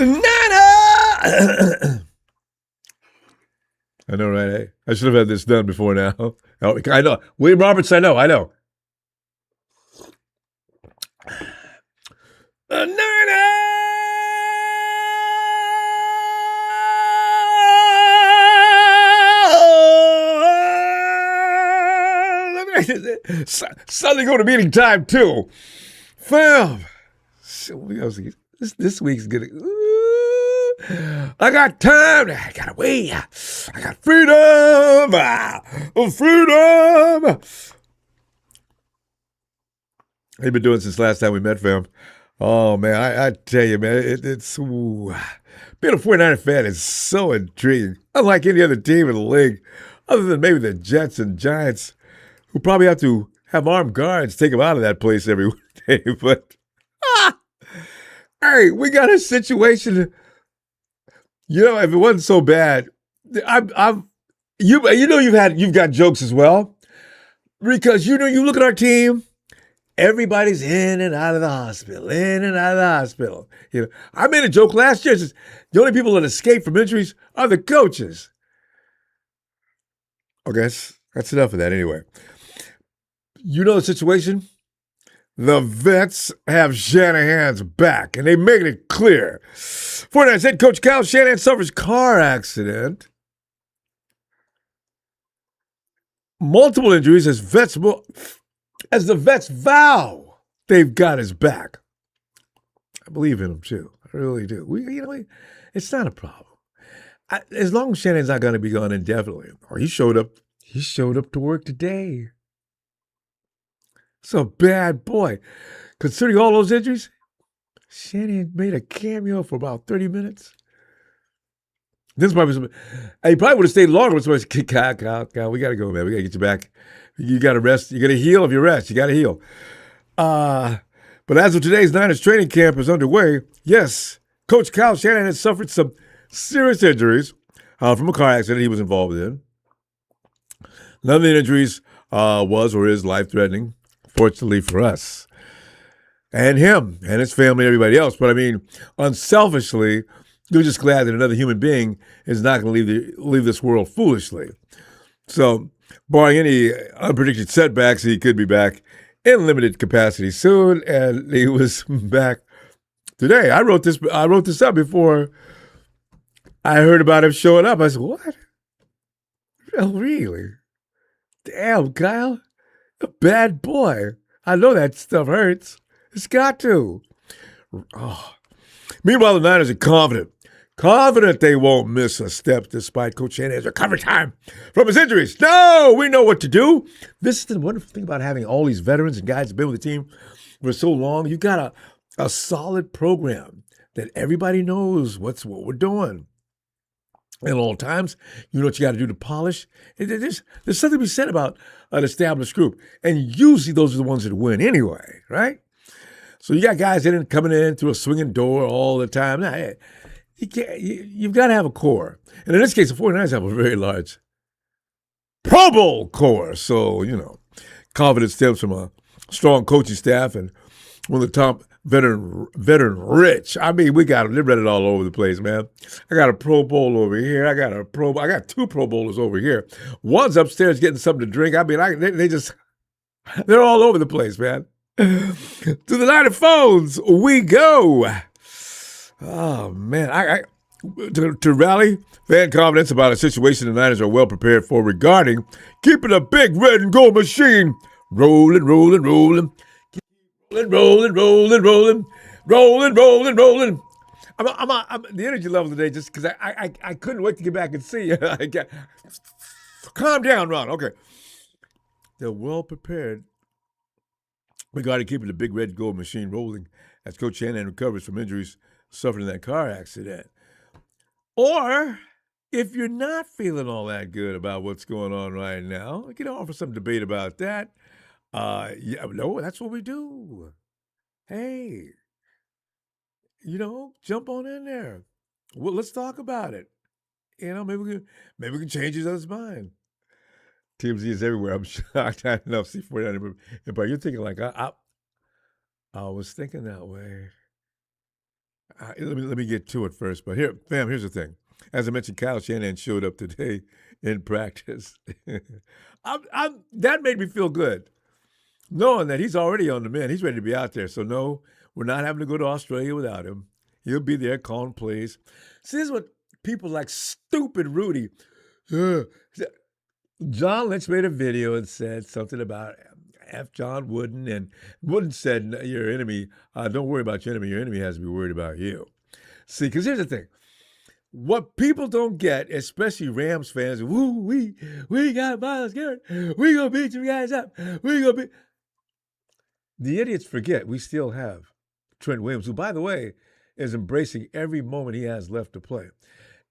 Nana! I know, right? Hey? I should have had this done before now. Oh, I know. William Roberts, I know. Nana! Suddenly go to meeting time, too. Fam. This week's gonna. I got time. I got away. I got freedom. Freedom. They've been doing since last time we met, fam. Oh, man. I tell you, man, it's. Ooh. Being a 49er fan is so intriguing. Unlike any other team in the league, other than maybe the Jets and Giants, who probably have to have armed guards take them out of that place every day. But, hey, we got a situation. You know, if it wasn't so bad, you've got jokes as well, because you look at our team, everybody's in and out of the hospital. You know, I made a joke last year. Says, the only people that escape from injuries are the coaches. Okay, that's enough of that anyway. You know the situation? The vets have Shanahan's back, and they made it clear. 49ers head coach Kyle Shanahan suffers car accident. Multiple injuries as the vets vow they've got his back. I believe in him, too. I really do. It's not a problem. As long as Shanahan's not going to be gone indefinitely. Or he showed up to work today. It's a bad boy. Considering all those injuries, Shanahan made a cameo for about 30 minutes. He probably would have stayed longer. But somebody said, Kyle, we got to go, man. We got to get you back. You got to rest. You got to heal if you rest. You got to heal. But as of today's Niners training camp is underway, yes, Coach Kyle Shanahan has suffered some serious injuries from a car accident he was involved in. None of the injuries was or is life-threatening, fortunately for us. And him and his family and everybody else. But I mean, unselfishly, you're just glad that another human being is not going to leave this world foolishly. So, barring any unpredicted setbacks, he could be back in limited capacity soon, and he was back today. I wrote this up before I heard about him showing up. I said, "What? Oh, really? Damn, Kyle, a bad boy. I know that stuff hurts. It's got to." Oh. Meanwhile, the Niners are confident they won't miss a step despite Coach Shanahan's recovery time from his injuries. No, we know what to do. This is the wonderful thing about having all these veterans and guys who've been with the team for so long. You got a solid program that everybody knows what we're doing. At all times, you know what you got to do to polish. There's something to be said about an established group. And usually those are the ones that win anyway, right? So you got guys coming in through a swinging door all the time. Now, you've got to have a core. And in this case, the 49ers have a very large Pro Bowl core. So, confidence stems from a strong coaching staff and one of the top veteran rich. I mean, they read it all over the place, man. I got a Pro Bowl over here. I got two Pro Bowlers over here. One's upstairs getting something to drink. I mean, they're all over the place, man. To the Niner phones we go. Oh, man. To rally fan confidence about a situation the Niners are well prepared for regarding keeping a big red and gold machine rolling. Rolling. I'm the energy level today just because I couldn't wait to get back and see you. Calm down, Ron. Okay. They're well prepared regarding keeping the big red gold machine rolling as Coach Shanahan recovers from injuries suffered in that car accident. Or if you're not feeling all that good about what's going on right now, you can offer some debate about that. No, that's what we do. Hey, jump on in there. Well, let's talk about it. Maybe we can change each other's mind. TMZ is everywhere. I'm shocked. I don't know. C49, but you're thinking like I was thinking that way. let me get to it first. But here, fam, here's the thing. As I mentioned, Kyle Shanahan showed up today in practice. That made me feel good, knowing that he's already on the mend. He's ready to be out there. So no, we're not having to go to Australia without him. He'll be there calling plays. See, this is what people like stupid Rudy. John Lynch made a video and said something about F. John Wooden, and Wooden said, your enemy, don't worry about your enemy. Your enemy has to be worried about you. See, because here's the thing. What people don't get, especially Rams fans, woo, we got Myles Garrett. We gonna beat you guys up. We gonna beat. The idiots forget we still have Trent Williams, who, by the way, is embracing every moment he has left to play.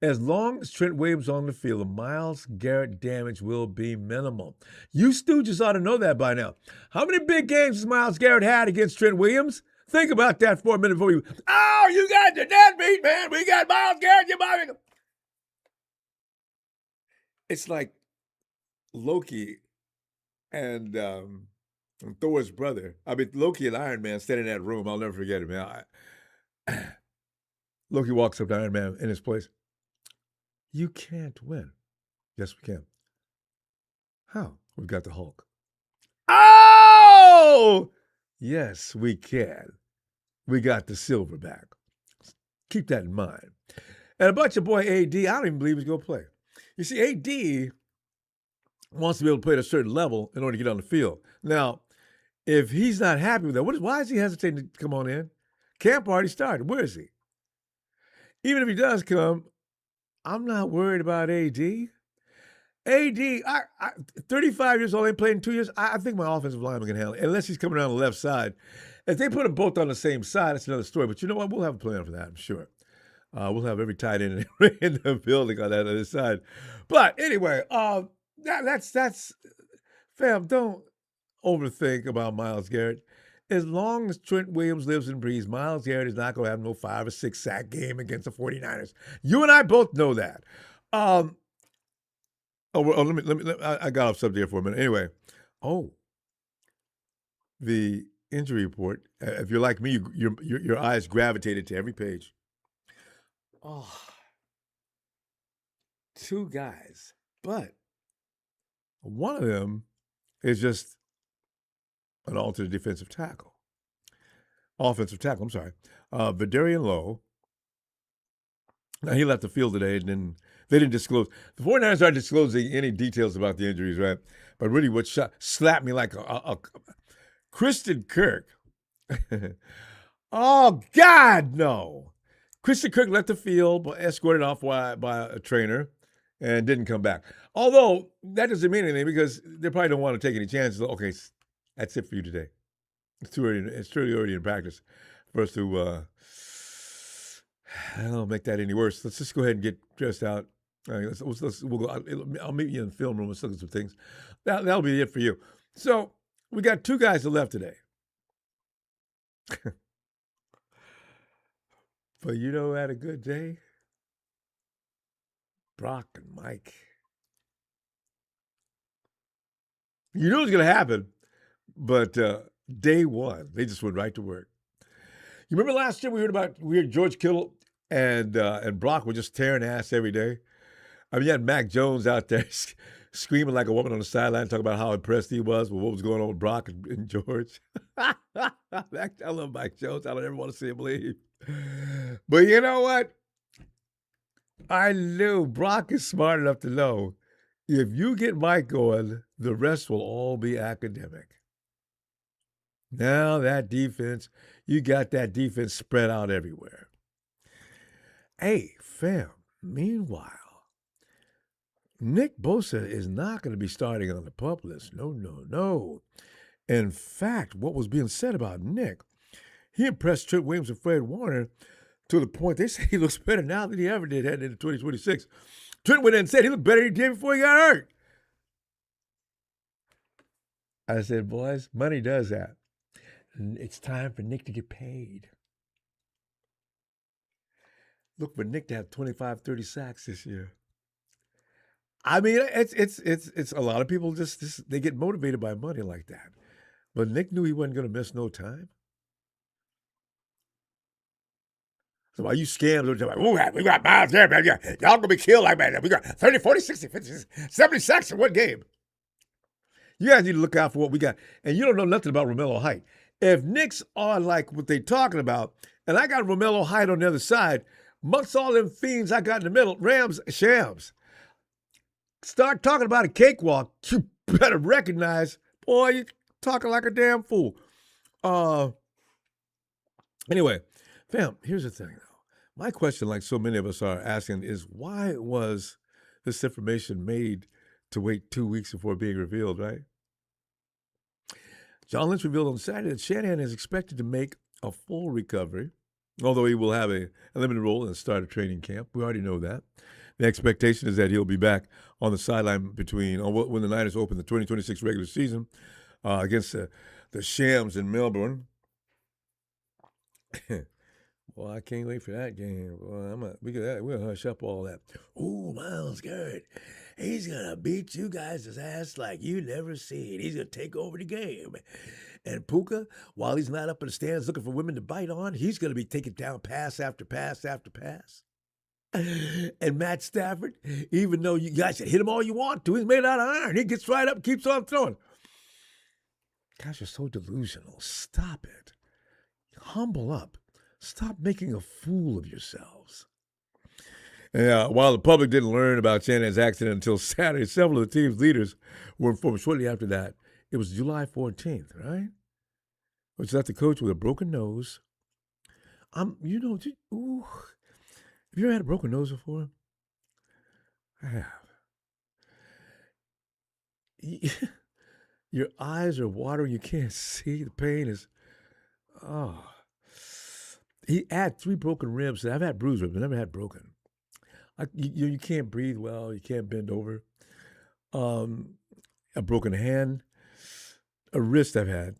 As long as Trent Williams on the field, the Myles Garrett damage will be minimal. You stooges ought to know that by now. How many big games has Myles Garrett had against Trent Williams? Think about that for a minute before you. Oh, you got the deadbeat, man. We got Myles Garrett. It's like Loki and Thor's brother. I mean, Loki and Iron Man standing in that room. I'll never forget it, man. Loki walks up to Iron Man in his place. You can't win. Yes, we can. How? We've got the Hulk. Oh! Yes, we can. We got the Silverback. Keep that in mind. And about your boy AD, I don't even believe he's going to play. You see, AD wants to be able to play at a certain level in order to get on the field. Now, if he's not happy with that, why is he hesitating to come on in? Camp already started. Where is he? Even if he does come, I'm not worried about AD. AD, 35 years old, ain't played in 2 years. I think my offensive lineman can handle it, unless he's coming around the left side. If they put them both on the same side, that's another story. But you know what? We'll have a plan for that, I'm sure. We'll have every tight end in the building on that other side. But anyway, that's fam, don't overthink about Myles Garrett. As long as Trent Williams lives and breathes, Myles Garrett is not going to have no 5 or 6 sack game against the 49ers. You and I both know that. I got off subject here for a minute. Anyway, the injury report. If you're like me, your eyes gravitated to every page. Oh, 2 guys, but one of them is just an alternate offensive tackle. I'm sorry. Vidarian Lowe. Now, he left the field today, and then they didn't disclose. The 49ers aren't disclosing any details about the injuries, right? But really what slapped me like a Christian Kirk. Oh, God, no. Christian Kirk left the field, escorted off by a trainer, and didn't come back. Although, that doesn't mean anything because they probably don't want to take any chances. Okay, that's it for you today. It's too early in practice for us to I don't make that any worse. Let's just go ahead and get dressed out. All right, we'll go. I'll meet you in the film room and look at some things. That'll be it for you. So we got 2 guys left today. But you know who had a good day? Brock and Mike. You knew it was going to happen, but day one, they just went right to work. You remember last year we heard George Kittle and Brock were just tearing ass every day? I mean, you had Mac Jones out there screaming like a woman on the sideline, talking about how impressed he was with what was going on with Brock and George. I love Mac Jones. I don't ever want to see him leave. But you know what? I knew Brock is smart enough to know if you get Mike going, the rest will all be academic. Now that defense, you got that defense spread out everywhere. Hey, fam, meanwhile, Nick Bosa is not going to be starting on the PUP list. No. In fact, what was being said about Nick, he impressed Trent Williams and Fred Warner to the point they say he looks better now than he ever did heading into 2026. Trent went in and said he looked better than he did before he got hurt. I said, boys, money does that. It's time for Nick to get paid. Look for Nick to have 25, 30 sacks this year. I mean, it's a lot of people just they get motivated by money like that. But Nick knew he wasn't going to miss no time. So while you scams, we got miles there, man. Y'all gonna be killed like man. We got 30, 40, 60, 50, 70 sacks in one game. You guys need to look out for what we got. And you don't know nothing about Romello Height. If Knicks are like what they talking about, and I got Romello Height on the other side, amongst all them fiends I got in the middle, Rams, shams. Start talking about a cakewalk, you better recognize, boy, you talking like a damn fool. Anyway, fam, here's the thing, though. My question, like so many of us are asking, is why was this information made to wait 2 weeks before being revealed, right? John Lynch revealed on Saturday that Shanahan is expected to make a full recovery, although he will have a limited role in the start of training camp. We already know that. The expectation is that he'll be back on the sideline when the Niners open the 2026 regular season against the Shams in Melbourne. Well, I can't wait for that game. Well, we'll hush up all that. Ooh, Myles Garrett. He's going to beat you guys' ass like you never seen. He's going to take over the game. And Puka, while he's not up in the stands looking for women to bite on, he's going to be taking down pass after pass after pass. And Matt Stafford, even though you guys should hit him all you want to, he's made out of iron. He gets right up and keeps on throwing. Gosh, you're so delusional. Stop it. Humble up. Stop making a fool of yourselves. And while the public didn't learn about Shanahan's accident until Saturday, several of the team's leaders were informed shortly after that. It was July 14th, right? Which left the coach with a broken nose. Have you ever had a broken nose before? I have. Your eyes are watering. You can't see. The pain is, He had 3 broken ribs. I've had bruised ribs, but never had broken. You can't breathe well. You can't bend over. A broken hand, a wrist I've had.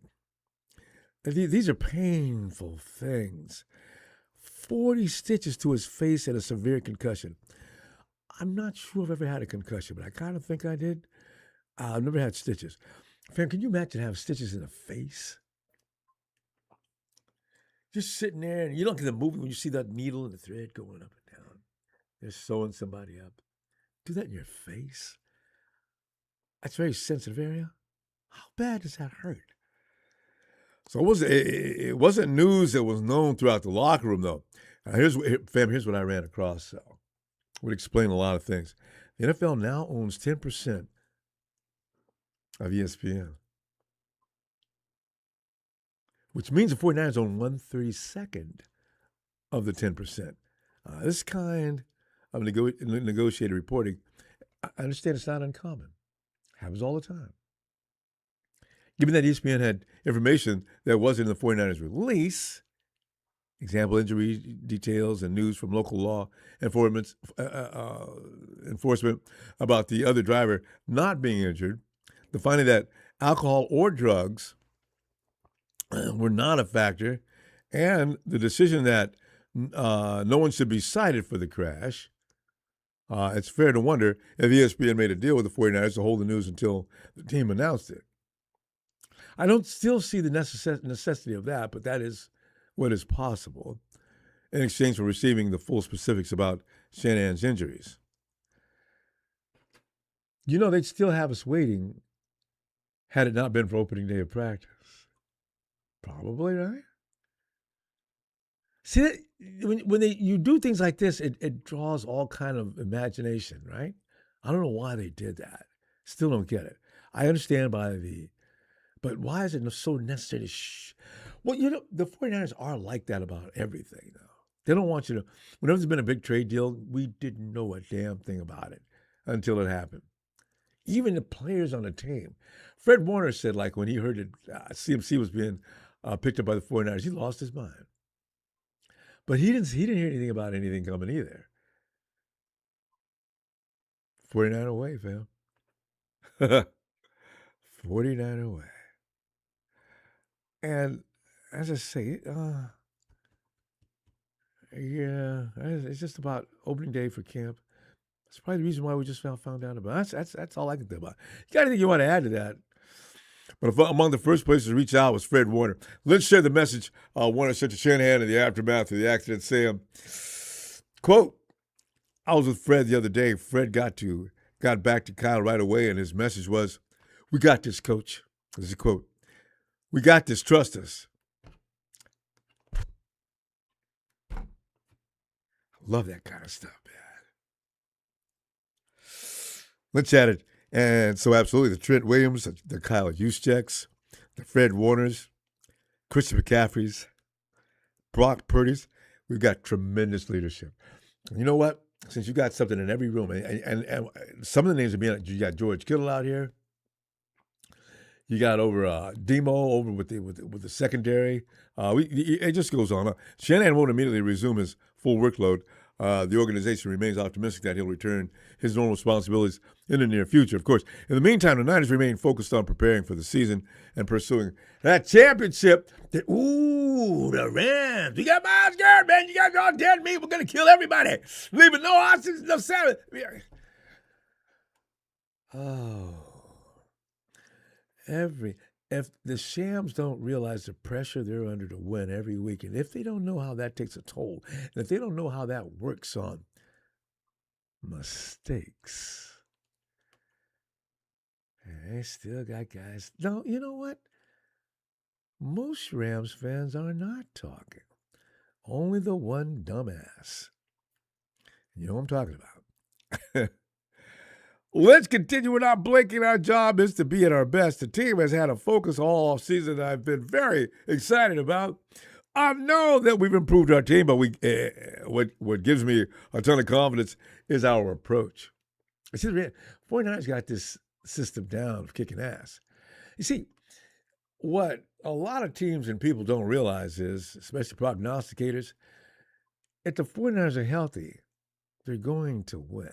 These are painful things. 40 stitches to his face and a severe concussion. I'm not sure I've ever had a concussion, but I kind of think I did. I've never had stitches. Fam, can you imagine having stitches in the face? Just sitting there, and you look at the movie when you see that needle and the thread going up and down. They're sewing somebody up. Do that in your face? That's a very sensitive area. How bad does that hurt? So it wasn't news that was known throughout the locker room, though. Here's what I ran across. So would explain a lot of things. The NFL now owns 10% of ESPN, which means the 49ers own 1/32 of the 10%. This kind of negotiated reporting, I understand it's not uncommon. Happens all the time. Given that ESPN had information that wasn't in the 49ers release, example injury details and news from local law enforcement about the other driver not being injured, the finding that alcohol or drugs were not a factor, and the decision that no one should be cited for the crash, it's fair to wonder if ESPN made a deal with the 49ers to hold the news until the team announced it. I don't still see the necessity of that, but that is what is possible in exchange for receiving the full specifics about Shanahan's injuries. They'd still have us waiting had it not been for opening day of practice. Probably, right? See, when you do things like this, it draws all kind of imagination, right? I don't know why they did that. Still don't get it. I understand but why is it so necessary to Well, the 49ers are like that about everything, though. They don't want you to, whenever there's been a big trade deal, we didn't know a damn thing about it until it happened. Even the players on the team. Fred Warner said, like, when he heard that CMC was being picked up by the 49ers, he lost his mind. But he didn't hear anything about anything coming either. 49 away, fam. 49 away. And as I say, it's just about opening day for camp. That's probably the reason why we just found out about it. That's all I can think about. You got anything you want to add to that? But among the first places to reach out was Fred Warner. Lynch shared the message Warner sent to Shanahan in the aftermath of the accident, saying, quote, I was with Fred the other day. Fred got back to Kyle right away, and his message was, we got this, coach. This is a quote. We got this. Trust us. I love that kind of stuff, man. Lynch added, and so absolutely, the Trent Williams, the Kyle Juszczyks, the Fred Warners, Christian McCaffreys, Brock Purdy's, we've got tremendous leadership. You know what? Since you got something in every room, and some of the names are being, you got George Kittle out here. You got over Demo over with the secondary. It just goes on. Shanahan won't immediately resume his full workload. The organization remains optimistic that he'll return his normal responsibilities in the near future. Of course, in the meantime, the Niners remain focused on preparing for the season and pursuing that championship. The Rams. You got Miles Garrett, man. You got all dead meat. We're going to kill everybody. Leaving no oxygen, no salad. Oh. If the Shams don't realize the pressure they're under to win every week, and if they don't know how that takes a toll, and if they don't know how that works on mistakes, they still got guys. No, you know what? Most Rams fans are not talking. Only the one dumbass. You know what I'm talking about. Let's continue without blinking. Our job is to be at our best. The team has had a focus all offseason that I've been very excited about. I know that we've improved our team, but what gives me a ton of confidence is our approach. See, the 49ers got this system down of kicking ass. You see, what a lot of teams and people don't realize is, especially prognosticators, if the 49ers are healthy, they're going to win.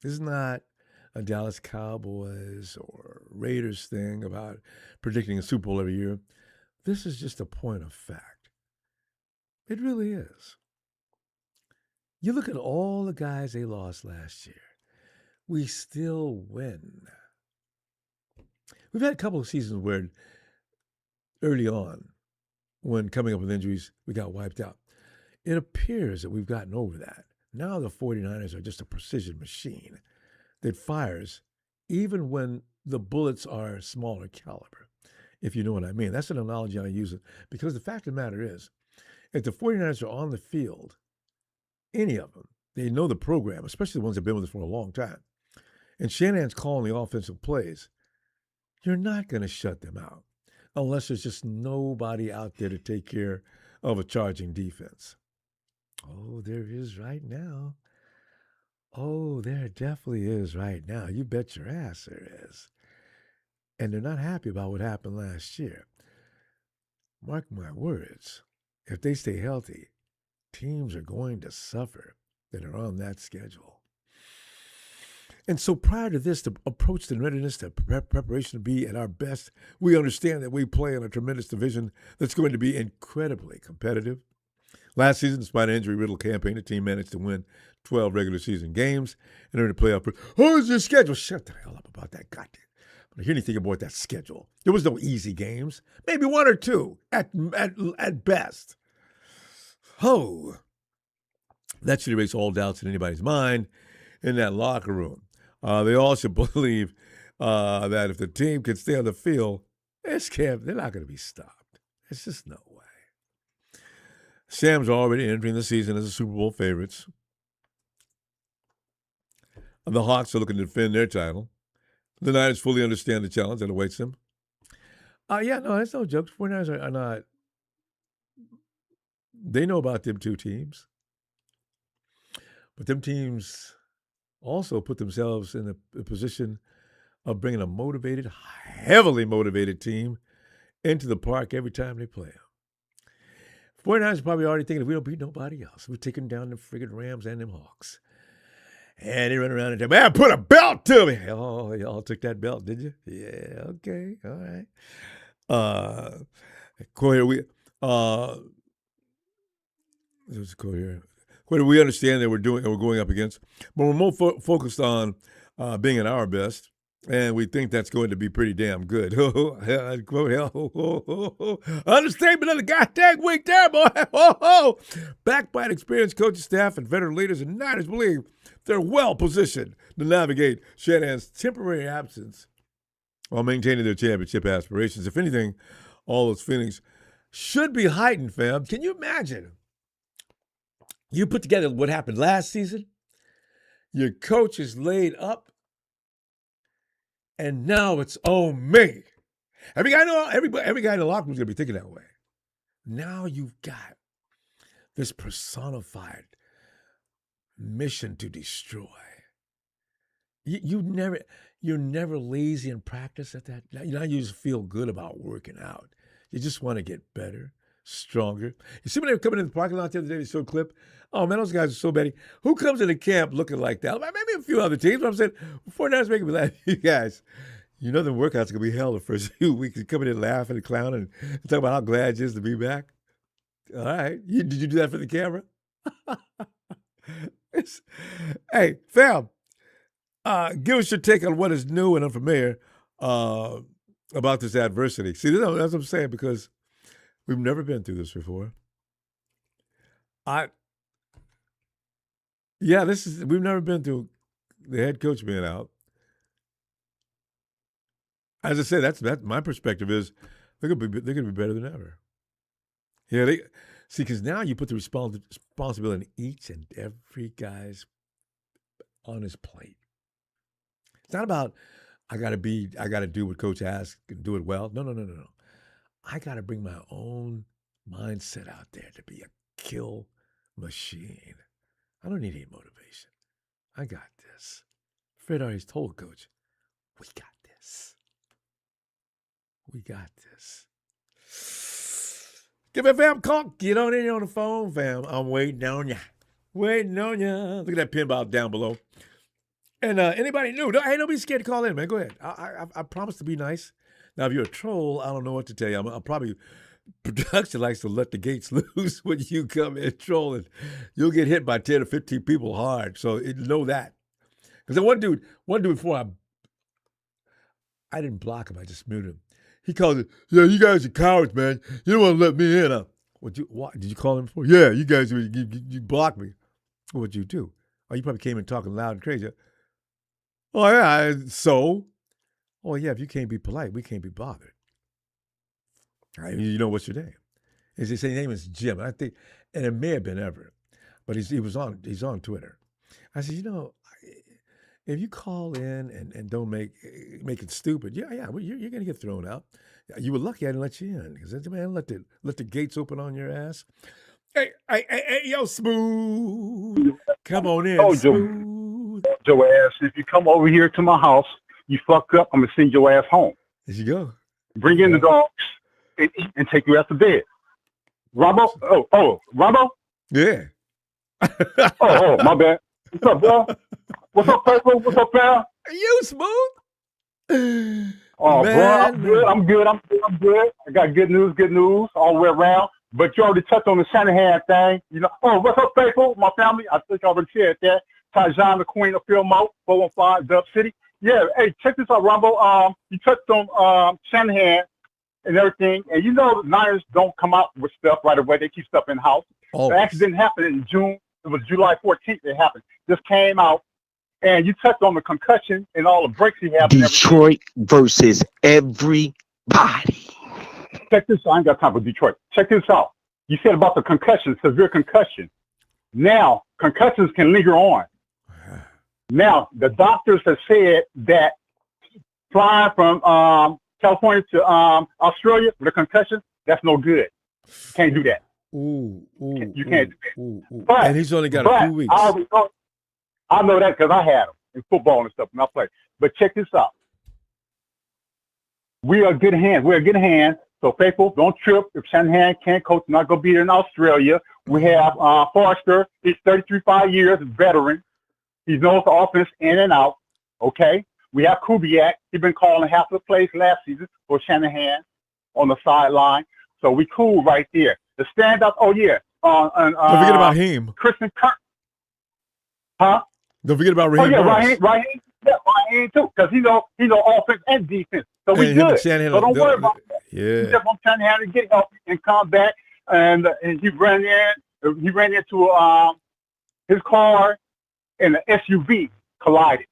This is not a Dallas Cowboys or Raiders thing about predicting a Super Bowl every year. This is just a point of fact. It really is. You look at all the guys they lost last year. We still win. We've had a couple of seasons where early on, when coming up with injuries, we got wiped out. It appears that we've gotten over that. Now the 49ers are just a precision machine that fires even when the bullets are smaller caliber, if you know what I mean. That's an analogy I use it because the fact of the matter is, if the 49ers are on the field, any of them, they know the program, especially the ones that have been with us for a long time, and Shanahan's calling the offensive plays, you're not going to shut them out unless there's just nobody out there to take care of a charging defense. Oh, there is right now. Oh, there definitely is right now. You bet your ass there is. And they're not happy about what happened last year. Mark my words, if they stay healthy, teams are going to suffer that are on that schedule. And so prior to this, the approach to readiness, the preparation to be at our best, we understand that we play in a tremendous division that's going to be incredibly competitive. Last season, despite an injury-riddled campaign, the team managed to win 12 regular season games and earn a playoff. Who's your schedule? Shut the hell up about that goddamn. I don't hear anything about that schedule. There was no easy games. Maybe one or two at best. Oh, that should erase all doubts in anybody's mind in that locker room. They all should believe that if the team can stay on the field, they're not going to be stopped. There's just no way. Shams are already entering the season as the Super Bowl favorites. The Hawks are looking to defend their title. The Niners fully understand the challenge that awaits them. That's no joke. 49ers are not. They know about them two teams. But them teams also put themselves in a position of bringing a motivated, heavily motivated team into the park every time they play them. 49ers are probably already thinking, if we don't beat nobody else, we're taking down the friggin' Rams and them Hawks. And they run around and say, man, put a belt to me. Oh, y'all took that belt, did you? Yeah, okay, all right. Quote here, there's a quote here. We understand that we're going up against, but we're more focused on being at our best. And we think that's going to be pretty damn good. Understatement of the goddamn week there, boy. Backed by an experienced coaching staff and veteran leaders, and Niners believe they're well positioned to navigate Shanahan's temporary absence while maintaining their championship aspirations. If anything, all those feelings should be heightened, fam. Can you imagine? You put together what happened last season. Your coach is laid up, and now it's on me. Every guy in the locker room is gonna be thinking that way. Now you've got this personified mission to destroy. You're never lazy in practice at that. Now you just feel good about working out. You just want to get better, stronger. You see when they were coming in the parking lot the other day, they showed a clip. Oh man, those guys are so bad. Who comes into camp looking like that? Maybe a few other teams, but I'm saying, before that's making me laugh, you guys, you know the workouts are going to be hell the first few weeks. You're coming in laughing and clowning and talking about how glad you is to be back. All right. Did you do that for the camera? Hey, fam, give us your take on what is new and unfamiliar about this adversity. See, that's what I'm saying, because we've never been through this before. We've never been through the head coach being out. As I said, that's my perspective is they're gonna be better than ever. Yeah, because now you put the responsibility in each and every guy's on his plate. It's not about I gotta do what coach asks and do it well. No. I gotta bring my own mindset out there to be a kill machine. I don't need any motivation. I got this. Fred already told coach, we got this. We got this. Give me a fam call. Get on in on the phone, fam. I'm waiting on ya. Waiting on ya. Look at that pinball down below. And anybody new? Don't be scared to call in, man. Go ahead. I promise to be nice. Now, if you're a troll, I don't know what to tell you. I'll probably, production likes to let the gates loose when you come in trolling. You'll get hit by 10 or 15 people hard. So know that. Because one dude before I didn't block him. I just muted him. He called it, yeah, you guys are cowards, man. You don't want to let me in. What? Did you call him before? Yeah, you guys, you blocked me. What'd you do? Oh, you probably came in talking loud and crazy. Oh, yeah, so? Oh, yeah, if you can't be polite, we can't be bothered. All right, you know what's your name? His name is Jim. I think, and it may have been Everett, but he's on Twitter. I said, if you call in and don't make it stupid, you're gonna get thrown out. You were lucky I didn't let you in, because man, let the gates open on your ass. Hey, yo, Smooth, come on in, Smooth. Your ass, if you come over here to my house, you fuck up, I'm gonna send your ass home. There you go. Bring in the dogs and eat and take you out to bed. Ronbo? Oh, Ronbo? Yeah. oh, my bad. What's up, bro? What's up, Purple? What's up, pal? You Smooth? Oh, man, bro, I'm good. I'm good. I got good news all the way around. But you already touched on the Shanahan thing. Oh, what's up, Purple? My family? I think I already said that. Tajan, the Queen of Philmo, 415, Dub City. Yeah, hey, check this out, Ronbo. You touched on Shanahan and everything. And the Niners don't come out with stuff right away. They keep stuff in-house. Oh. It actually didn't happen in June. It was July 14th it happened. Just came out. And you touched on the concussion and all the breaks he had. Detroit versus everybody. Check this out. I ain't got time for Detroit. Check this out. You said about the concussion, severe concussion. Now, concussions can linger on. Now, the doctors have said that flying from California to Australia with a concussion, that's no good. Can't do that. You can't do that. But, and he's only got a few weeks. I know that because I had them in football and stuff when I played. But check this out. We are good hands. We're good hands. So, people, don't trip. If Shanahan can't coach, not going to be here in Australia. We have Forrester. He's 5 years, veteran. He knows the offense in and out. Okay. We have Kubiak. He's been calling half of the plays last season for Shanahan on the sideline. So we cool right there. The stand-up, oh, yeah. Don't forget about him. Christian Kirk. Huh? Don't forget about Raheem. Oh, yeah, Raheem. Yeah, end too, because he know offense and defense. So we And him and good. Shanahan, So don't worry about that. Yeah. He just want Shanahan to get up and come back, and he ran in. He ran into his car, and the SUV collided.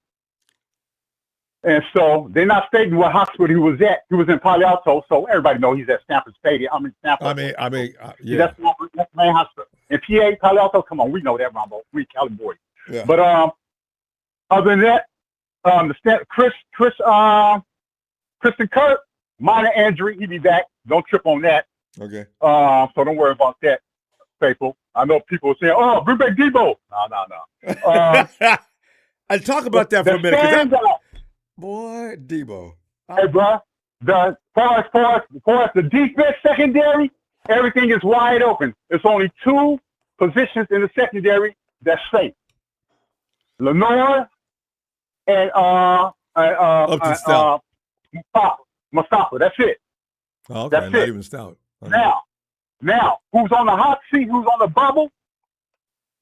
And so they're not stating what hospital he was at. He was in Palo Alto, so everybody knows he's at Stanford Stadium. Stanford. Yeah. That's the main hospital. In PA, Palo Alto, come on, we know that, Ronbo. We Cali boys. Yeah. But other than that, Kristen Kirk, minor injury, he be back. Don't trip on that. Okay. So don't worry about that, people. I know people are saying, "Oh, bring back Debo." No. I'll talk about that for a minute. Boy, Debo. Hey, bro. As far as the defense secondary, everything is wide open. There's only two positions in the secondary that's safe. Lenore and Mustafa. That's it. Oh, okay. That's Not it. even Stout. Okay. Now, who's on the hot seat? Who's on the bubble?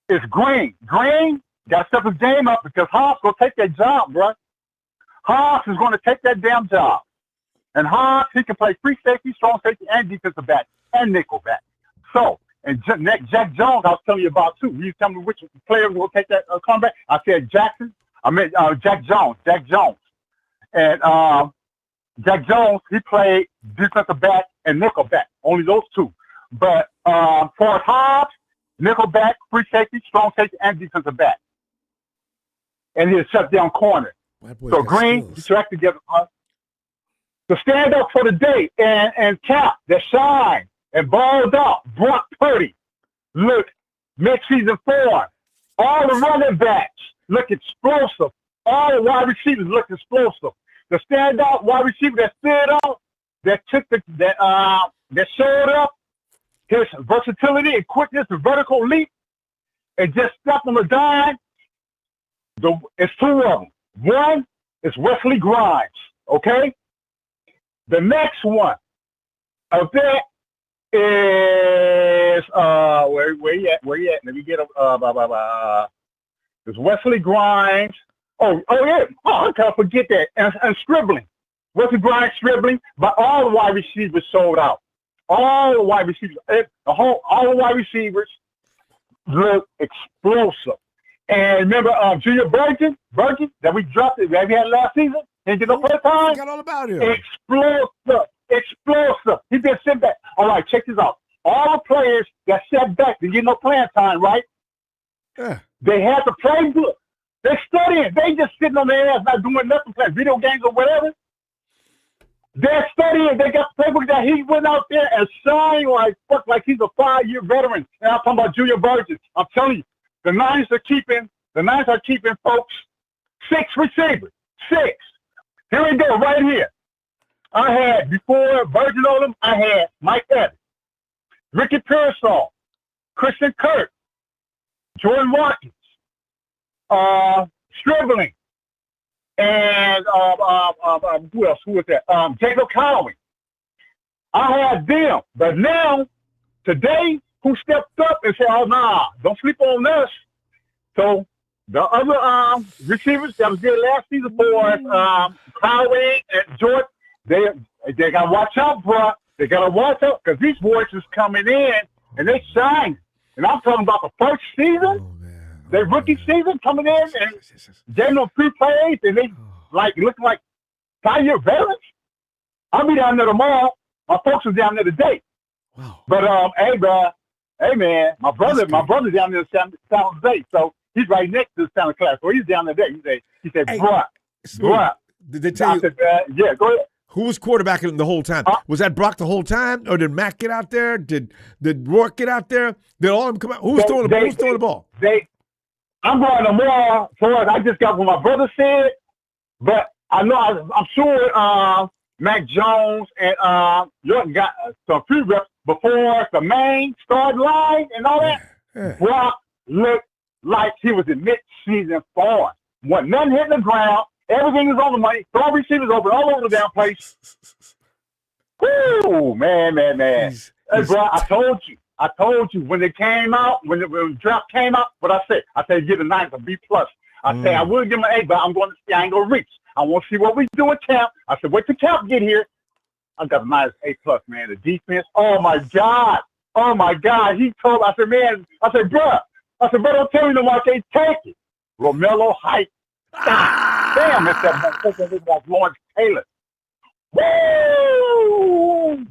It's Green. Green got to step his game up because Hobbs gonna take that job, bro. Hobbs is going to take that damn job. And Hobbs, he can play free safety, strong safety, and defensive back, and nickel back. So, and Jack Jones, I was telling you about too. You tell me which player will take that comeback. I said Jack Jones. And Jack Jones, he played defensive back and nickel back. Only those two. But for Hobbs, nickel back, free safety, strong safety, and defensive back. And he'll shut down corner. So Green, track together, the stand up for the day, and Cap that shine and balled up. Brock Purdy look mid-season form. All the running backs look explosive. All the wide receivers look explosive. The standout wide receiver that stood out, that showed up, his versatility and quickness, the vertical leap, and just step on the dime. It's two of them. One is Wesley Grimes, okay? The next one of that is where you at? Let me get It's Wesley Grimes. Oh yeah. Oh, I can't forget that. And Scribbling. Wesley Grimes, Scribbling, but all the wide receivers sold out. All the wide receivers, all the wide receivers look explosive. And remember, Junior Burgess that we drafted, that we had last season, didn't get no first time. I forgot all about him. Explosive. He been sent back. All right, check this out. All the players that set back, they get no playing time, right? Yeah. They had the playbook. They studying. They just sitting on their ass, not doing nothing, playing video games or whatever. They're studying. They got the playbook that he went out there and shined like he's a 5-year veteran. And I'm talking about Junior Burgess. I'm telling you. The Niners are keeping, folks, 6 receivers. 6. Here we go, right here. I had, before Virgin on them, I had Mike Evans, Ricky Pearsall, Christian Kirk, Jordan Watkins, Scribbling, and who else? Who was that? Jacob Cowling. I had them, but now, today, who stepped up and said, "Oh nah, don't sleep on us." So the other receivers that was there last season for Cowling and Jordan, they gotta watch out, bro. They gotta watch out because these boys is coming in and they shine. And I'm talking about the first season, their rookie season coming in and getting them 3 plays and they looking like 5-year veterans. I'll be down there tomorrow. My folks are down there today. Wow. But hey, bro. Hey man, my brother's down there in San Jose, so he's right next to the Santa Clara. So he's down there. He said, hey, Brock. Did they tell you? Said, yeah, go ahead. Who was quarterbacking the whole time? Was that Brock the whole time, or did Mac get out there? Did Rourke get out there? Did all of them come out? Who's throwing the ball? I'm going tomorrow. I just got what my brother said, but I'm sure Mac Jones and York got some free reps before the main started line and all that. Yeah. Brock looked like he was in mid-season form. When nothing hit the ground, everything was on the money. Throw receivers open all over the damn place. Woo, man. Hey, bro, I told you when it came out, when the draft came out, what I said give the Niners a B+. I said I would give them an A, but I ain't going to reach. I want to see what we do with Camp. I said, wait till Camp get here. I got a minus A+, man. The defense, oh my God. He told, I said, bruh. Don't tell me no more, I can't take it. Romello hype. Damn, it's that motherfucker looking like Lawrence Taylor. Woo!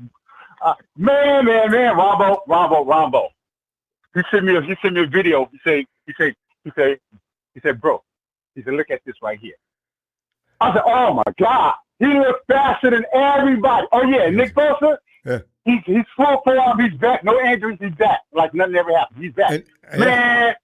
Man, Ronbo. He sent me a video. He said, bro. He said, look at this right here. I said, oh my God. He looks faster than everybody. Oh yeah, Nick Bosa. Yeah. He's full form. He's back. No injuries. He's back. Like nothing ever happened. He's back. Man.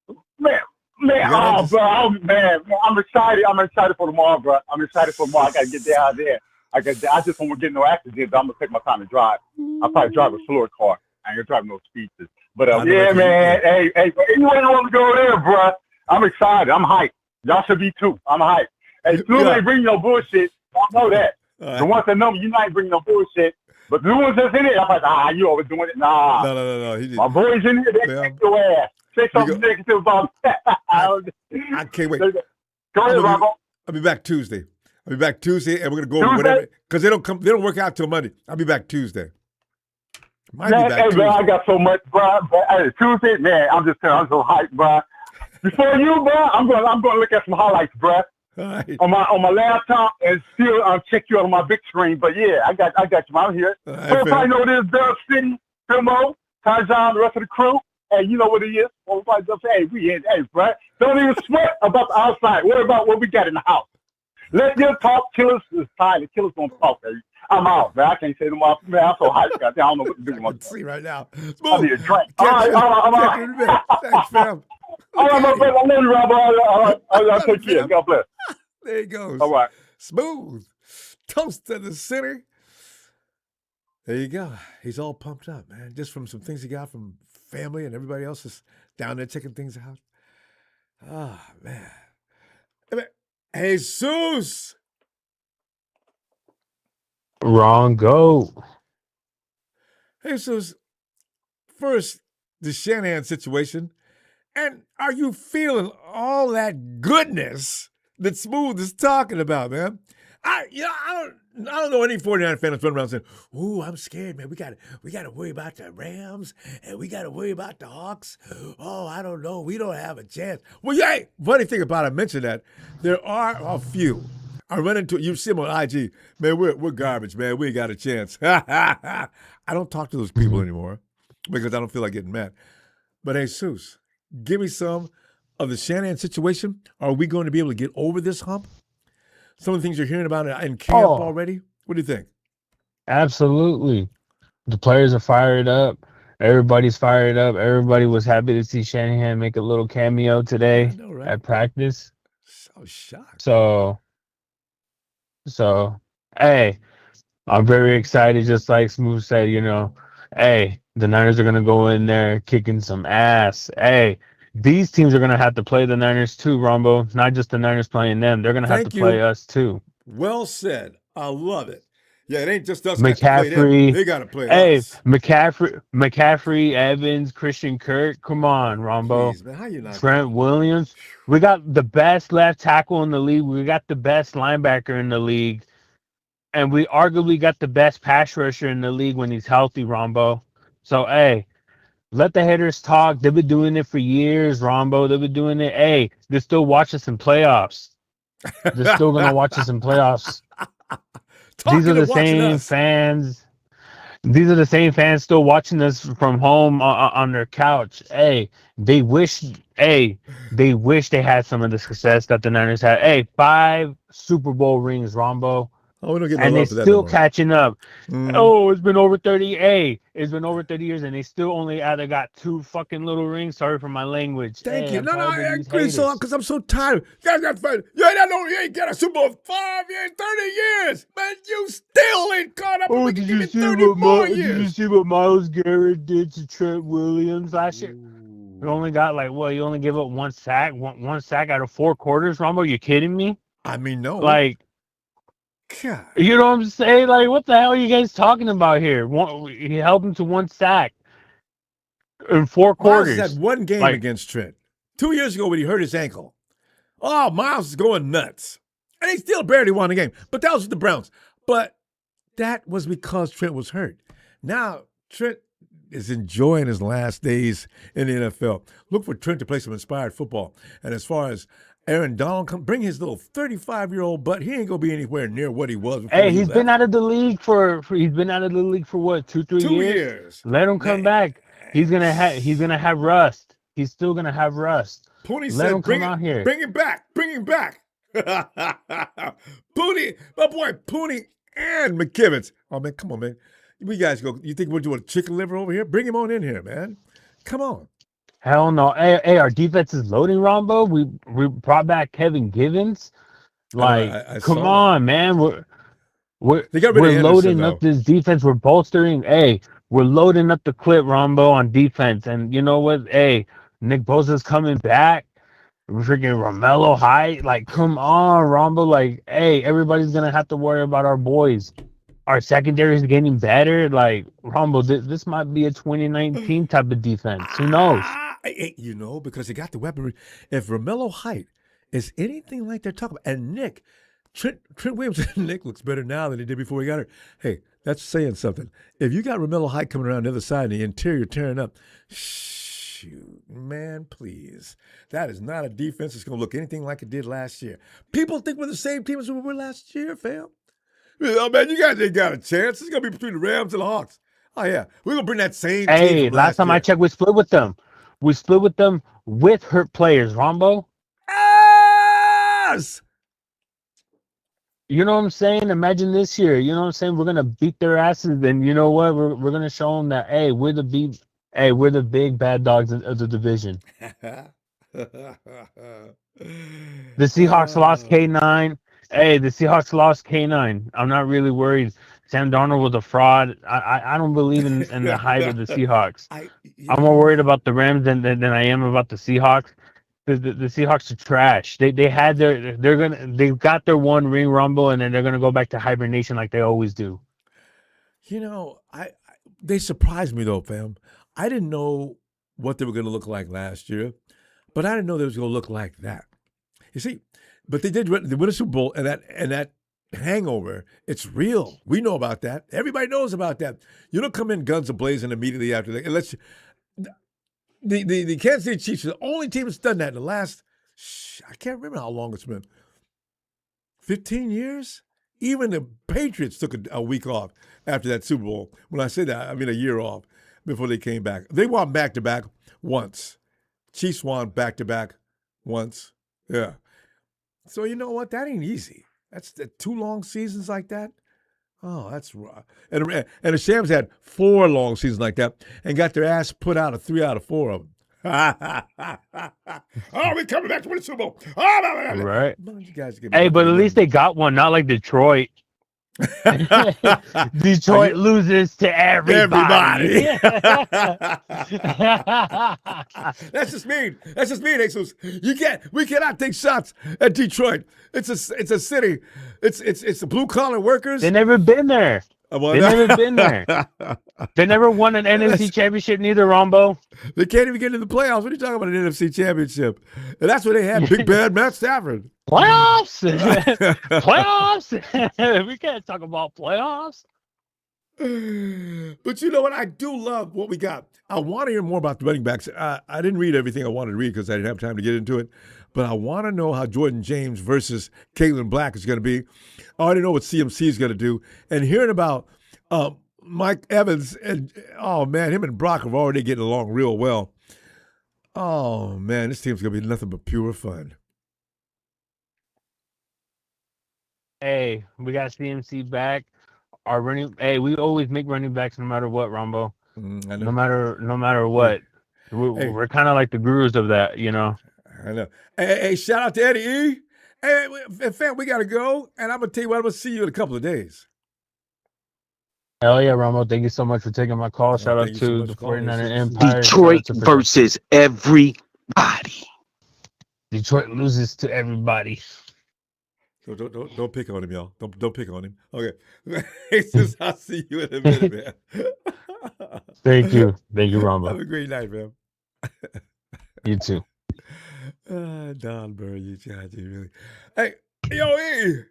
Oh, bro. Man. I'm excited. I'm excited for tomorrow, bro. I gotta get down there. I just don't want to get no accidents. I'm gonna take my time to drive. I'll probably drive a slower car. I ain't gonna drive no speeds. But yeah, man. Hey, anyway, you want to go there, bro? I'm excited. I'm hyped. Y'all should be too. I'm hyped. Hey, Snoop ain't bringing no bullshit. I know that. The ones that know me, you not bringing no bullshit. But the ones that's in it, I'm like, you always doing it. Nah. No. My boys in here, they take your ass. Say something negative about that. I can't wait. Go ahead, Ronbo. I'll be back Tuesday. And we're gonna go over whatever because they don't work out till Monday. I'll be back Tuesday. Tuesday. Man, I got so much, bro. Tuesday, man, I'm just telling you, I'm so hyped, bro. Before you, bro, I'm gonna look at some highlights, bro. Right. On my laptop and still check you on my big screen. But yeah, I got you out here. Everybody know this Dub City, Philmo, Tarzan, the rest of the crew. Hey, you know what it is. Everybody just say, hey, we in, hey, bro. Don't even sweat about the outside. What about what we got in the house? Let them talk. Killers is tired. Killers gonna talk, baby. I'm out, man. I can't say them all. Man, I'm so hyped. I don't know what to do. I can see right now. I need a drink. All right, I'm out. Thanks, fam. All right, my brother. I love you, Rob. I'll take care. God bless. There he goes. All right. Smooth. Toast to the city. There you go. He's all pumped up, man. Just from some things he got from family and everybody else is down there checking things out. Ah, man. Jesus. Ronbo. Jesus, first, the Shanahan situation. And are you feeling all that goodness that Smooth is talking about, man? I don't know any 49 fan that's running around saying, "Ooh, I'm scared, man. We gotta worry about the Rams and we gotta worry about the Hawks. Oh, I don't know. We don't have a chance." Well, yeah. Funny thing about it, I mentioned that there are a few. I run into you see them on IG, man. We're garbage, man. We ain't got a chance. I don't talk to those people anymore because I don't feel like getting mad. But Jesus, give me some of the Shanahan situation. Are we going to be able to get over this hump? Some of the things you're hearing about in camp already? What do you think? Absolutely. The players are fired up. Everybody's fired up. Everybody was happy to see Shanahan make a little cameo today at practice. So shocked. So, hey, I'm very excited. Just like Smooth said, hey, the Niners are going to go in there kicking some ass. Hey, these teams are going to have to play the Niners too, Ronbo. Not just the Niners playing them. They're going to have to play us too. Well said. I love it. Yeah, it ain't just us. McCaffrey. They got to play us. McCaffrey, Evans, Christian Kirk. Come on, Ronbo. Jeez, man, how you not Trent Williams. We got the best left tackle in the league. We got the best linebacker in the league. And we arguably got the best pass rusher in the league when he's healthy, Ronbo. So, hey, let the haters talk. They've been doing it for years, Ronbo. They've been doing it. Hey, they still watch us in playoffs. They're still going to watch us in playoffs. These are the same fans. These are the same fans still watching us from home on their couch. Hey, they wish they had some of the success that the Niners had. Hey, 5 Super Bowl rings, Ronbo. Oh, we don't get and they're still catching up. Oh, it's been over 30. Hey, it's been over 30 years, and they still only either got 2 fucking little rings. Sorry for my language. Thank you. No, I agree so because I'm so tired. You guys got fired. You ain't got a Super Bowl 5 years, 30 years. Man, you still ain't caught up. Oh, did you see what Myles Garrett did to Trent Williams last year? You only got you only give up 1 sack, one sack out of 4 quarters, Ronbo? You kidding me? I mean, no. God. You know what I'm saying? What the hell are you guys talking about here? He held him to 1 sack in 4 quarters. Myles had 1 game against Trent. 2 years ago when he hurt his ankle. Oh, Myles is going nuts. And they still barely won the game. But that was with the Browns. But that was because Trent was hurt. Now, Trent is enjoying his last days in the NFL. Look for Trent to play some inspired football. And as far as Aaron Donald, bring his little 35-year-old butt. He ain't gonna be anywhere near what he was. Hey, he's been out of the league for what, 2-3 2 years? years. Let him come back. He's gonna have rust. He's still gonna have rust. Pooney Let said, him come out here. Bring him back. Bring him back. Pooney, my boy Pooney and McKivitz. Oh man, come on, man. We guys go. You think we're doing chicken liver over here? Bring him on in here, man. Come on. Hell no. Hey, our defense is loading, Ronbo. We brought back Kevin Givens. Like, I come saw on, man. We're Anderson, loading though. up this defense. We're bolstering. Hey, we're loading up the clip, Ronbo, on defense. And you know what? Hey, Nick Bosa's coming back. Freaking Romello Height. Like, come on, Ronbo. Like, hey, everybody's gonna have to worry about our boys. Our secondary is getting better. Like, Ronbo, this might be a 2019 type of defense. Who knows? You know, because they got the weaponry. If Romello Height is anything like they're talking about, and Nick, Trent Williams and Nick looks better now than he did before he got hurt. Hey, that's saying something. If you got Romello Height coming around the other side and the interior tearing up, shoot, man, please. That is not a defense that's going to look anything like it did last year. People think we're the same team as we were last year, fam. Oh, man, you guys ain't got a chance. It's going to be between the Rams and the Hawks. Oh, yeah. We're going to bring that same team Hey, from last time I checked, we split with them. We split with them with hurt players, Ronbo. Yes! You know what I'm saying? Imagine this year. You know what I'm saying? We're gonna beat their asses, and you know what? We're gonna show them that we're the big bad dogs of the division. The Seahawks lost K9. Hey, the Seahawks lost K9. I'm not really worried. Sam Darnold was a fraud. I don't believe in the hype of the Seahawks. I'm more worried about the Rams than I am about the Seahawks. The Seahawks are trash. They've got their one ring, Rumble, and then they're gonna go back to hibernation like they always do. You know, they surprised me though, fam. I didn't know what they were gonna look like last year, but I didn't know they was gonna look like that. You see, but they win a Super Bowl, and that hangover, it's real. We know about that. Everybody knows about that. You don't come in guns a-blazing immediately after that. Unless the Kansas City Chiefs are the only team that's done that in the last, I can't remember how long it's been. 15 years? Even the Patriots took a week off after that Super Bowl. When I say that, I mean a year off before they came back. They won back-to-back once. Chiefs won back-to-back once. Yeah. So you know what? That ain't easy. That's 2 long seasons like that. Oh, that's rough. And the Shams had 4 long seasons like that and got their ass put out of 3 out of 4 of them. Oh, we're coming back to win the Super Bowl. Oh, right. You guys hey, but at least they got one, not like Detroit. Detroit loses to everybody. That's just mean. That's just mean, Jesus. We cannot take shots at Detroit. It's a city. It's the blue collar workers. They never been there. They never been there. They never won an NFC championship neither, Ronbo. They can't even get into the playoffs. What are you talking about, an NFC championship? And that's where they had big bad Matt Stafford. Playoffs? Playoffs? We can't talk about playoffs. But you know what? I do love what we got. I want to hear more about the running backs. I didn't read everything I wanted to read because I didn't have time to get into it. But I want to know how Jordan James versus Caitlin Black is going to be. I already know what CMC is going to do. And hearing about Mike Evans, and oh, man, him and Brock are already getting along real well. Oh, man, this team's going to be nothing but pure fun. Hey, we got CMC back. We always make running backs no matter what, Ronbo. I know. No matter what. We're kind of like the gurus of that, you know. I know. Hey, shout out to Eddie E. Hey, fam, we got to go. And I'm going to tell you what, I'm going to see you in a couple of days. Hell yeah, Ronbo. Thank you so much for taking my call. Shout out to the 49er Empire. Detroit versus everybody. Detroit loses to everybody. So don't pick on him, y'all. Don't pick on him. Okay. I'll see you in a minute, man. Thank you, Ronbo. Have a great night, man. You too. Don Burr, you really. Hey, Yo, E.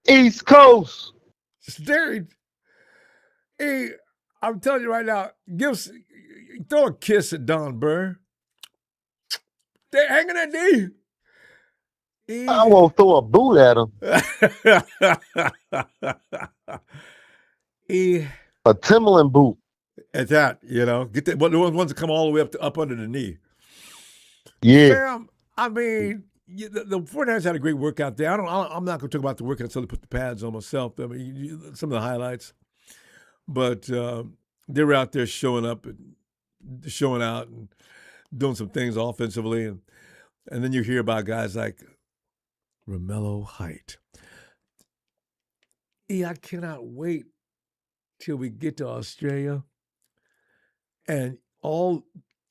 East Coast. Staring. E, I'm telling you right now, throw a kiss at Don Burr. They hanging at D. E. I won't throw a boot at him. E. A Timberland boot. At that, get the ones that come all the way up under the knee. Yeah. Sam, I mean, the 49ers had a great workout there. I'm not going to talk about the workout until they put the pads on myself. I mean, some of the highlights, but they were out there showing up and showing out and doing some things offensively, and then you hear about guys like Romello Height. I cannot wait till we get to Australia, and all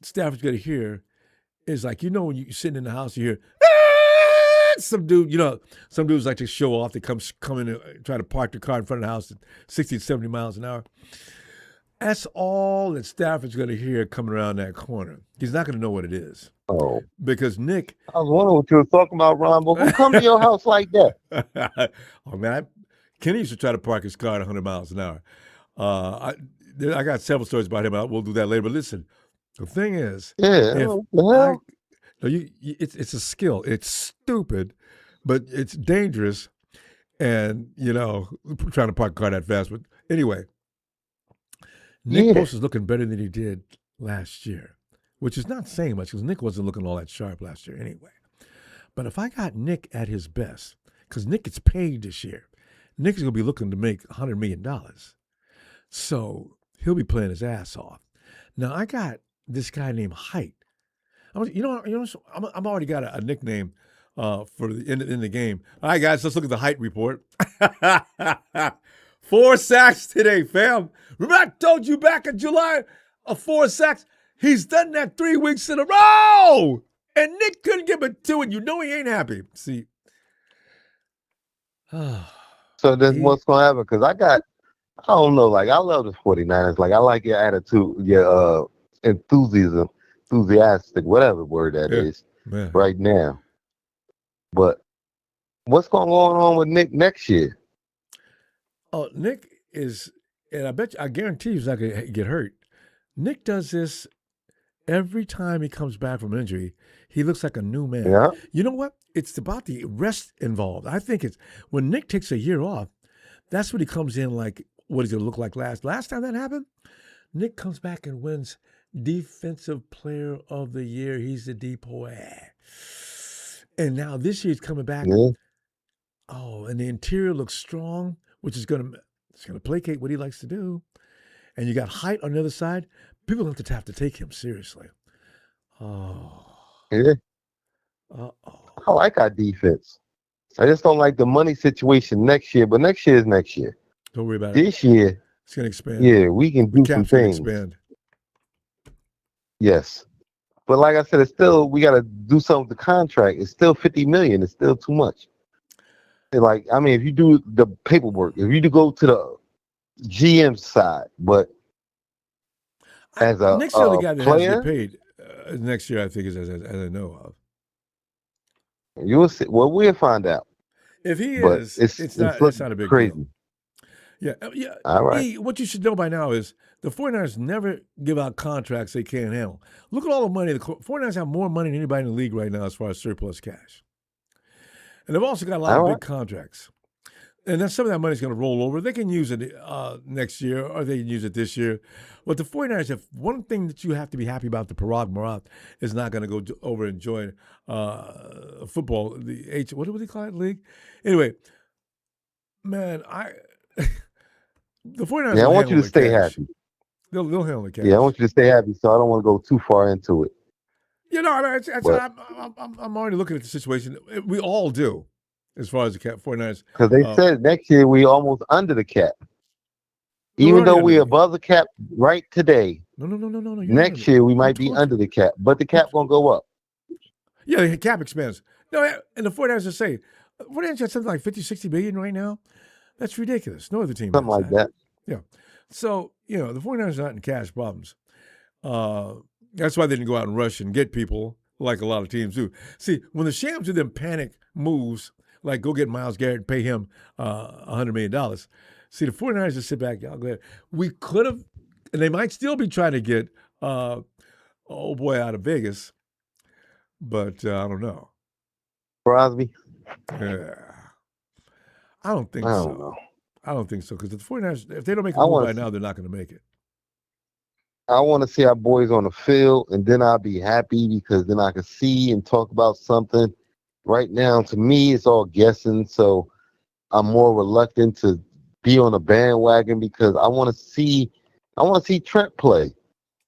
Stafford's going to hear is like, when you're sitting in the house, you hear, some dude, some dudes like to show off. They come in and try to park their car in front of the house at 60 to 70 miles an hour. That's all that Stafford's going to hear coming around that corner. He's not going to know what it is. Oh. Because Nick. I was wondering what you were talking about, Ronbo. Who come to your house like that? Oh, man. Kenny used to try to park his car at 100 miles an hour. I got several stories about him. We'll do that later. But listen, the thing is, it's a skill. It's stupid, but it's dangerous. And, trying to park a car that fast. But anyway, Nick Bosa is looking better than he did last year, which is not saying much because Nick wasn't looking all that sharp last year anyway. But if I got Nick at his best, because Nick gets paid this year, Nick is going to be looking to make $100 million. So he'll be playing his ass off. Now, I got this guy named Height. I'm already got a nickname for in the game. All right, guys, let's look at the Height report. 4 sacks today, fam. Remember I told you back in July of 4 sacks? He's done that 3 weeks in a row. And Nick couldn't give it to it. He ain't happy. See. So this what's going to happen? Because I don't know, I love the 49ers. I like your attitude, your enthusiastic, whatever word that is, right now. But what's going on with Nick next year? Oh, Nick is, and I guarantee he's not going to get hurt. Nick does this every time he comes back from injury. He looks like a new man. Yeah. You know what? It's about the rest involved. I think it's when Nick takes a year off, that's when he comes in like, what does it look like last time that happened? Nick comes back and wins Defensive Player of the Year. He's the DPOY. And now this year he's coming back. Yeah. Oh, and the interior looks strong, which is going to placate what he likes to do. And you got Height on the other side. People have to take him seriously. Oh. Yeah. Uh-oh. I like our defense. I just don't like the money situation next year, but next year is next year. Don't worry about this year, it's going to expand. Yeah, we can do some things. Expand. Yes. But like I said, it's still, we got to do something with the contract. It's still $50 million. It's still too much. And if you do the paperwork, if you do go to the GM side, but as a Nick's the only guy that player, has to get paid next year, I think, as I know of. You'll see. Well, we'll find out. If he but is, it's not a big crazy. Deal. Yeah. All right. What you should know by now is the 49ers never give out contracts they can't handle. Look at all the money. The 49ers have more money than anybody in the league right now as far as surplus cash. And they've also got a lot of big contracts. And then some of that money is going to roll over. They can use it next year or they can use it this year. But the 49ers, if one thing that you have to be happy about, the Parag Marat is not going to go over and join football, what do they call it, league? Anyway, man, the 49ers. Yeah, I want you to stay happy. They'll handle the cash. Yeah, I want you to stay happy, so I don't want to go too far into it. I'm already looking at the situation. We all do, as far as the 49ers. Because they said next year we almost under the cap. Even though we're above the cap right today. No. Next year we might be under the cap, but the cap gonna go up. Yeah, the cap expands. No, and the 49ers are saying, 49ers have something like 50, 60 billion right now. That's ridiculous. No other team something like that. Yeah. So, the 49ers are not in cash problems. That's why they didn't go out and rush and get people like a lot of teams do. See, when the Shams do them panic moves, like go get Myles Garrett and pay him $100 million, see, the 49ers just sit back, y'all go ahead. We could have, and they might still be trying to get old boy out of Vegas, but I don't know. Crosby? Yeah. I don't think I so. don't know. I don't think so, because the 49ers, if they don't make a move right now, they're not going to make it. I want to see our boys on the field, and then I'll be happy because then I can see and talk about something. Right now, to me, it's all guessing, so I'm more reluctant to be on a bandwagon because I want to see Trent play.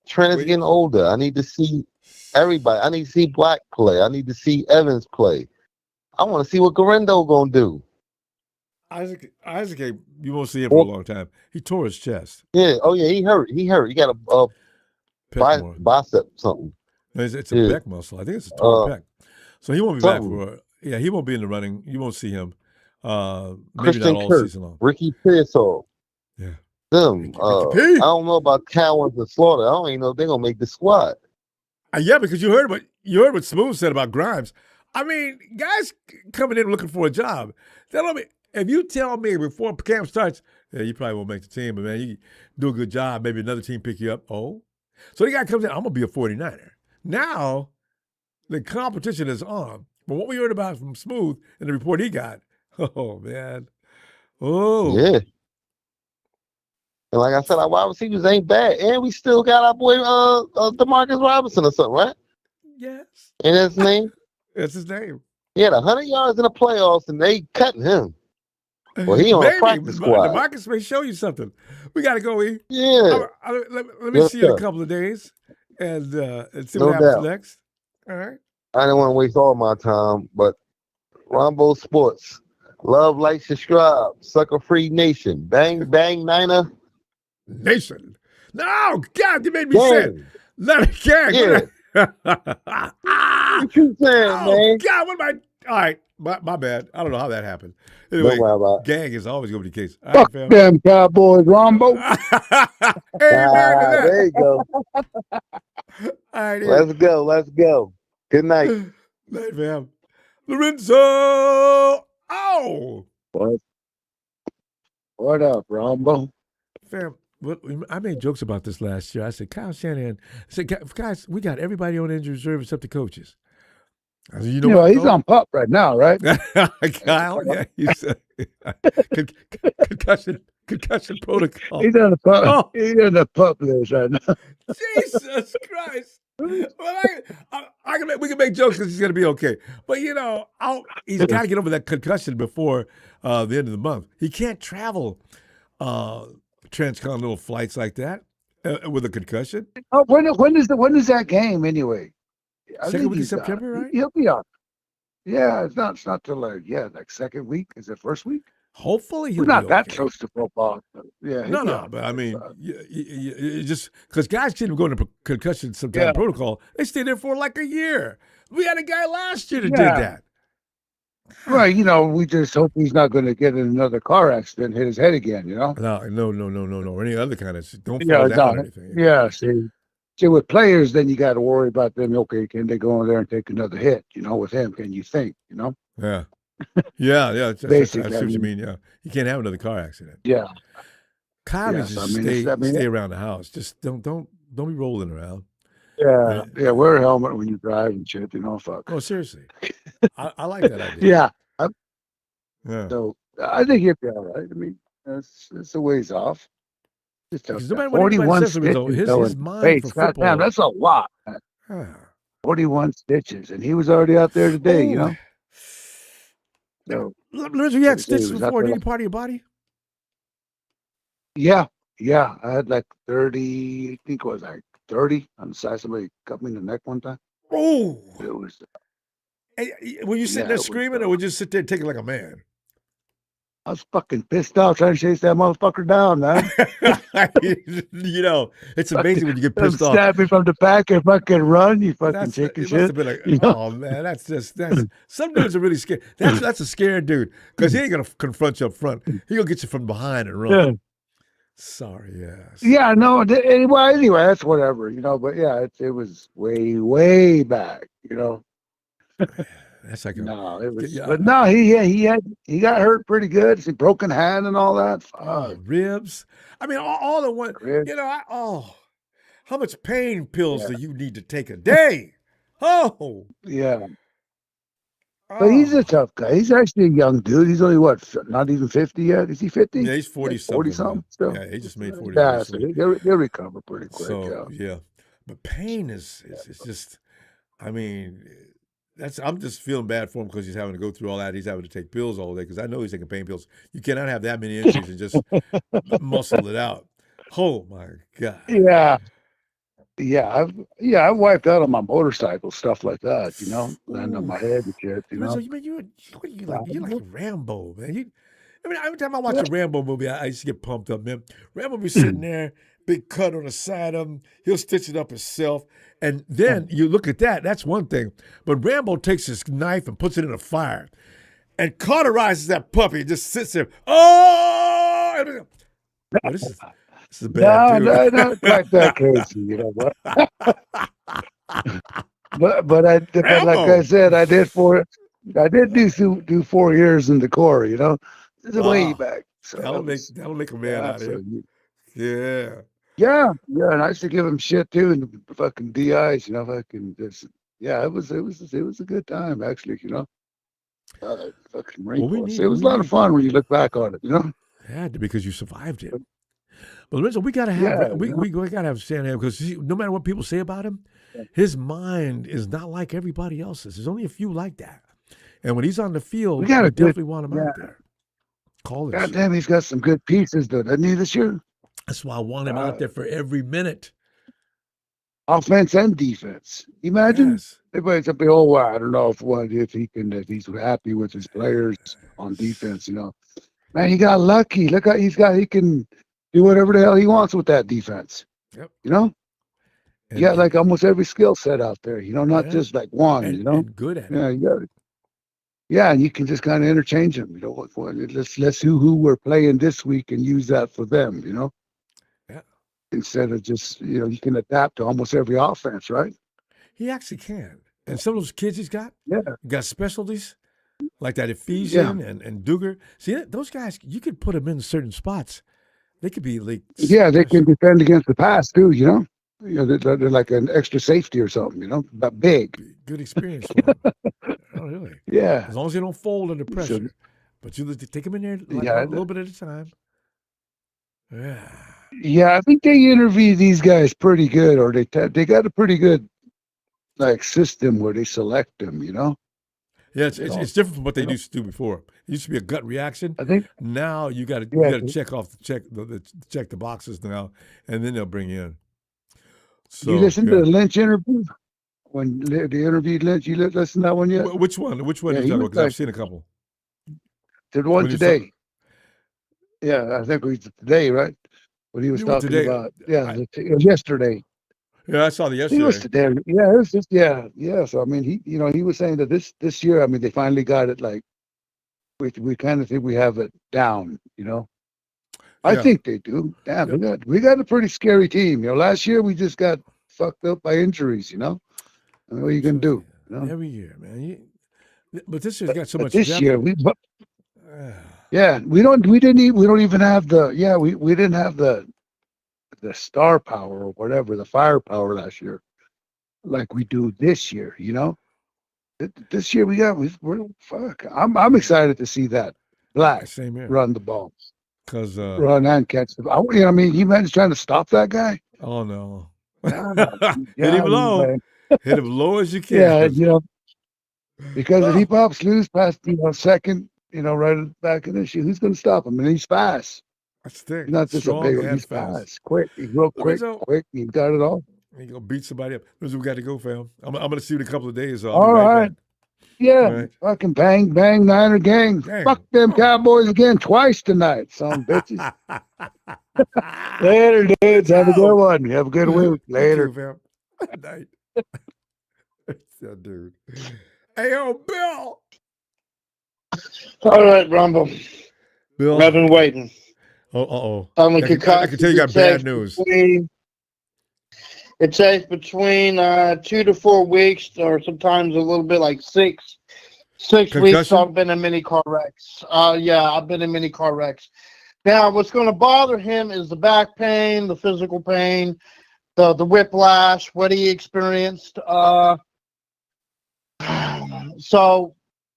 Trent is getting older. I need to see everybody. I need to see Black play. I need to see Evans play. I want to see what Garendo gonna do. Isaac, you won't see him for a long time. He tore his chest. Yeah. Oh yeah, he hurt. He got a bicep something. It's a pec muscle. I think it's a torn pec. So he won't be back for. Yeah, he won't be in the running. You won't see him. Maybe Christian not all Kirk, season long. Ricky Pearsall. Yeah. Them. I don't know about Cowens and Slaughter. I don't even know if they're gonna make the squad. Yeah, because you heard what Smooth said about Grimes. I mean, guys coming in looking for a job. If you tell me before camp starts, yeah, you probably won't make the team, but man, you do a good job. Maybe another team pick you up. Oh, so the guy comes in. I'm gonna be a 49er. Now, the competition is on. But what we heard about from Smooth and the report he got, oh man, yeah. And like I said, our wide receivers ain't bad, and we still got our boy Demarcus Robinson or something, right? Yes. And his name? That's his name. He had 100 yards in the playoffs, and they cutting him. Well, he on a practice squad. Demarcus may show you something. We got to go, E. Yeah. Let me see you in a couple of days and see what happens next. All right. I didn't want to waste all my time, but Ronbo Sports. Love, like, subscribe. Sucker Free Nation. Bang, bang, Niner. Nation. No, God, you made me say it. Let it gang. Yeah. What you saying, man? God, what am I? All right, my bad. I don't know how that happened. Anyway, gang is always going to be the case. All Fuck right, them Cowboys, Ronbo. There you go. All right, let's go. Good night. Night, fam. Lorenzo. Oh. What up, Ronbo? Fam, I made jokes about this last year. I said, Kyle Shanahan, guys, we got everybody on injury reserve except the coaches. I said, you know he's on pup right now, right? Kyle, yeah, he's concussion protocol. He's on the pup. Oh. He's on the pup list right now. Jesus Christ. Well, we can make jokes because he's going to be okay. But, he's got to get over that concussion before the end of the month. He can't travel transcontinental flights like that with a concussion. Oh, when is that game anyway? Second week of September, right? He'll be on. Yeah, it's not till like second week. Is it first week? Hopefully he'll be not that close to football. Yeah, no. But I mean, just because guys keep going to concussion sometime protocol, they stay there for like a year. We had a guy last year that did that. Right, we just hope he's not going to get in another car accident, hit his head again. No, or any other kind of don't fall down or anything. Yeah, see, with players, then you got to worry about them. Okay, can they go in there and take another hit? With him, can you think? Yeah. Yeah. Basically, that's what you mean. Yeah, you can't have another car accident. Yeah. Kyle just stay around the house. Just don't be rolling around. Yeah. Wear a helmet when you drive and shit. Fuck. Oh, seriously. I like that idea. Yeah. So I think he'll be all right. I mean, it's a ways off. Just 41 stitches. His mind for football. Damn, that's a lot. 41 stitches, and he was already out there today. So, you had stitches before any part of your body? Yeah. I had like 30. I think it was like 30 on the side. Somebody cut me in the neck one time. Oh, it was. Were you sitting there screaming, or would you just sit there and take it like a man? I was fucking pissed off trying to chase that motherfucker down, man. It's amazing when you get pissed off. Stab me from the back and fucking run, you fucking chicken shit. Must have been like, oh man, that's some dudes are really scared. That's a scared dude because he ain't gonna confront you up front. He gonna get you from behind and run. Sorry, yes. Yeah, no. Anyway, that's whatever, But yeah, it was way back, That's like No, it was. yeah, But no, he got hurt pretty good. He broken hand and all that. oh, ribs. I mean, all the one. Ribs. How much pain pills Yeah. do you need to take a day? Oh, Yeah. But he's a tough guy. He's actually a young dude. He's only not even 50 yet. Is he 50? Yeah, he's 40 40 something. still. Yeah, he just made 40. Yeah, so he'll recover pretty quick. So yeah, but pain is just. I mean, I'm just feeling bad for him because he's having to go through all that. He's having to take pills all day because I know he's taking pain pills. You cannot have that many injuries and just muscle it out. Oh my God. Yeah. Yeah, I've wiped out on my motorcycle, stuff like that, land on my head and shit, So you're like Rambo, man. Every time I watch a Rambo movie, I used to get pumped up, man. Rambo be sitting there, big cut on the side of him. He'll stitch it up himself. And then you look at that, that's one thing. But Rambo takes his knife and puts it in a fire and cauterizes that puppy and just sits there. Oh, this is bad, no, not quite that crazy, what? but like I said, I did do 4 years in the Corps, It's way back. So that'll make a man out of him. Yeah. Yeah, and I used to give him shit too, and the fucking DIs, fucking this. Yeah, it was a good time actually, fucking Marine Corps. It was a lot of fun when you look back on it, Yeah, because you survived it. But Lorenzo, we gotta have we gotta have Shanahan because no matter what people say about him, his mind is not like everybody else's. There's only a few like that, and when he's on the field, we definitely want him out there. Call it. God damn, he's got some good pieces, though, doesn't he, this year? That's why I want him out there for every minute. Offense and defense. Imagine everybody's up there. Oh, I don't know if he's happy with his players on defense. Man, he got lucky. Look how he can do whatever the hell he wants with that defense. Yep. You got like almost every skill set out there. Not just like one. And good at it. Yeah, you got it. Yeah, and you can just kind of interchange them. Let's who we're playing this week and use that for them. Yeah. Instead of just you can adapt to almost every offense, right? He actually can. And some of those kids he's got, got specialties like that Ephesian and Duger. See, those guys, you could put them in certain spots. They could be like they can defend against the pass too. They're like an extra safety or something. But big. Good experience for them. Oh, really? Yeah. As long as they don't fold under pressure. But you take them in there a little bit at a time. Yeah. Yeah, I think they interview these guys pretty good, or they got a pretty good system where they select them. Yeah, it's different from what they used to do before. It used to be a gut reaction. I think now you got to check the boxes now, and then they'll bring you in. So, you listened to the Lynch interview when they interviewed Lynch. You listened to that one yet? Which one? Which one? Because I've seen a couple. The one today. Yeah, I think it was today, right? What he was talking about. Yeah, it was yesterday. Yeah, I saw the yesterday. It was today. Yeah, it was just yeah. So I mean, he was saying that this year, I mean, they finally got it. Like we kind of think we have it down. I think they do. Damn, we got a pretty scary team. Last year we just got fucked up by injuries. I mean, what are you gonna do? Every year, man. But this year's got so much. This year we don't even have we didn't have the star power or whatever, the firepower last year like we do this year. This year we're fuck. I'm excited to see that Black run the ball. Because run and catch the ball. I mean, he managed trying to stop that guy. Oh no. Hit him low. Man. Hit him low as you can. Yeah, because if he pops loose past second, right back in the shoe, who's going to stop him? And he's fast. That's the thing. He's not just a big one. He's fast, quick. He's real quick. He's got it all. He's going to beat somebody up. We got to go, fam. I'm going to see you in a couple of days. All right. Yeah. Fucking bang, Niner gang. Dang. Fuck them Cowboys again twice tonight, son bitches. Later, dudes. Have a good one. Have a good week. Later. You, fam. Night. Yeah, dude. Hey, yo, Bill. All right, Ronbo. Bill. I've been waiting. I can tell you got bad news. It takes between 2 to 4 weeks, or sometimes a little bit like 6 weeks. I've been in many car wrecks. I've been in many car wrecks. Now, what's going to bother him is the back pain, the physical pain, the whiplash, what he experienced. So,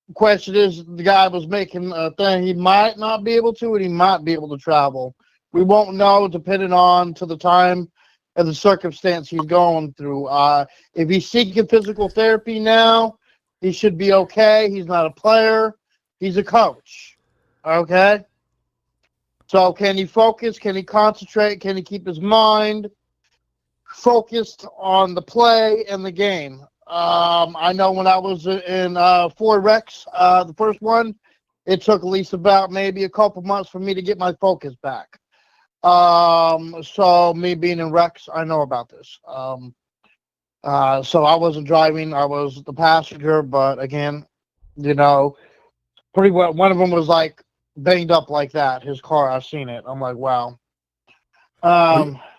the question is, the guy was making a thing. He might not be able to, and he might be able to travel. We won't know, depending on to the time and the circumstance he's going through. If he's seeking physical therapy now, he should be okay. He's not a player. He's a coach. Okay? So can he focus? Can he concentrate? Can he keep his mind focused on the play and the game? I know when I was in 4 wrecks, the first one, it took at least about maybe a couple months for me to get my focus back. So me being in wrecks, I know about this. So I wasn't driving, I was the passenger, but again, pretty well, one of them was like banged up like that, his car. I've seen it. I'm like, wow.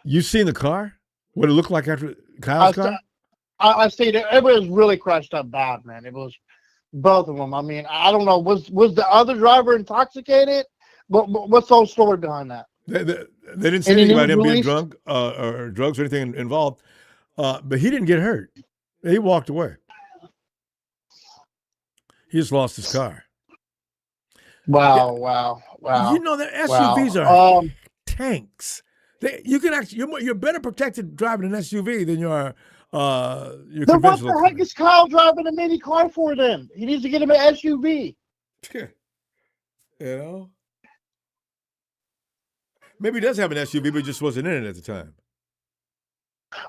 You seen the car? What it looked like after Kyle's car? I seen it. It was really crashed up bad, man. It was both of them. I mean, I don't know. Was the other driver intoxicated? But what's the whole story behind that? They didn't say anything about him being drunk or drugs or anything involved, but he didn't get hurt. He walked away. He just lost his car. Wow. You know that SUVs are tanks. You can actually you're better protected driving an SUV than you are your then what conventional. the heck is Kyle driving a mini car for then? He needs to get him an SUV. Maybe he does have an SUV, but he just wasn't in it at the time.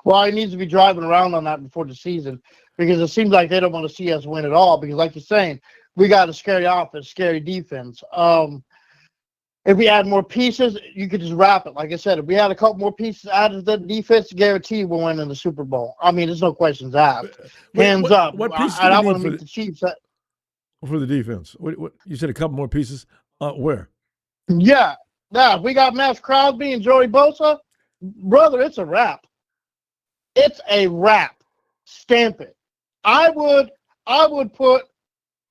Well, he needs to be driving around on that before the season, because it seems like they don't want to see us win at all. Because, like you're saying, we got a scary offense, scary defense. If we add more pieces, you could just wrap it. Like I said, if we had a couple more pieces added to the defense, guarantee we'll win in the Super Bowl. I mean, there's no questions asked. Hands up. What pieces I want to meet the Chiefs. For the defense? What you said a couple more pieces? Where? Yeah, we got Max Crosby and Joey Bosa. Brother, it's a wrap. It's a wrap. Stamp it. I would put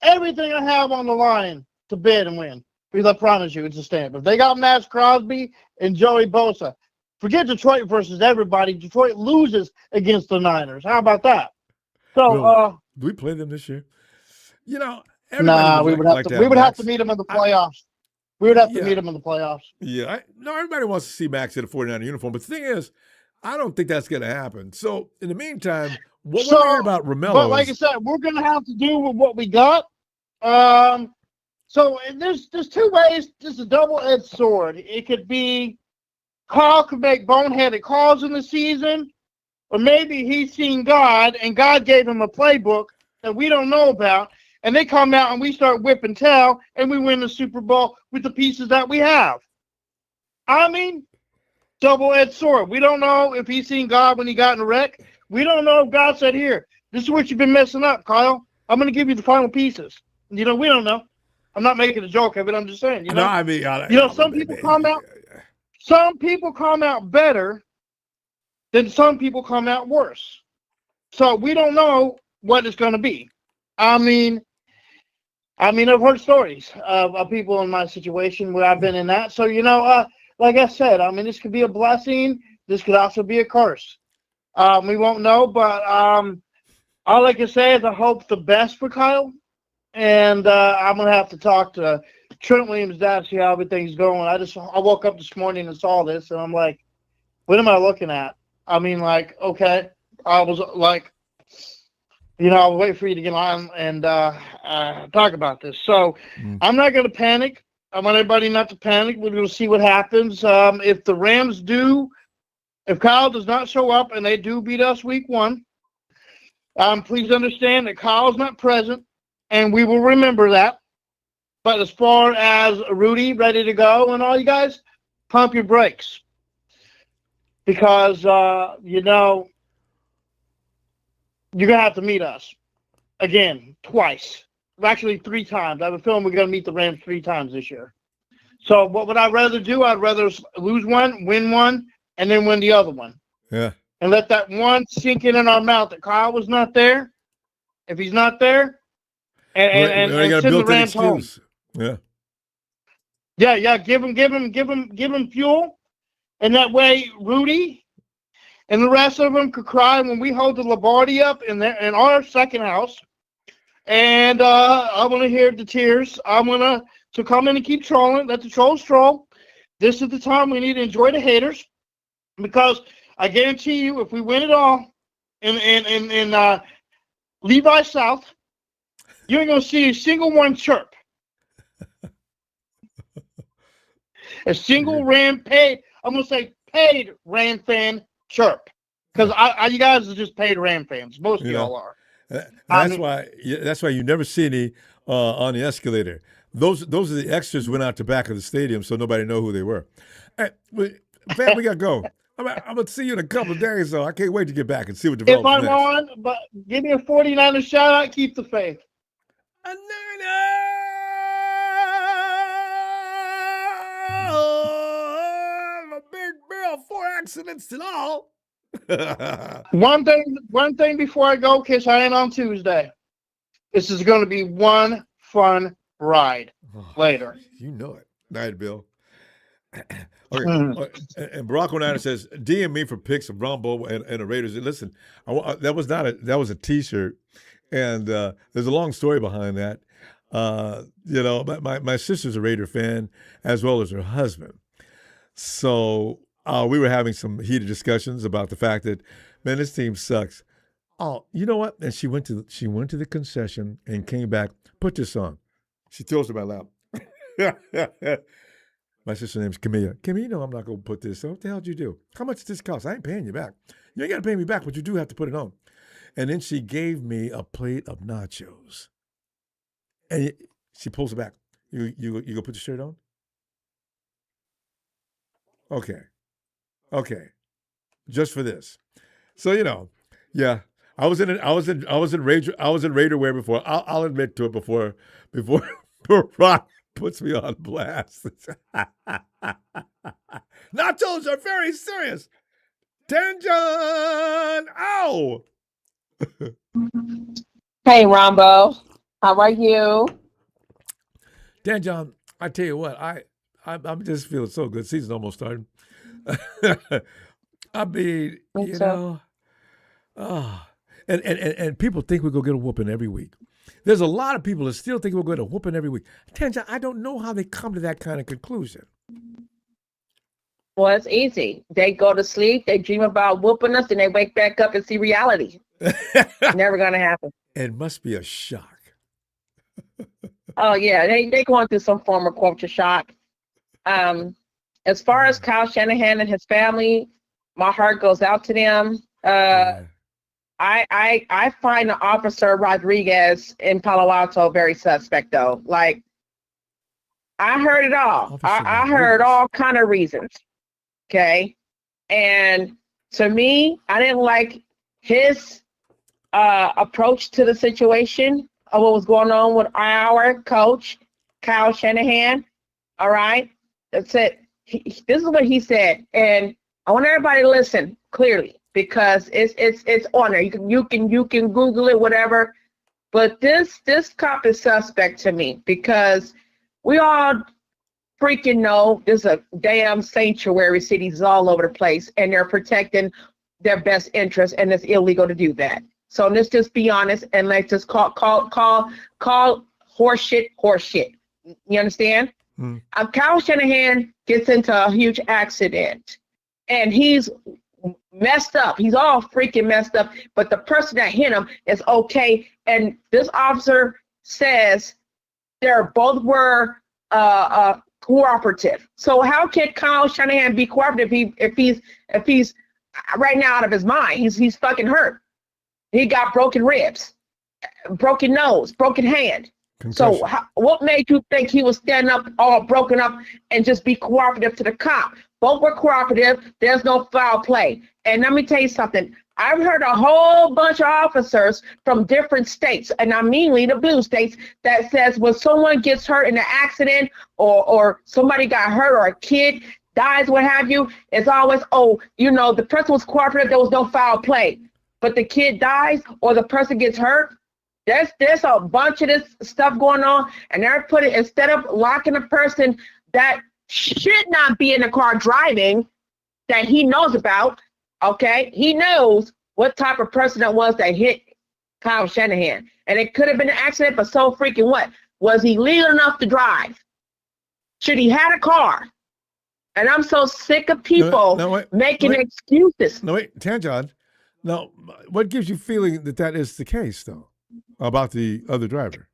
everything I have on the line to bid and win. Because I promise you, it's a stamp. If they got Max Crosby and Joey Bosa, forget Detroit versus everybody. Detroit loses against the Niners. How about that? So, do we play them this year? We would have to meet them in the playoffs. We would have to meet them in the playoffs. Yeah, everybody wants to see Max in a 49er uniform, but the thing is, I don't think that's going to happen. So, in the meantime, what we heard about Romello? But like I said, we're going to have to do with what we got. So there's 2 ways. This is a double-edged sword. It could be Kyle could make boneheaded calls in the season, or maybe he's seen God and God gave him a playbook that we don't know about, and they come out and we start whipping tail and we win the Super Bowl with the pieces that we have. I mean, double-edged sword. We don't know if he's seen God when he got in a wreck. We don't know if God said, here, this is what you've been messing up, Kyle. I'm going to give you the final pieces. We don't know. I'm not making a joke of it. I'm just saying. Some people come out. Some people come out better than some people come out worse. So we don't know what it's going to be. I mean, I've heard stories of people in my situation where I've been in that. So like I said, this could be a blessing. This could also be a curse. We won't know, but all I can say is I hope the best for Kyle. And I'm going to have to talk to Trent Williams' dad, see how everything's going. I woke up this morning and saw this, and I'm like, what am I looking at? Okay. I was like, I'll wait for you to get on and talk about this. So I'm not going to panic. I want everybody not to panic. We're going to see what happens. If the Rams if Kyle does not show up and they do beat us week 1, please understand that Kyle's not present. And we will remember that. But as far as Rudy ready to go and all you guys, pump your brakes. Because, you're going to have to meet us. Again, twice. Actually, 3 times. I have a feeling we're going to meet the Rams 3 times this year. So what would I rather do? I'd rather lose one, win one, and then win the other one. Yeah. And let that one sink in our mouth that Kyle was not there. If he's not there, and send the Rams home. Yeah. Yeah. Give him fuel, and that way Rudy and the rest of them could cry when we hold the Lombardi up in our second house. And I want to hear the tears. I want to come in and keep trolling. Let the trolls troll. This is the time we need to enjoy the haters, because I guarantee you, if we win it all in Levi South, you ain't gonna see a single one chirp. A single Ram paid. I'm gonna say paid Ram fan chirp, because you guys are just paid Ram fans. Most of y'all are. That's why you never see any on the escalator. Those are the extras went out the back of the stadium, so nobody know who they were. Hey, Van, we gotta go. I'm gonna see you in a couple of days, though. I can't wait to get back and see what develops next. If I'm on, but give me a 49er shout out. Keep the faith. A big bill, 4 accidents and all. One thing before I go, because I ain't on Tuesday. This is going to be one fun ride later. You know it. Night, Bill. Okay. And Barack O'Neill says, DM me for pics of Ronbo and the Raiders. And listen, that was a T-shirt, and there's a long story behind that. My sister's a Raider fan as well as her husband. So we were having some heated discussions about the fact that, man, this team sucks. Oh, you know what? And she went to the concession and came back. Put this on. She throws it in my lap. My sister's name's Camilla. Camilla, you know I'm not going to put this on. What the hell did you do? How much does this cost? I ain't paying you back. You ain't got to pay me back, but you do have to put it on. And then she gave me a plate of nachos. And she pulls it back. You go put the shirt on? Okay. Just for this. So, yeah. I was in Raider wear before. I'll admit to it before Rock puts me on blast. Nachos are very serious. Tension. Ow. Hey, Ronbo. How are you? Dan John, I tell you what, I'm just feeling so good. Season's almost starting. I mean, and people think we're gonna get a whooping every week. There's a lot of people that still think we're going to whooping every week. Dan John, I don't know how they come to that kind of conclusion. Well, it's easy. They go to sleep, they dream about whooping us, and they wake back up and see reality. Never gonna happen. It must be a shock. Oh yeah, they going through some form of culture shock. As far as Kyle Shanahan and his family, my heart goes out to them. I find the officer Rodriguez in Palo Alto very suspect though. Like, I heard it all. I heard all kind of reasons. Okay. And to me, I didn't like his approach to the situation of what was going on with our coach, Kyle Shanahan. All right. That's it. This is what he said. And I want everybody to listen clearly, because it's on there. You can Google it, whatever. But this cop is suspect to me, because we all freaking know there's a damn sanctuary cities all over the place, and they're protecting their best interests, and it's illegal to do that. So let's just be honest, and let's just call horseshit. You understand? Kyle Shanahan gets into a huge accident, and he's messed up. He's all freaking messed up, but the person that hit him is okay. And this officer says they both were cooperative. So how can Kyle Shanahan be cooperative if he's right now out of his mind? He's fucking hurt. He got broken ribs, broken nose, broken hand. Concussion. So what made you think he was standing up all broken up and just be cooperative to the cop? Both were cooperative. There's no foul play. And let me tell you something. I've heard a whole bunch of officers from different states, and I mean the blue states, that says when someone gets hurt in an accident or somebody got hurt or a kid dies, what have you, it's always, the person was cooperative, there was no foul play. But the kid dies or the person gets hurt, there's a bunch of this stuff going on, and they're putting, instead of locking a person that should not be in the car driving, that he knows about, okay, he knows what type of person it was that hit Kyle Shanahan. And it could have been an accident, but so freaking what? Was he legal enough to drive? Should he had a car? And I'm so sick of people making excuses. No, wait, Tanjon. Now, what gives you feeling that is the case, though, about the other driver?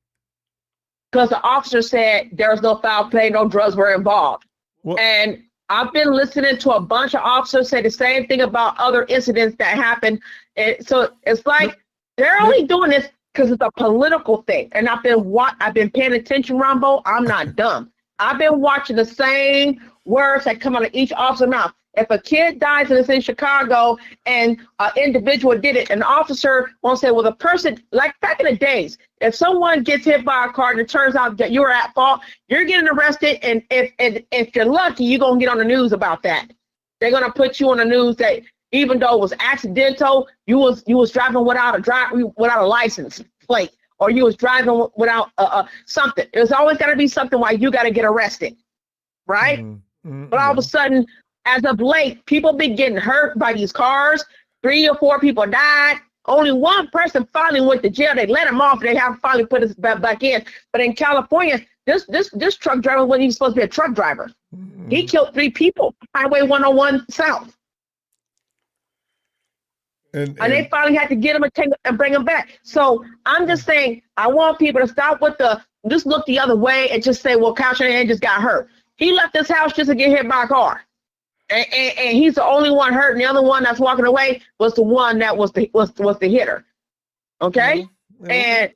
Because the officer said there was no foul play, no drugs were involved. Well, and I've been listening to a bunch of officers say the same thing about other incidents that happened. And so it's like they're only doing this because it's a political thing. And I've been paying attention, Ronbo. I'm not dumb. I've been watching the same words that come out of each officer's mouth. If a kid dies and it's in Chicago and an individual did it, an officer won't say, well, the person, like back in the days, if someone gets hit by a car and it turns out that you were at fault, you're getting arrested. And if you're lucky, you're going to get on the news about that. They're going to put you on the news that even though it was accidental, you was driving without a license plate, or you was driving without something. There's always got to be something why you got to get arrested, right? Mm-hmm. But all of a sudden, as of late, people been getting hurt by these cars. 3 or 4 people died. Only one person finally went to jail. They let him off. They haven't finally put us back in. But in California, this truck driver wasn't even supposed to be a truck driver. Mm-hmm. He killed 3 people. Highway 101 South. And they finally had to get him and bring him back. So I'm just saying, I want people to stop with just look the other way and just say, well, Kyle Shanahan just got hurt. He left his house just to get hit by a car. And he's the only one hurt, and the other one that's walking away was the one that was the hitter. Okay? It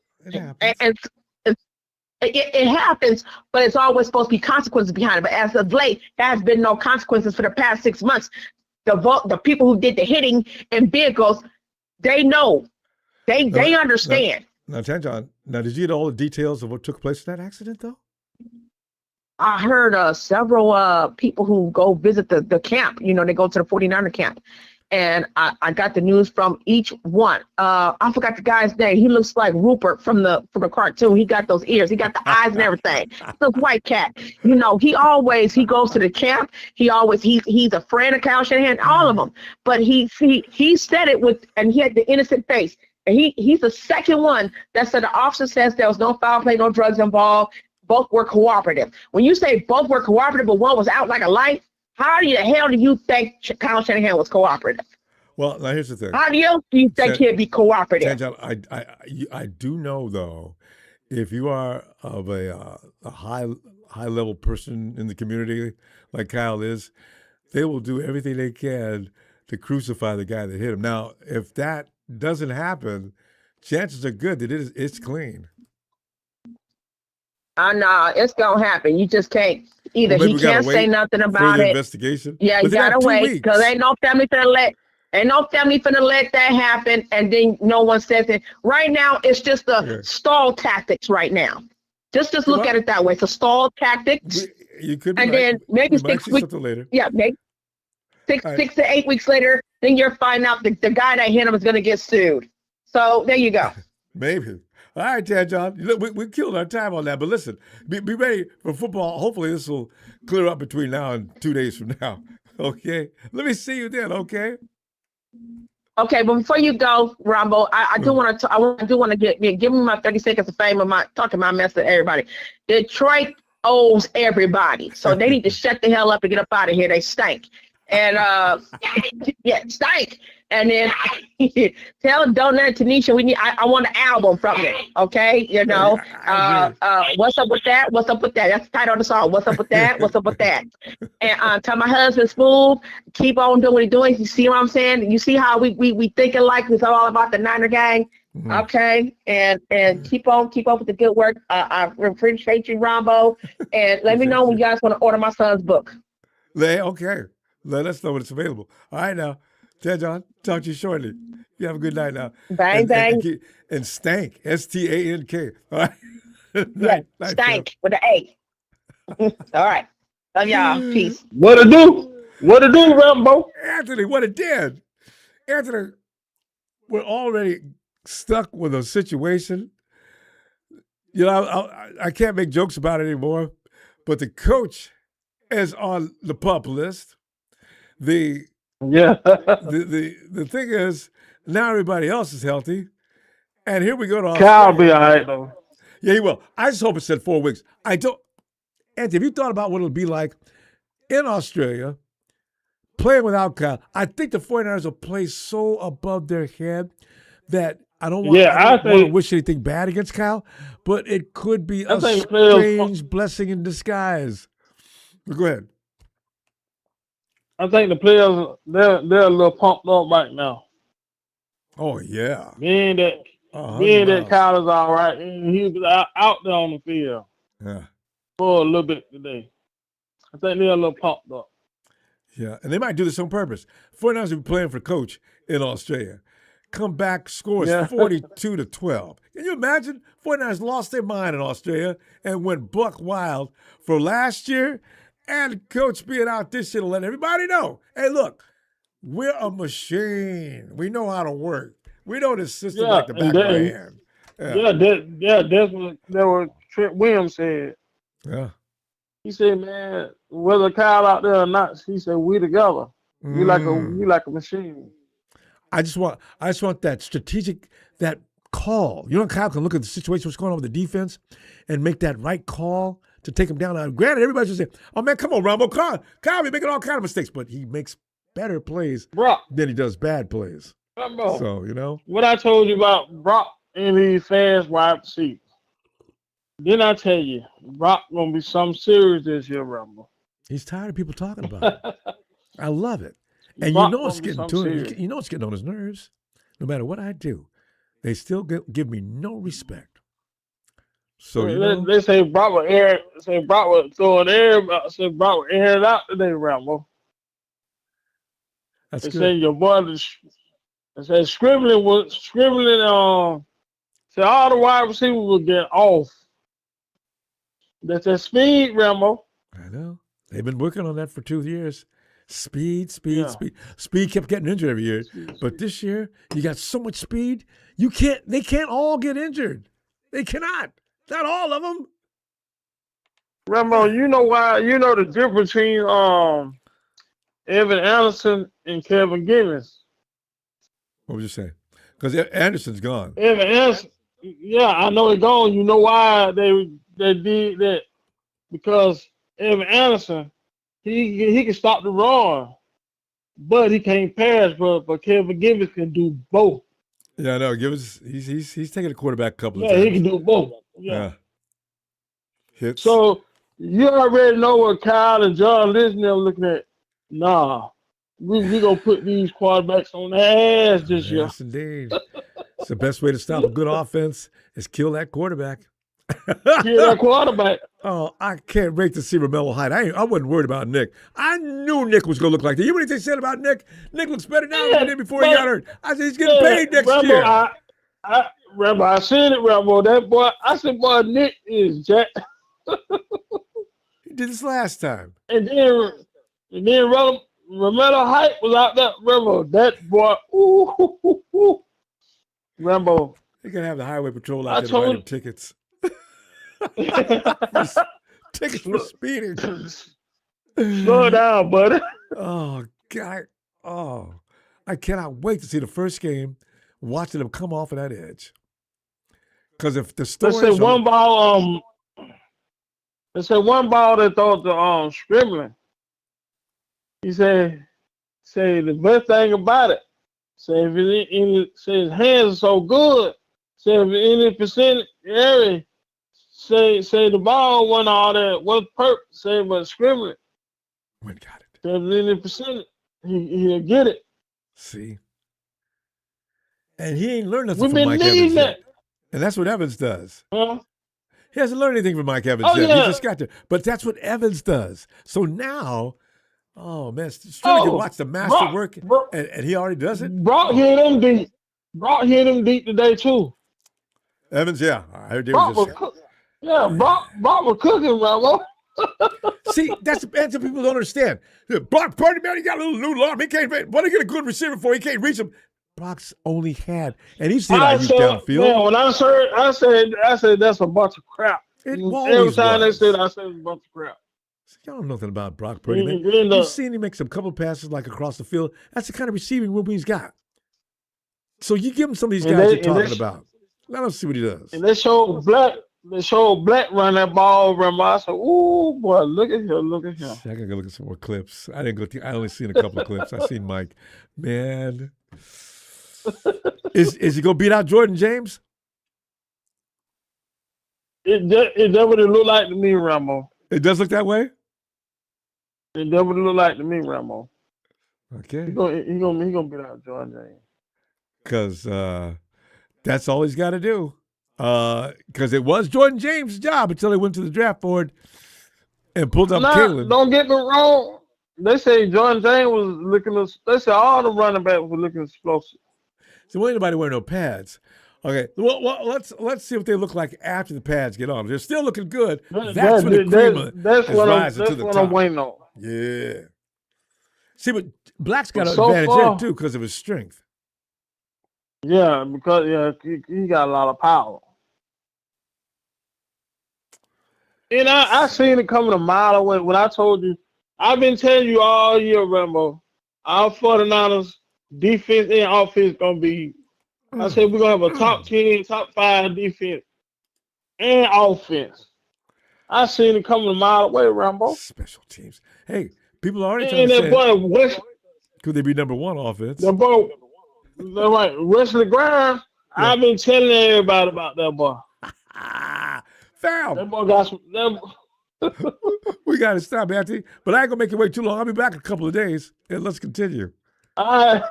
happens, but it's always supposed to be consequences behind it. But as of late, there has been no consequences for the past 6 months. The people who did the hitting in vehicles, they know. They understand. Now, Tanjon, did you get all the details of what took place in that accident, though? I heard several people who go visit the camp. They go to the 49er camp. And I got the news from each one. I forgot the guy's name. He looks like Rupert from the cartoon. He got those ears. He got the eyes and everything. This white cat. He goes to the camp. He's a friend of Kyle Shanahan, all of them. But he said it and he had the innocent face. And he's the second one that said the officer says there was no foul play, no drugs involved. Both were cooperative. When you say both were cooperative, but one was out like a light, how the hell do you think Kyle Shanahan was cooperative? Well, now here's the thing. How do you think he'd be cooperative? I do know, though, if you are of a high level person in the community like Kyle is, they will do everything they can to crucify the guy that hit him. Now, if that doesn't happen, chances are good that it's clean. No, it's gonna happen. You just can't. Either he can't say nothing about it. Investigation. Yeah, you gotta wait because ain't no family finna let that happen, and then no one says it. Right now, it's just the stall tactics. Right now, just look at it that way. It's a stall tactics. You could, be and right. then maybe 6 weeks later. Yeah, maybe six to 8 weeks later, then you're finding out the guy that hit him is gonna get sued. So there you go. Maybe. All right, Tanjon, we killed our time on that, but listen, be ready for football. Hopefully this will clear up between now and 2 days from now, okay? Let me see you then, okay? Okay, but before you go, Ronbo, I do want to give me my 30 seconds of fame of talking my mess to everybody. Detroit owes everybody, so they need to shut the hell up and get up out of here. They stink. And stink. And then tell Donut and Tanisha I want an album from them. Okay, what's up with that? What's up with that? That's the title of the song. What's up with that? What's up with that? And tell my husband Smooth, keep on doing what he's doing. You see what I'm saying? You see how we thinking like it's all about the Niner gang. Mm-hmm. Okay, and keep up with the good work. I appreciate you, Ronbo. And let me know when you guys want to order my son's book. Okay. Let us know when it's available. All right, now. Yeah, John. Talk to you shortly. You have a good night now. Bang, bang. And Stank, STANK. All right. Yeah, night, stank with an A. All right. Love y'all. Peace. What to do? What to do, Rambo? Anthony, what it did. Anthony, we're already stuck with a situation. You know, I can't make jokes about it anymore, but the coach is on the PUP list. The thing is, now everybody else is healthy, and here we go to Kyle be all right though. Yeah, he will. I just hope it said 4 weeks. I don't. Anthony, have you thought about what it'll be like in Australia playing without Kyle? I think the 49ers will play so above their head that I don't want to wish anything bad against Kyle, but it could be a strange blessing in disguise. But go ahead. I think the players they're a little pumped up right now. Oh yeah. Being that Kyle is all right, and he was out there on the field. Yeah. For a little bit today. I think they're a little pumped up. Yeah, and they might do this on purpose. 49ers will be playing for coach in Australia. Come back, scores 42-12. Can you imagine? 49ers lost their mind in Australia and went buck wild for last year. And coach being out this year to let everybody know, hey, look, we're a machine. We know how to work. We know the system like the back of our hand. That's what Trent Williams said. Yeah. He said, man, whether Kyle out there or not, he said, we together. You like a machine. I just want that strategic, that call. You know, Kyle can look at the situation, what's going on with the defense, and make that right call to take him down. Now, granted, everybody should say, oh, man, come on, Ronbo. Kyle, you're making all kinds of mistakes, but he makes better plays than he does bad plays. Ronbo, so, you know. What I told you about Brock and these fast wide receivers. Then I tell you, Brock going to be something serious this year, Ronbo. He's tired of people talking about it. I love it. And Brock, you know it's getting to him. You know it's getting on his nerves. No matter what I do, they still give me no respect. So they say Brock will air. Say Brock will throw it air. Say Brock will air it out today, Rambo. That's they good. Say your boy. They say scribbling. Say all the wide receivers will get off. That's that speed, Rambo. I know. They've been working on that for 2 years. Speed. Speed kept getting injured every year. But this year, you got so much speed, they can't all get injured. They cannot. Not all of them. Rambo, you know why? You know the difference between Evan Anderson and Kevin Givens. What would you say? Because Anderson's gone. Evan Anderson, yeah, I know he's gone. You know why they did that? Because Evan Anderson, he can stop the run, but he can't pass. But Kevin Givens can do both. Yeah, I know. Givens, he's taking a quarterback a couple of times. Yeah, he can do both. Yeah. Hits. So you already know what Kyle and John Liston are looking at. Nah, we gonna put these quarterbacks on their ass this year. Yes, indeed. It's the best way to stop a good offense is kill that quarterback. Kill that quarterback. Oh, I can't wait to see Romello Hyde. I wasn't worried about Nick. I knew Nick was going to look like that. You know what they said about Nick? Nick looks better now than he did before he got hurt. I said he's getting paid next year. I seen it, Rambo. That boy, I said, boy, Nick is jack. He did this last time. And then Romello Hyde was out there. Rambo, that boy, ooh. Rambo. They're going to have the highway patrol out there to write him tickets. Tickets for speeding. Slow down, buddy. Oh, God. Oh, I cannot wait to see the first game, watching them come off of that edge. Because if the story. They said one ball that thought the scribbling. He said the best thing about it. Say if his hands are so good. Say if any percent area. Say the ball wasn't all that. What perp? Say but scribbling. When got it. 70%, he'll get it. See, and he ain't learned nothing from Mike Evans yet. And that's what Evans does. Huh? He hasn't learned anything from Mike Evans yet. He just got to. But that's what Evans does. So now Oh man, Sterling can watch the master work, and he already does it. Brock hit him deep. Brock hit him deep today too. Evans, yeah, I heard Brock was was cooking, Ronbo. See, that's the answer people don't understand. Brock Purdy, man, he got a little new arm. He can't. What did he get a good receiver for? He can't reach him. Brock's only had, and he's seen Ayuk downfield. Man, when I said that's a bunch of crap. Every time they said, I said it's a bunch of crap. Y'all know nothing about Brock Purdy, man. You've seen him make some couple passes like across the field. That's the kind of receiving room he's got. So you give him some of these guys you're talking about. Let us see what he does. And they showed Black run that ball over him. I said, "Ooh, boy, look at him! Look at him!" I gotta go look at some more clips. I didn't go. I only seen a couple of clips. I seen Mike. Man, is he gonna beat out Jordan James? It that what it look like to me, Ronbo. It does look that way. It that what it look like to me, Ronbo. Okay. He gonna beat out Jordan James. Because that's all he's got to do. Because it was Jordan James' job until he went to the draft board and pulled up Kalen. Don't get me wrong. They say Jordan James was looking. They say all the running backs were looking explosive. So won't anybody wear no pads? Okay. Well, let's see what they look like after the pads get on. They're still looking good. That's when the cream is rising to the top. I'm waiting on. Yeah. See, but Black's got an advantage there too because of his strength. Yeah, because he got a lot of power. And I seen it coming a mile away. When I told you, I've been telling you all year, Ronbo, our 49ers defense and offense gonna be. I said we're gonna have a top 10, top 5 defense and offense. I seen it coming a mile away, Ronbo. Special teams. Hey, people are already trying to say, could they be number one offense? The boy. That's right. Wesley Grimes, yeah. I've been telling everybody about that boy. Foul. That boy got some. We got to stop, Anthony. But I ain't going to make it wait too long. I'll be back in a couple of days. And let's continue. All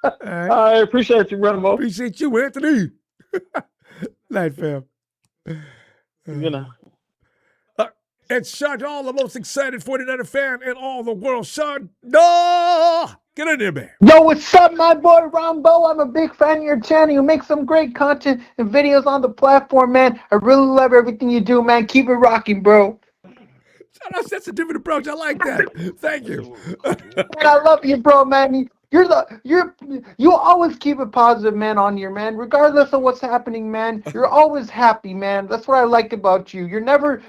right. I appreciate you, Ronbo. Appreciate you, Anthony. Night, fam. Good night. It's Sean, all the most excited 49er fan in all the world. Sean, no! Get in there, man. Yo, what's up, my boy Ronbo? I'm a big fan of your channel. You make some great content and videos on the platform, man. I really love everything you do, man. Keep it rocking, bro. That's a different approach. I like that. Thank you. Man, I love you, bro, man. You always keep it positive, man, on your man. Regardless of what's happening, man, you're always happy, man. That's what I like about you. You're never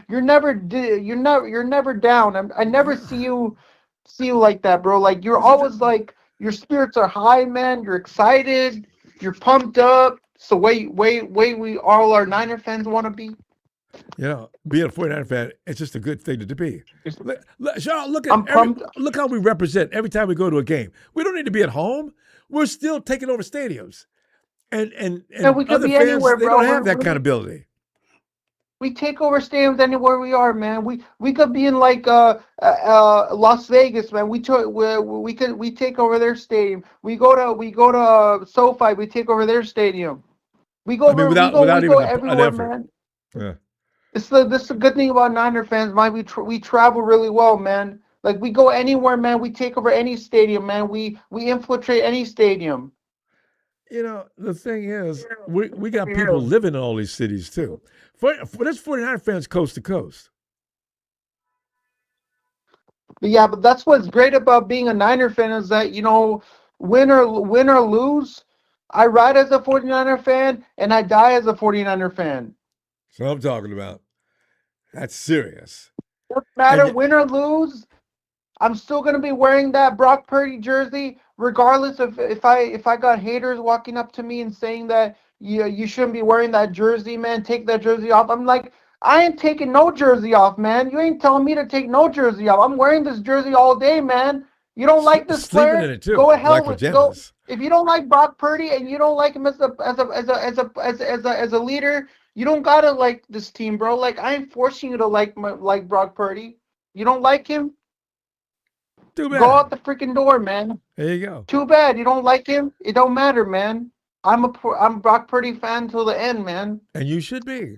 down. I never see you like that, bro. Like you're always like your spirits are high, man. You're excited. You're pumped up. So way we all our Niner fans want to be. You know, being a 49er fan, it's just a good thing to be. Sean, look how we represent every time we go to a game. We don't need to be at home. We're still taking over stadiums. And we could other be fans, anywhere, they bro. don't have that kind of ability. We take over stadiums anywhere we are, man. We could be in like Las Vegas, man. We take over their stadium. We go to SoFi, we take over their stadium. Without even everywhere, an effort. Man. Yeah. This is a good thing about Niner fans, man. We travel really well, man. Like we go anywhere, man. We take over any stadium, man. We infiltrate any stadium. You know, the thing is, we got people living in all these cities too. There's 49er fans coast to coast. But that's what's great about being a Niner fan is that, you know, win or lose, I ride as a 49er fan and I die as a 49er fan. That's what I'm talking about. That's serious. Doesn't matter, win or lose, I'm still gonna be wearing that Brock Purdy jersey, regardless of if I got haters walking up to me and saying that you shouldn't be wearing that jersey, man. Take that jersey off. I'm like, I ain't taking no jersey off, man. You ain't telling me to take no jersey off. I'm wearing this jersey all day, man. You don't like this player? In it too. Go ahead like with go. If you don't like Brock Purdy and you don't like him as a leader, you don't gotta like this team, bro. Like I ain't forcing you to like Brock Purdy. You don't like him? Too bad. Go out the freaking door, man. There you go. Too bad. You don't like him? It don't matter, man. I'm a Brock Purdy fan till the end, man. And you should be.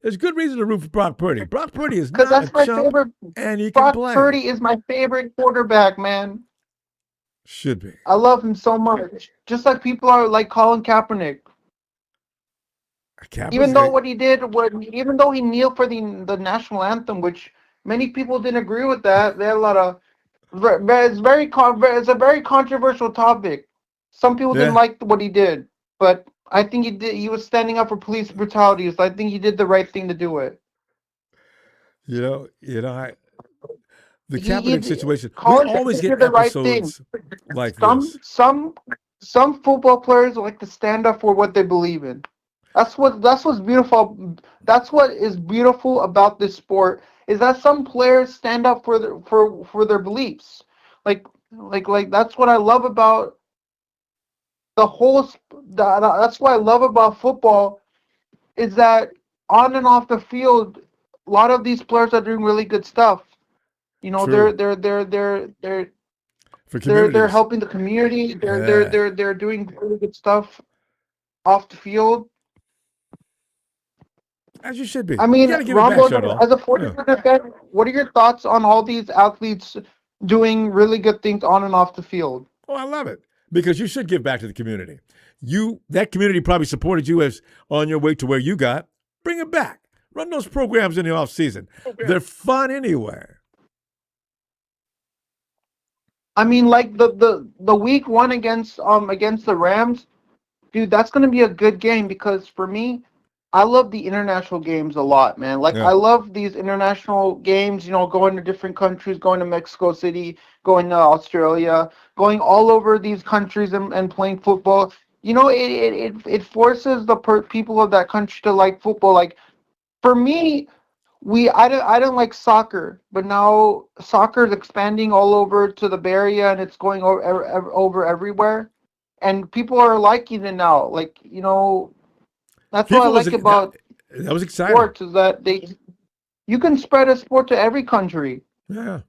There's good reason to root for Brock Purdy. Brock Purdy is Because not that's a my chump, favorite. and he can Brock play. Purdy is my favorite quarterback, man. Should be. I love him so much. Just like people are like Colin Kaepernick. Even though what he did, even though he kneeled for the national anthem, which many people didn't agree with that. There are a lot of it's a very controversial topic. Some people didn't like what he did, but I think he was standing up for police brutality, so I think he did the right thing to do it. The Kaepernick situation. We Colin always did get the right episodes thing. like this. Some football players like to stand up for what they believe in. That's what's beautiful. That's what is beautiful about this sport is that some players stand up for their beliefs. Like that's what I love about the whole. That's what I love about football is that on and off the field, a lot of these players are doing really good stuff. You know, True. they're helping the community. They're doing really good stuff off the field. As you should be. I mean, Ronbo, as a 49er fan, what are your thoughts on all these athletes doing really good things on and off the field? Oh, I love it because you should give back to the community. That community probably supported you as on your way to where you got. Bring it back. Run those programs in the off season. They're fun anyway. I mean, like the week one against the Rams, dude, that's gonna be a good game because for me, I love the international games a lot, man. Like I love these international games, you know, going to different countries, going to Mexico City, going to Australia, going all over these countries and playing football. You know, it forces the people of that country to like football. Like for me, I don't like soccer, but now soccer is expanding all over to the Bay Area and it's going over everywhere, and people are liking it now. Like, you know, that's what I like about that was exciting. Sports is that you can spread a sport to every country. Yeah,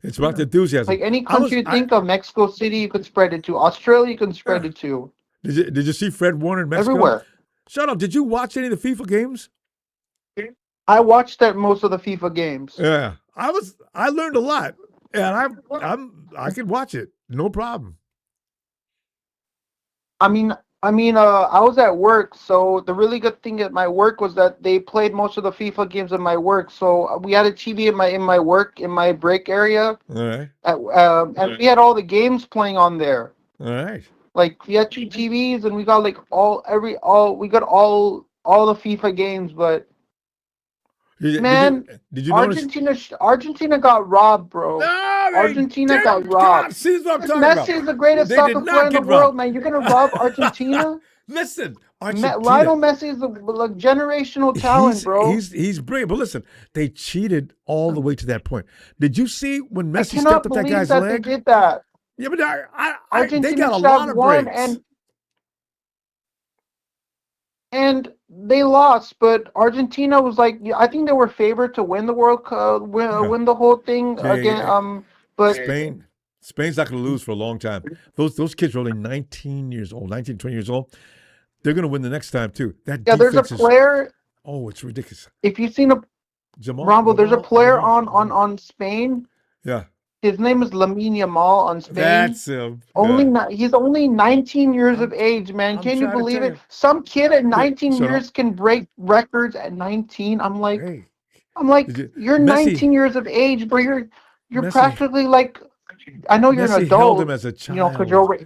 it's about the enthusiasm. Like any country you think of, Mexico City, you could spread it to. Australia, you can spread it to. Did you see Fred Warner in Mexico? Everywhere. Shut up! Did you watch any of the FIFA games? I watched most of the FIFA games. Yeah, I learned a lot, and I could watch it, no problem. I mean, I was at work, so the really good thing at my work was that they played most of the FIFA games at my work. So we had a TV in my work in my break area. All right. And we had all the games playing on there. All right. Like we had 2 TVs, and we got like all the FIFA games, but. Did you Argentina got robbed, bro. No, Argentina got robbed. God, see what I'm talking Messi about. is the greatest soccer player in the world, man. You're gonna rob Argentina? Listen, Argentina. Lionel Messi is a generational talent, bro. He's brilliant, but listen, they cheated all the way to that point. Did you see when Messi stepped up that guy's leg? They did that. Yeah, but Argentina they got a lot of breaks. And they lost, but Argentina was like, I think they were favored to win the World Cup, win the whole thing again. But Spain's not going to lose for a long time. Those kids are only 19 years old, 19, 20 years old. They're going to win the next time too. There's a player. It's ridiculous. If you've seen Ronbo, there's a player on Spain. Yeah. His name is Lamine Yamal on Spain. That's him. He's only 19 years of age, man. Can you believe it? Some kid at 19 years can break records at 19. I'm like, you're 19 years of age, but you're Messi, practically like, I know you're Messi an adult. Held him as a child. You know, because you're.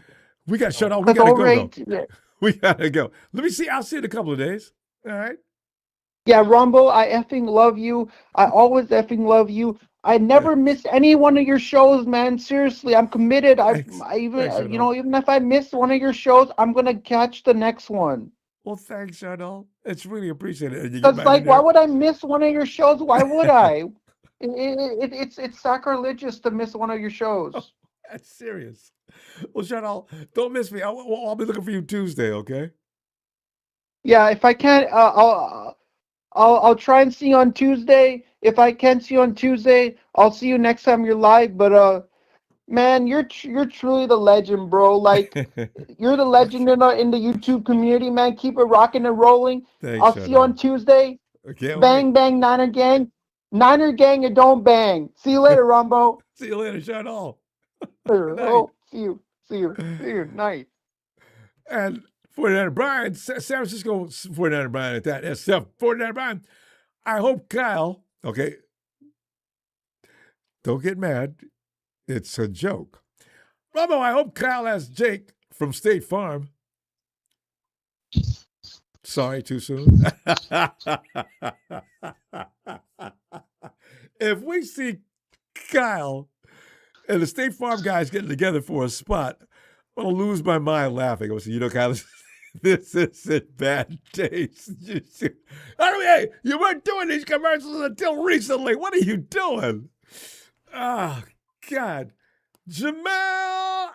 We got shut off. We gotta go. We gotta go. Let me see. I'll see you in a couple of days. All right. Yeah, Ronbo, I effing love you. I always effing love you. I never miss any one of your shows, man. Seriously, I'm committed. Thanks, even if I miss one of your shows, I'm gonna catch the next one. Well, thanks, Arnold. It's really appreciated. Because why would I miss one of your shows? Why would I? It's sacrilegious to miss one of your shows. Oh, that's serious. Well, Chanel, don't miss me. I'll be looking for you Tuesday, okay? Yeah, if I can't, I'll try and see you on Tuesday. If I can't see you on Tuesday, I'll see you next time you're live. But man, you're truly the legend, bro. Like you're the legend in the YouTube community, man. Keep it rocking and rolling. Thanks, I'll see you on Tuesday. Bang, bang, Niner gang. Niner gang and don't bang. See you later, Ronbo. See you later, Shadol. Oh, see you. Night. And 49er Brian, San Francisco 49er Brian at that. SF 49er Brian. I hope Kyle, okay, don't get mad. It's a joke. Ronbo, I hope Kyle has Jake from State Farm. Sorry, too soon. If we see Kyle and the State Farm guys getting together for a spot, I'll lose my mind laughing. I'll say, Kyle, this is in bad taste. Hey, you weren't doing these commercials until recently. What are you doing? Oh, God. Jamel,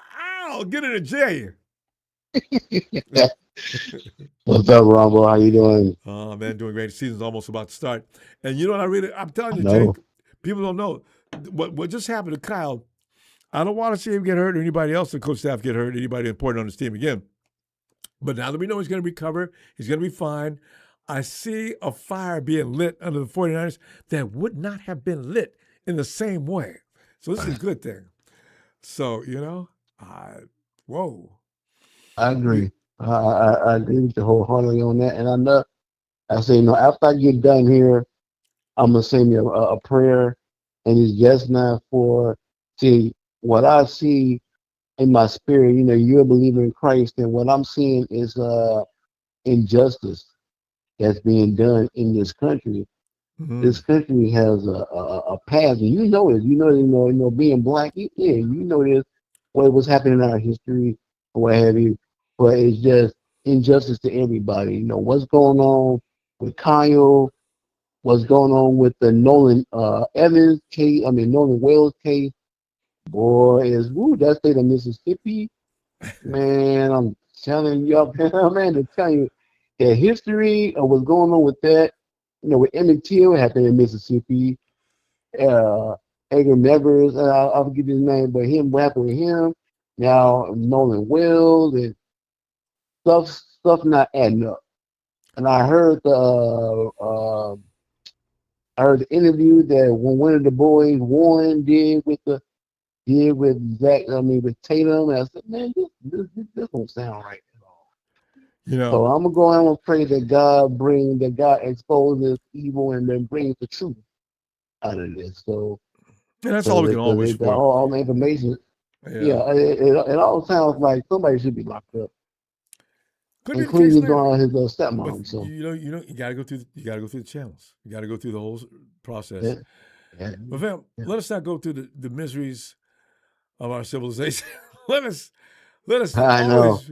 get in a J. What's up, Ronbo? How you doing? Oh, man, doing great. The season's almost about to start. And you know what I'm telling you, No. Jake, people don't know. What just happened to Kyle, I don't want to see him get hurt or anybody else, the coach staff get hurt, anybody important on his team again. But now that we know he's going to recover, he's going to be fine. I see a fire being lit under the 49ers that would not have been lit in the same way. So this is a good thing. So, whoa. I agree. I agree with you wholeheartedly on that. And I know, I say, after I get done here, I'm going to send you a prayer. And it's just not for, see, what I see in my spirit, you're a believer in Christ. And what I'm seeing is injustice that's being done in this country. Mm-hmm. This country has a past. And you know it. Being black, yeah, you know this, what was happening in our history, or what have you. But it's just injustice to everybody. What's going on with Kyle, what's going on with the Nolan Evans case, Nolan Wells case. Boy, that state of Mississippi, man, I'm telling you, man, to tell you the history of what's going on with that, with Emmett Till happened in Mississippi, Edgar Nevers, I'll forget his name, but what happened with him, now Nolan Wells, and stuff not adding up. And I heard the interview that one of the boys, Warren, did with Zach, with Tatum. And I said, man, this don't sound right at all. So I'm gonna go out and pray that God exposes evil and then brings the truth out of this. So that's all we can all wish for. All the information. Yeah, it all sounds like somebody should be locked up. Including his stepmom. But so you gotta go through the channels. You gotta go through the whole process. Yeah. But fam, let us not go through the miseries of our civilization. let us always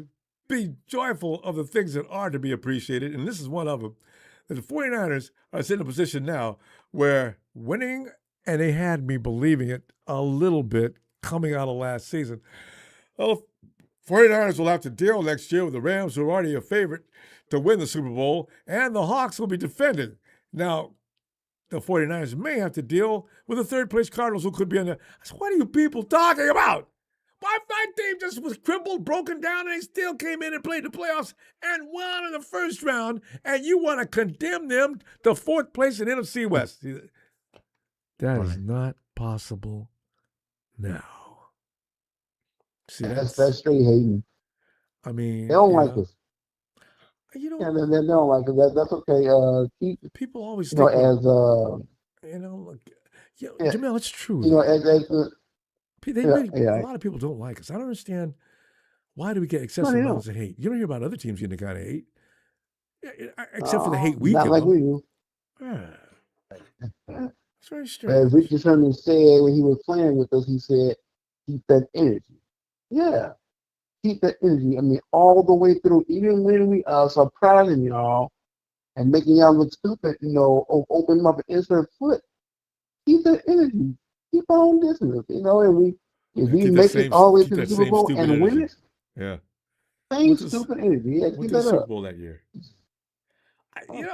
be joyful of the things that are to be appreciated, and this is one of them. The 49ers are sitting in a position now where winning, and they had me believing it a little bit coming out of last season. Well, 49ers will have to deal next year with the Rams, who are already a favorite to win the Super Bowl, and the Hawks will be defended. Now, the 49ers may have to deal with the third-place Cardinals, who could be on the... What are you people talking about? My team just was crippled, broken down, and they still came in and played the playoffs and won in the first round, and you want to condemn them to fourth place in NFC West. That is not possible now. See, that's straight hating. I mean, they don't like us. They don't like us. That's okay. People always think Jamel, it's true. A lot of people don't like us. I don't understand, why do we get excessive amounts of hate? You don't hear about other teams getting the kind of hate, except for the hate we not give like them. We do. It's very strange. As Richard Sherman said when he was playing with us, he said, keep that energy. Yeah, keep that energy. All the way through, even when we are surprising y'all and making y'all look stupid, open them up and insert foot. Keep that energy. Keep on listening, and if we make it all the way to the Super Bowl and win it, same stupid energy. Yeah, keep that up. Super Bowl that year. You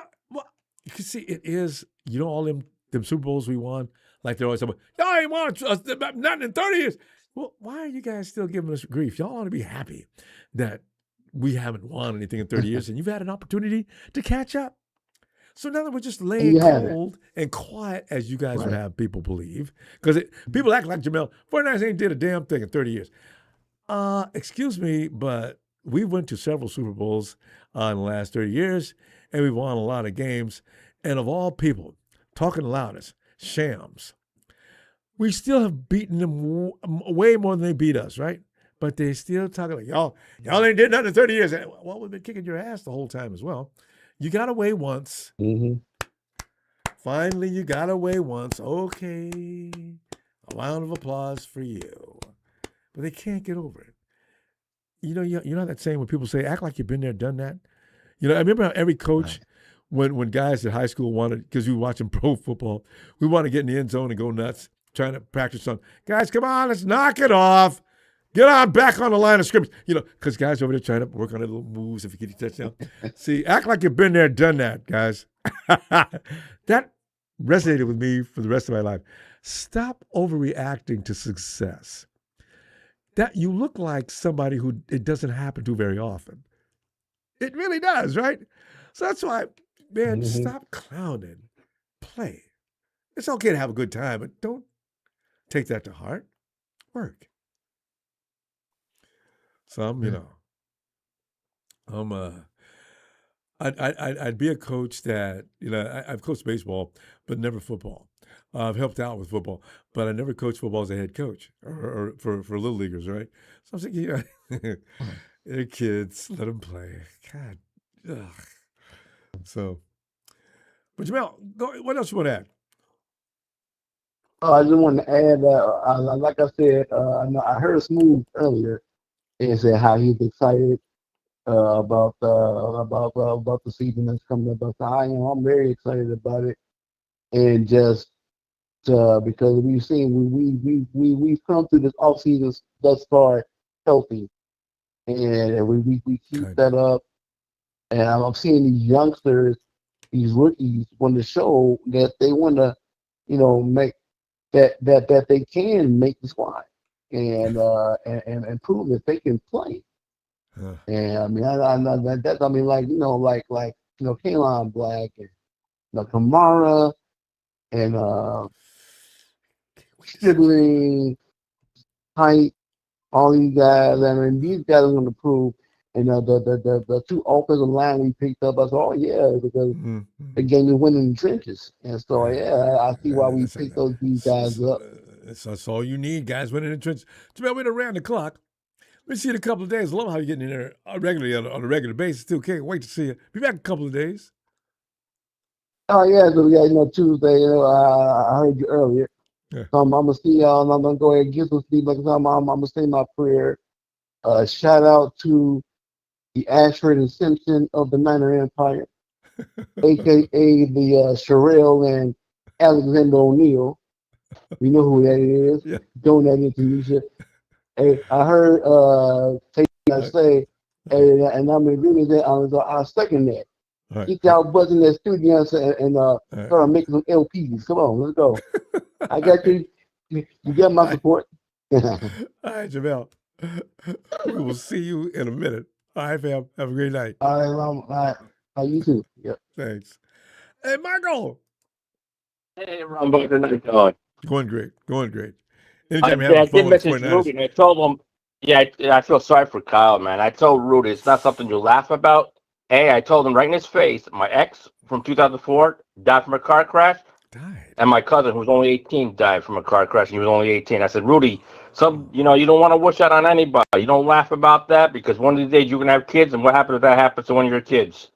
can see it is, all them Super Bowls we won, like they're always talking about, y'all ain't won nothing in 30 years. Well, why are you guys still giving us grief? Y'all ought to be happy that we haven't won anything in 30 years and you've had an opportunity to catch up. So now that we're just laying cold and quiet, as you guys would have people believe, because people act like Jamel, 49ers ain't did a damn thing in 30 years. Excuse me, but we went to several Super Bowls in the last 30 years, and we won a lot of games. And of all people, talking the loudest, Shams, we still have beaten them way more than they beat us, right? But they still talking like, y'all ain't did nothing in 30 years. Well, we've been kicking your ass the whole time as well. You got away once. Mm-hmm. Finally, you got away once. Okay. A round of applause for you. But they can't get over it. You know that saying when people say, act like you've been there, done that? You know, I remember how every coach, when guys at high school wanted, because we were watching pro football, we want to get in the end zone and go nuts, trying to practice something. Guys, come on, let's knock it off. Get on back on the line of scrimmage. You know, because guys over there trying to work on their little moves if you get a touchdown. See, act like you've been there, done that, guys. That resonated with me for the rest of my life. Stop overreacting to success. That you look like somebody who it doesn't happen to very often. It really does, right? So that's why, man, stop clowning. Play. It's okay to have a good time, but don't take that to heart. Work. So I'd be a coach that, I've coached baseball, but never football. I've helped out with football, but I never coached football as a head coach or for little leaguers, right? So I'm thinking, they're kids, let them play. God, ugh. So, but Jamel, what else you want to add? I just want to add, like I said, I heard Smooth earlier and said how he's excited about the season that's coming up. So I'm very excited about it, and just because we've seen we've come through this off season thus far healthy, and we keep that up, and I'm seeing these youngsters, these rookies, want to show that they want to, make that they can make the squad and prove that they can play. And I mean, I know that. I mean, like Kalon Black and Kamara and Sibling, Height, all these guys. I mean, these guys are going to prove. And the two offensive line we picked up, I said, oh yeah, because the game is winning in the trenches. And so I see why we picked these guys up. That's all you need, guys, winning in the trenches. Jamel, we're around the clock. We'll see you in a couple of days. I love how you're getting in there regularly on a regular basis too. Can't wait to see you. Be back in a couple of days. Oh yeah, so Tuesday. I heard you earlier. Yeah. So I'm gonna see y'all, and I'm gonna go ahead and get some sleep. Like I'm gonna say my prayer. Shout out to the Ashford and Simpson of the Niner Empire, aka the Sherrill and Alexander O'Neal. You know who that is. Yeah. Donating to you. Hey, I heard say, and I'm agreeing with that. I second that. Right. Get y'all buzz in that studio and start making some LPs. Come on, let's go. I got you. You got my support. All right, Jamel. We will see you in a minute. All right, fam. Have a great night. All right. You too. Yep. Thanks. Hey, Michael. Hey, Ronbo. Good night, going. Going great. I did message Rudy, and I told him, I feel sorry for Kyle, man. I told Rudy it's not something you laugh about. I told him right in his face, my ex from 2004 died from a car crash. And my cousin, who was only 18, died from a car crash, and he was only 18. I said, Rudy, you don't want to wish that on anybody. You don't laugh about that, because one of these days you're going to have kids, and what happens if that happens to one of your kids?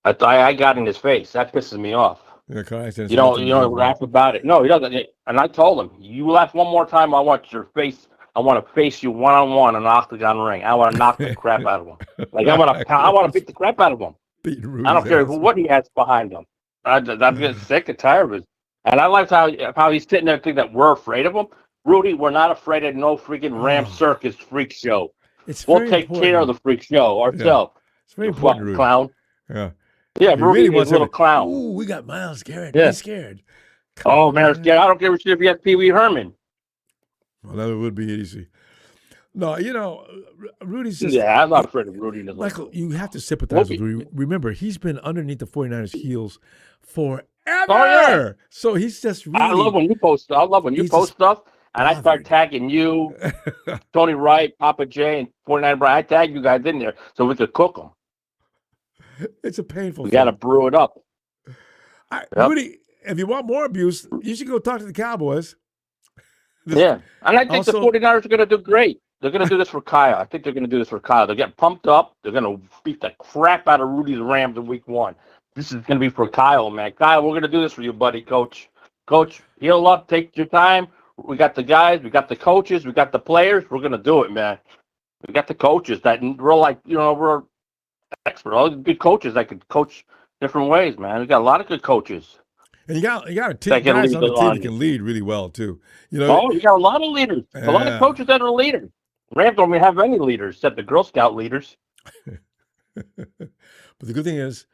I got in his face. That pisses me off. Yeah, you don't laugh about it. No, he doesn't. And I told him, you laugh one more time, I want your face. I want to face you one-on-one in an octagon ring. I want to knock the crap out of him. Like I want to beat the crap out of him. I don't care what he has behind him. I'm getting sick and tired of it. And I liked how he's sitting there thinking that we're afraid of him. Rudy, we're not afraid of no freaking Ram Circus freak show. We'll take care of the freak show ourselves. Yeah. It's very important, Rudy. Clown. Yeah. Yeah, Rudy really is a little clown. Ooh, we got Miles Garrett. Yeah. He's scared. Man, I'm scared. I don't care if you have Pee Wee Herman. Well, that would be easy. No, Rudy's just. Yeah, I'm not afraid of Rudy. Michael, you have to sympathize with Rudy. Remember, he's been underneath the 49ers' heels forever. So he's just really. I love when you post. I love when you post stuff, and I start tagging you, Tony Wright, Papa J, and 49 Brian. I tag you guys in there so we could cook them. It's a painful. We got to brew it up. Rudy, if you want more abuse, you should go talk to the Cowboys. And I think the 49ers are going to do great. They're going to do this for Kyle. I think they're going to do this for Kyle. They're getting pumped up. They're going to beat the crap out of Rudy's Rams in week 1. This is going to be for Kyle, man. Kyle, we're going to do this for you, buddy, Coach. Coach, heal up. Take your time. We got the guys. We got the coaches. We got the players. We're going to do it, man. We got the coaches that we're expert. All the good coaches that could coach different ways, man. We got a lot of good coaches. And you got a team guys on the team that can lead really well too. You got a lot of leaders, a lot of coaches that are leaders. Rams don't even have any leaders except the Girl Scout leaders. But the good thing is,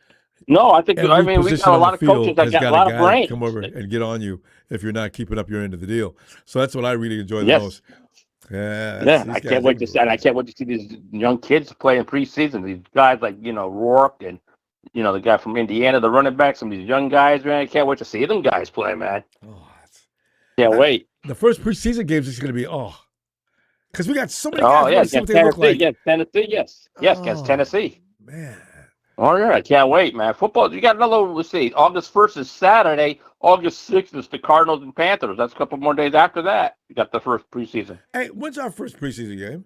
we got a lot of coaches that got a lot of brains. Come over and get on you if you're not keeping up your end of the deal. So that's what I really enjoy the most. I can't wait to see. And I can't wait to see these young kids play in preseason. These guys like Rourke and. The guy from Indiana, the running back, some of these young guys, man. I can't wait to see them guys play, man. Can't wait. The first preseason games is going to be, because we got so many guys. See what they look like. Tennessee, yes, against Tennessee. Man. Oh, yeah, I can't wait, man. Football, you got another, let's see, August 1st is Saturday. August 6th is the Cardinals and Panthers. That's a couple more days after that. You got the first preseason. Hey, when's our first preseason game?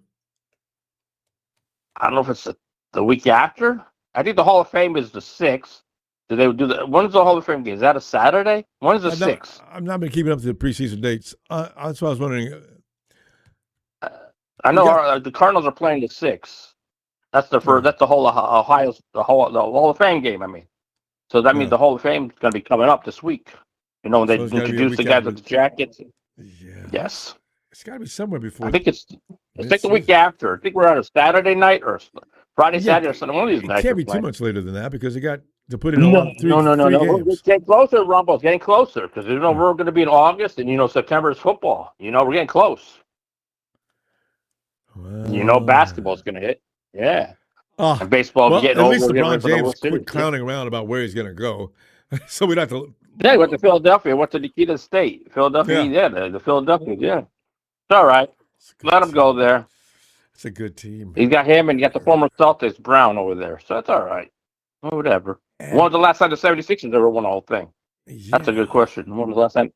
I don't know if it's the week after. I think the Hall of Fame is the 6th. Do they do that? When's the Hall of Fame game? Is that a Saturday? When is the 6th? I've not been keeping up to the preseason dates. That's why I was wondering. I know the Cardinals are playing the 6th. That's the first. That's the whole the Hall of Fame game. I mean, so that means the Hall of Fame is going to be coming up this week. When they introduce the guys with the jackets. Yeah. Yes. It's got to be somewhere before. I think it's the week after. I think we're on a Saturday night or Friday, Saturday, or Sunday. One of these nights. It can't be too much later than that because you got to put it on three No. games. We're getting closer, Ronbo. It's getting closer because we're going to be in August, and September is football. We're getting close. Well, Basketball's going to hit. Yeah. And baseball getting over. At least LeBron James quit clowning around about where he's going to go, so we don't have to. Yeah, he went to Philadelphia. Went to Nikita State. Philadelphia. The Philadelphia. Yeah. It's all right. Let him go there. It's a good team. You got him, and you got the former Celtics Brown over there, so that's all right. Well, whatever. When was the last time the 76ers ever won the whole thing? Yeah. That's a good question. When was the last time?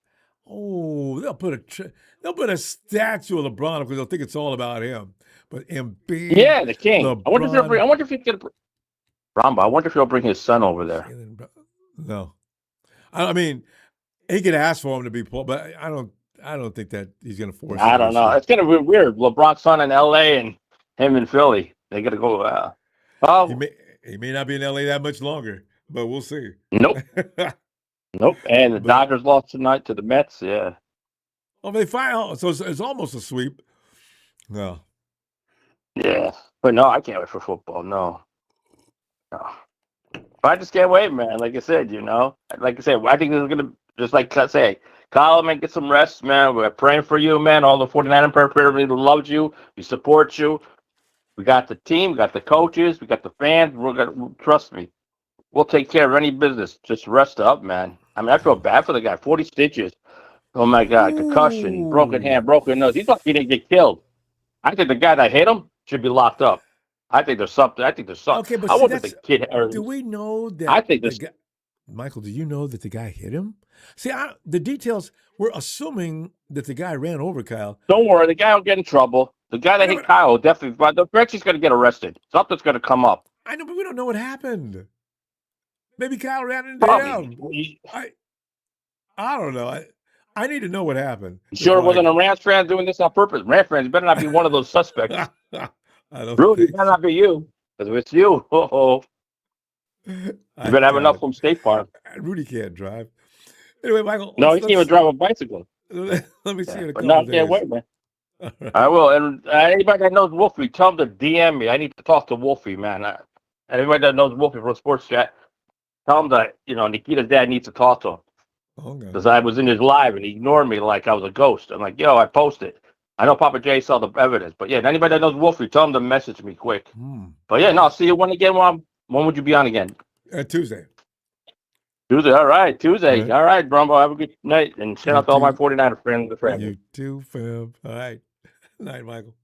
Oh, they'll put a statue of LeBron because they'll think it's all about him. But Embiid, yeah, the king. LeBron, I wonder if he's gonna. Ronbo, I wonder if he'll bring his son over there. No, I mean, he could ask for him to be Paul, but I don't think that he's going to force. I don't know. It's going to be weird. LeBron's son in L.A. and him in Philly. They got to go. He may not be in L.A. that much longer, but we'll see. Nope. Nope. And the Dodgers lost tonight to the Mets. Yeah. Oh, they finally. So it's almost a sweep. No. Yeah, but no, I can't wait for football. No. But I just can't wait, man. Like I said, I think this is going to just like I say. Kyle, man, get some rest, man. We're praying for you, man. All the 49 everybody loves you. We support you. We got the team. We got the coaches. We got the fans. Trust me. We'll take care of any business. Just rest up, man. I mean, I feel bad for the guy. 40 stitches. Oh, my God. Concussion, broken hand, broken nose. He's lucky he didn't get killed. I think the guy that hit him should be locked up. I think there's something. Okay, but the kid. Do we know that? I think this. Michael, do you know that the guy hit him? See, the details, we're assuming that the guy ran over Kyle. Don't worry, the guy will get in trouble. The guy that hit Kyle will definitely, the Frenchie's going to get arrested. Something's going to come up. I know, but we don't know what happened. Maybe Kyle ran into him. I don't know. I need to know what happened. You sure it wasn't a Rams fan doing this on purpose? Rams fans better not be one of those suspects. Rudy, better not be you. Because if it's you, you better have enough from State Farm. Rudy can't drive. Anyway, Michael. No, he can't even drive a bicycle. Let me see you in a couple days. Can't wait, man. Right. I will. And anybody that knows Wolfie, tell him to DM me. I need to talk to Wolfie, man. Anybody that knows Wolfie from Sports Chat, tell him that, Nikita's dad needs to talk to him. Because I was in his live and he ignored me like I was a ghost. I'm like, I posted. I know Papa J saw the evidence, but yeah, anybody that knows Wolfie, tell him to message me quick. But yeah, no, see you when again. When would you be on again? Tuesday. Tuesday, all right. Tuesday, all right, Brumbo. Have a good night, and shout out to all my 49er friends and family. You too, fam. All right. Night, Michael.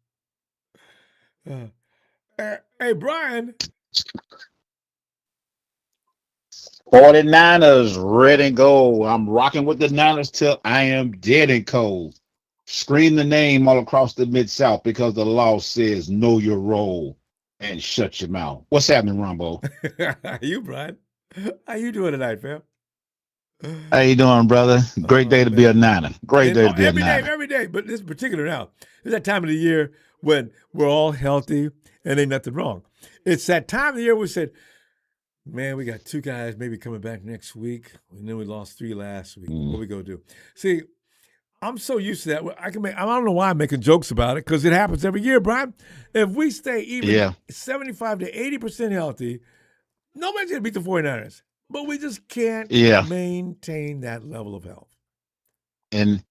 Hey, Brian. 49ers, red and gold. I'm rocking with the Niners till I am dead and cold. Scream the name all across the Mid-South because the law says know your role and shut your mouth. What's happening, Ronbo? You, Brian? How you doing tonight, fam? How you doing, brother? Great day to be a Niner. Great day to be a Niner. Every day, but this particular now. It's that time of the year when we're all healthy and ain't nothing wrong. It's that time of the year we said, man, we got 2 guys maybe coming back next week, and then we lost 3 last week. What we gonna do? See, I'm so used to that. I don't know why I'm making jokes about it because it happens every year, Brian. If we stay even 75 to 80% healthy, nobody's gonna beat the 49ers. But we just can't maintain that level of health. And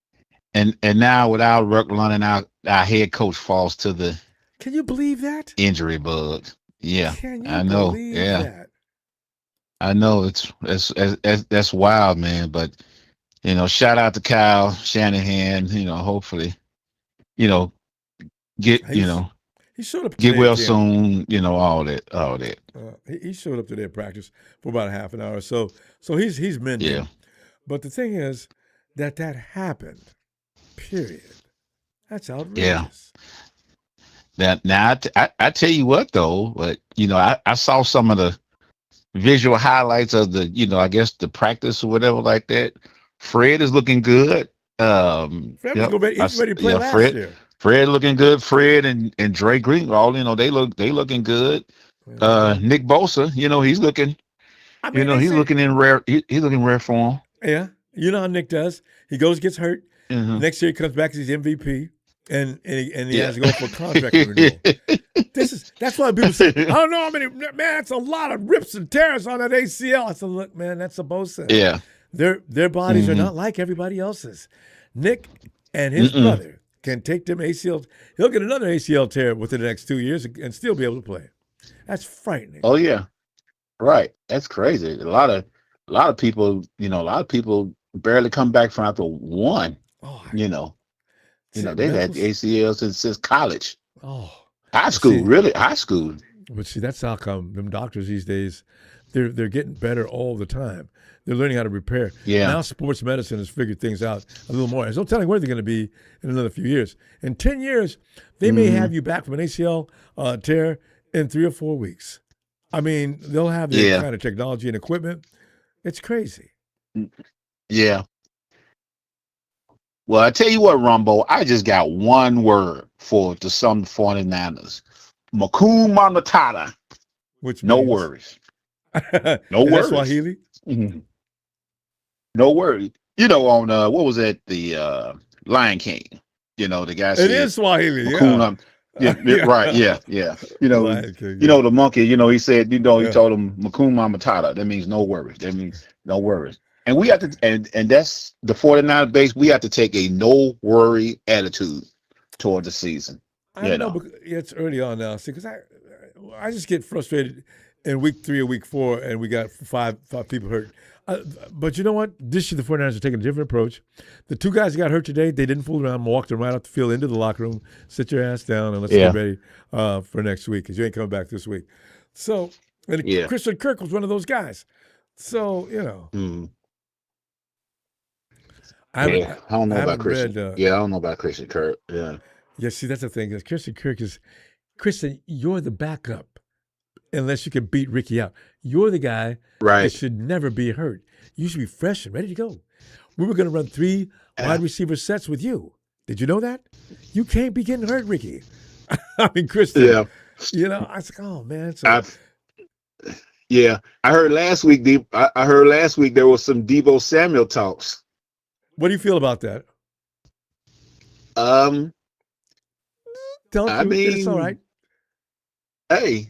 now without work running out, our head coach falls to the Can you believe that? Injury bug. Yeah. Can you I know. believe that? I know that's wild, man. But shout out to Kyle Shanahan. Hopefully, get he showed up. Get well soon. All that. He showed up today at practice for about a half an hour or so. So he's mending. Yeah. But the thing is that happened. Period. That's outrageous. Yeah. Now I tell you what though, but I saw some of the visual highlights of the I guess the practice or whatever like that. Fred is looking good. He's ready to play last year. Fred looking good. Fred and Dre Greenwald, they looking good. Nick Bosa, he's looking. He's looking in rare. He's looking rare form. Yeah, you know how Nick does. He gets hurt. Next year he comes back as he's MVP, and he has to go for a contract renewal. That's why people say, I don't know how many. Man, that's a lot of rips and tears on that ACL. I said, look, man, that's a Bosa. Yeah, their bodies are not like everybody else's. Nick and his brother can take them ACL. He'll get another ACL tear within the next 2 years and still be able to play. That's frightening. Oh yeah, right. That's crazy. A lot of people, barely come back from after one. They've had ACLs since college. High school, really high school. But see, that's how come them doctors these days, they're getting better all the time. They're learning how to repair. Yeah. Now sports medicine has figured things out a little more. There's no telling where they're going to be in another few years. In 10 years, they may have you back from an ACL tear in 3 or 4 weeks. I mean, they'll have their kind of technology and equipment. It's crazy. Yeah. Well, I tell you what, Ronbo, I just got one word for the Sun 49ers. Makuma Matata. Which no means? Worries. No worries. That's Swahili? No worries. On what was that? The Lion King. The guy said it is Swahili. Makuna, right. Yeah. The monkey, he said, he told him Makuma Matata. That means no worries. That means no worries. And we have to, and that's the 49 base. We have to take a no worry attitude toward the season. I know, but it's early on now. See, because I just get frustrated in week 3 or week 4, and we got five people hurt. But you know what? This year the 49ers are taking a different approach. The 2 guys that got hurt today, they didn't fool around, walked them right off the field into the locker room. Sit your ass down and let's get ready for next week because you ain't coming back this week. So, Christian Kirk was one of those guys. So, I don't know about Christian. I don't know about Christian Kirk. Yeah, see, that's the thing. Christian Kirk Christian, you're the backup unless you can beat Ricky out. You're the guy that should never be hurt. You should be fresh and ready to go. We were going to run 3 wide receiver sets with you. Did you know that? You can't be getting hurt, Ricky. I mean, Christian. Yeah. I was like, oh, man. I heard last week. I heard last week there was some Deebo Samuel talks. What do you feel about that? It's all right. Hey,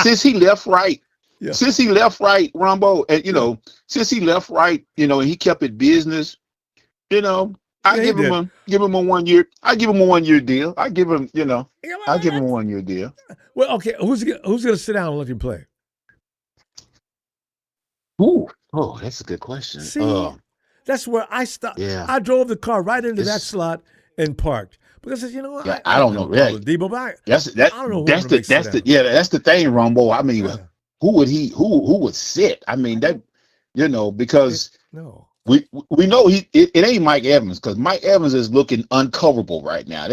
since he left right, Ronbo, and since he left right, and he kept it business, I I give him a 1 year. I give him a 1 year deal. I give him, I give him a 1 year deal. Well, okay. Who's gonna sit down and let him play? Ooh, oh, that's a good question. See, that's where I stopped. Yeah, I drove the car right into that slot and parked because I said, I don't know. Yeah, Debo, but that's I don't know. That's the thing, Ronbo. I mean, who would sit? I mean that, because we know it ain't Mike Evans because Mike Evans is looking uncoverable right now.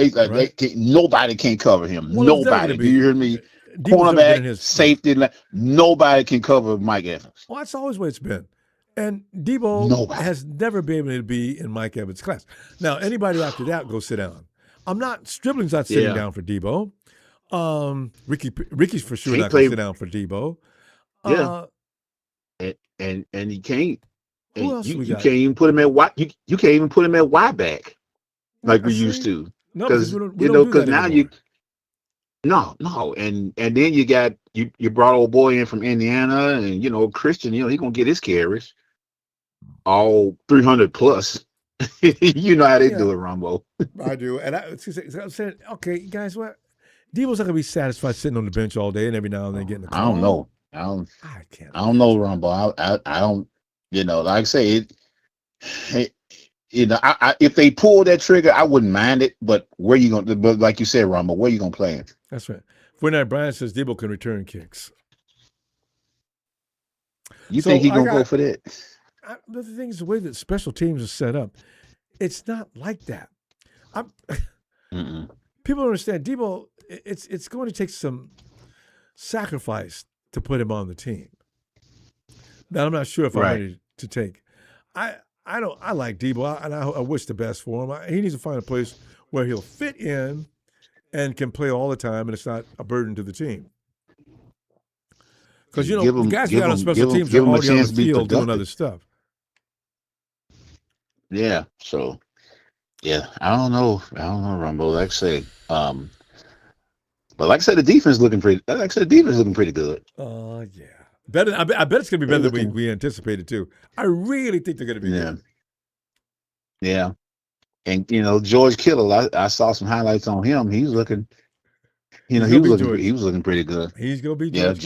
Nobody can cover him. Well, nobody. Do you hear me? Cornerback, safety, nobody can cover Mike Evans. Well, that's always what it's been. And Debo has never been able to be in Mike Evans' class. Now, anybody after that, go sit down. Stribling's not sitting down for Debo. Ricky's for sure not going to sit down for Debo. And he can't. Who else you we got? Can't even put him at wide. You can't even put him at wide back like we used to. No, because because now you. No, and then you got you brought old boy in from Indiana, and Christian, he gonna get his carries, all 300 plus. You know how they do it, Ronbo. I do, and I'm saying, okay, guys, what? Debo's not gonna be satisfied sitting on the bench all day and every now and then getting a call. I don't know. I don't know, Ronbo. I don't. Like I say, if they pull that trigger, I wouldn't mind it. But where you going? But like you said, Ronbo, where you gonna play him? That's right. Fortnite Brian says Debo can return kicks. You think he gonna go for that? The thing is, the way that special teams are set up, it's not like that. People don't understand. Debo, it's going to take some sacrifice to put him on the team. Now, I'm not sure if I'm ready to take. I like Debo, and I wish the best for him. He needs to find a place where he'll fit in and can play all the time, and it's not a burden to the team. Because, the guys who got on special teams are already on the field doing other stuff. Yeah, so, I don't know, Rumble. Like I say, but like I said, the defense looking pretty good. Oh, yeah. Better. I bet it's going to be better than we anticipated, too. I really think they're going to be good. Yeah. And, George Kittle, I saw some highlights on him. He's looking, he was looking pretty good. He's going to be George.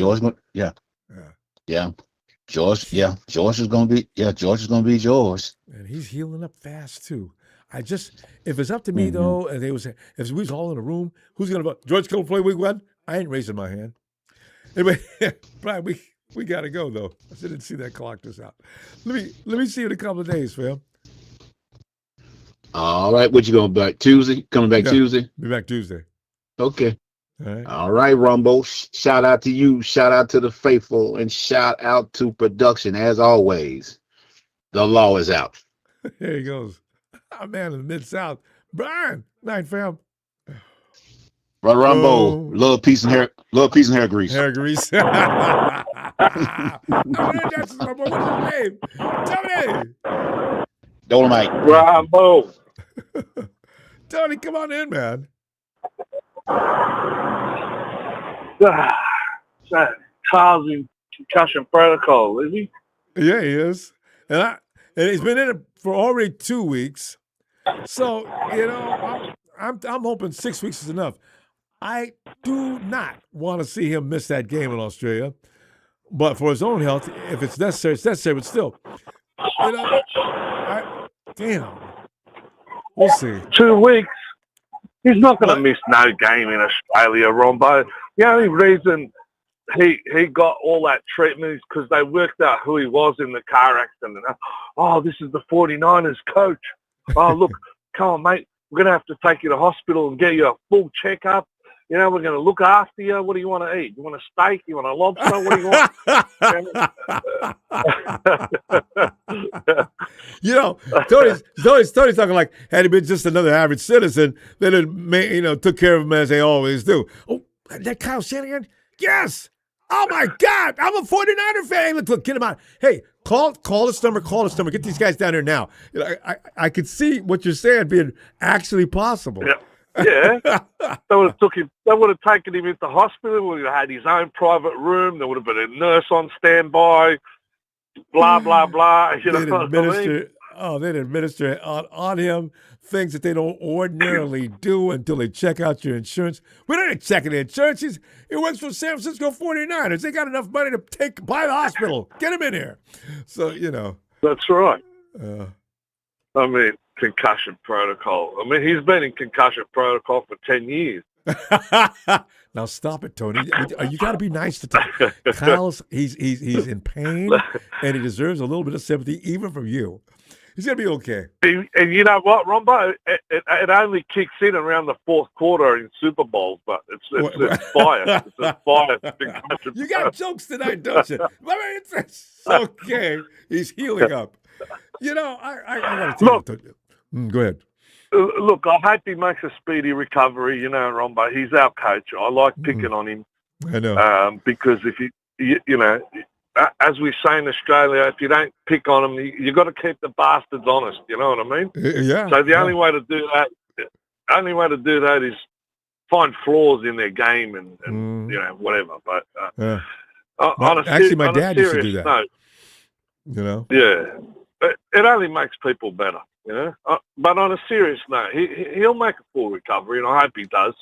Yeah. George is going to be George. And he's healing up fast, too. If it's up to me, though, and if we was all in a room, who's going to vote? George Kittle play week 1? I ain't raising my hand. Anyway, Brian, we got to go, though. I didn't see that clock this out. Let me see you in a couple of days, fam. All right. What you going back Tuesday? Coming back Tuesday? Be back Tuesday. Okay. All right, Rumbo. Shout out to you. Shout out to the faithful. And shout out to production. As always, the law is out. There he goes. Our man in the Mid-South. Brian. Night, fam. Brother Ronbo, love, peace, and hair grease. Hair grease. What's his name? Tony. Dolomite. Ronbo. Tony, come on in, man. Kyle's in concussion protocol, is he? Yeah, he is. And he's been in it for already 2 weeks. So, I'm hoping 6 weeks is enough. I do not want to see him miss that game in Australia. But for his own health, if it's necessary, it's necessary. But still, damn. We'll see. 2 weeks. He's not going to miss no game in Australia, Ronbo. The only reason he got all that treatment is because they worked out who he was in the car accident. Oh, this is the 49ers coach. Oh, look, come on, mate. We're going to have to take you to hospital and get you a full checkup. We're going to look after you. What do you want to eat? You want a steak? You want a lobster? What do you want? Tony's talking like had he been just another average citizen, then it took care of him as they always do. Oh, that Kyle Shanahan? Yes. Oh my God, I'm a 49er fan. Look, get him out. Hey, call this number. Get these guys down here now. I could see what you're saying being actually possible. Yeah. They would have taken him into hospital. Would have had his own private room. There would have been a nurse on standby. Blah blah blah. They'd administer they'd administer on him things that they don't ordinarily do until they check out your insurance. We don't even checking the insurance. He works for San Francisco 49ers. They got enough money to buy the hospital. Get him in here. So, That's right. I mean, concussion protocol. I mean, he's been in concussion protocol for 10 years. Now stop it, Tony. You got to be nice to Tony. Kyle's he's in pain, and he deserves a little bit of sympathy, even from you. He's gonna be okay. And you know what, Ronbo? It only kicks in around the fourth quarter in Super Bowls, but it's fire. It's fire. You got jokes tonight, don't you? I mean, it's okay. He's healing up. I got to tell you. Go ahead. Look, I hope he makes a speedy recovery. Ronbo, he's our coach. I like picking on him. I know. Because if as we say in Australia, if you don't pick on them, you got to keep the bastards honest. You know what I mean? Yeah. So the only way to do that, is find flaws in their game and whatever. But my dad used to do that. Note, yeah, it only makes people better. But on a serious note, he'll make a full recovery, and I hope he does.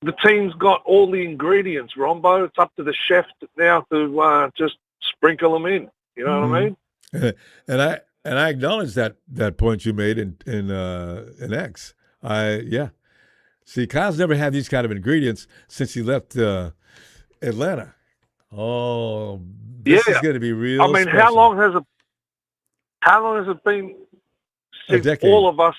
The team's got all the ingredients, Ronbo. It's up to the chef now to just sprinkle them in. You know what I mean? And I acknowledge that point you made in X. See, Kyle's never had these kind of ingredients since he left Atlanta. Oh, this is going to be real. I mean, special. how long has it been since all of us,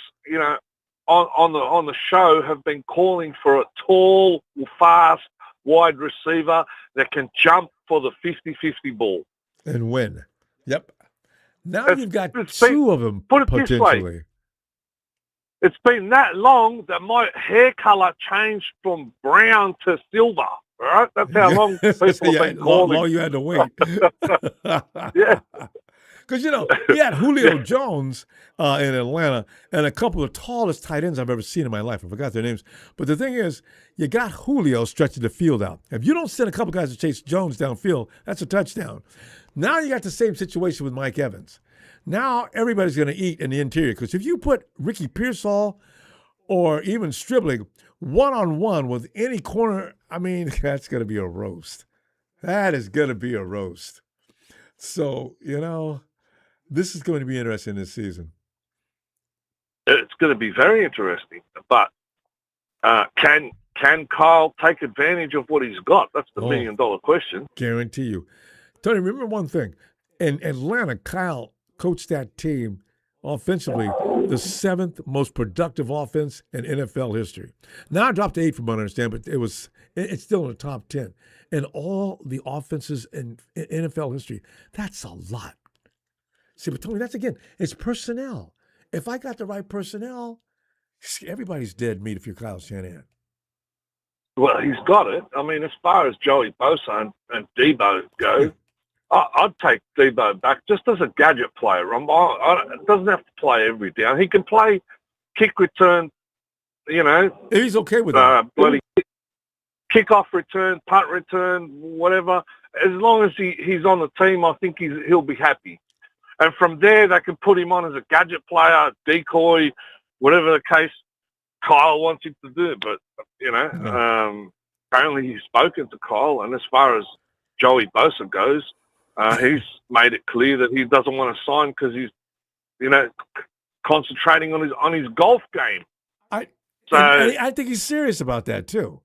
on the show have been calling for a tall, fast, wide receiver that can jump for the 50-50 ball and win? Yep. Now you've got two of them potentially. It's been that long that my hair color changed from brown to silver. All right, that's how long people have been calling. Long you had to wait. Yeah. Because, we had Julio Jones in Atlanta and a couple of tallest tight ends I've ever seen in my life. I forgot their names. But the thing is, you got Julio stretching the field out. If you don't send a couple guys to chase Jones downfield, that's a touchdown. Now you got the same situation with Mike Evans. Now everybody's going to eat in the interior. Because if you put Ricky Pearsall or even Stribling one-on-one with any corner, I mean, that's going to be a roast. That is going to be a roast. So, this is going to be interesting this season. It's going to be very interesting. But can Kyle take advantage of what he's got? That's the million-dollar question. Guarantee you. Tony, remember one thing. In Atlanta, Kyle coached that team offensively, the 7th most productive offense in NFL history. Now I dropped to 8 from what I understand, but it's still in the top 10. In all the offenses in NFL history, that's a lot. See, but Tony, it's personnel. If I got the right personnel, everybody's dead meat if you're Kyle Shanahan. Well, he's got it. I mean, as far as Joey Bosa and Debo go, I'd take Debo back just as a gadget player. It doesn't have to play every down. He can play kick return, He's okay with that. Bloody kickoff return, punt return, whatever. As long as he's on the team, I think he'll be happy. And from there, they can put him on as a gadget player, decoy, whatever the case Kyle wants him to do. But, apparently he's spoken to Kyle. And as far as Joey Bosa goes, he's made it clear that he doesn't want to sign because he's, concentrating on his golf game. I think he's serious about that too.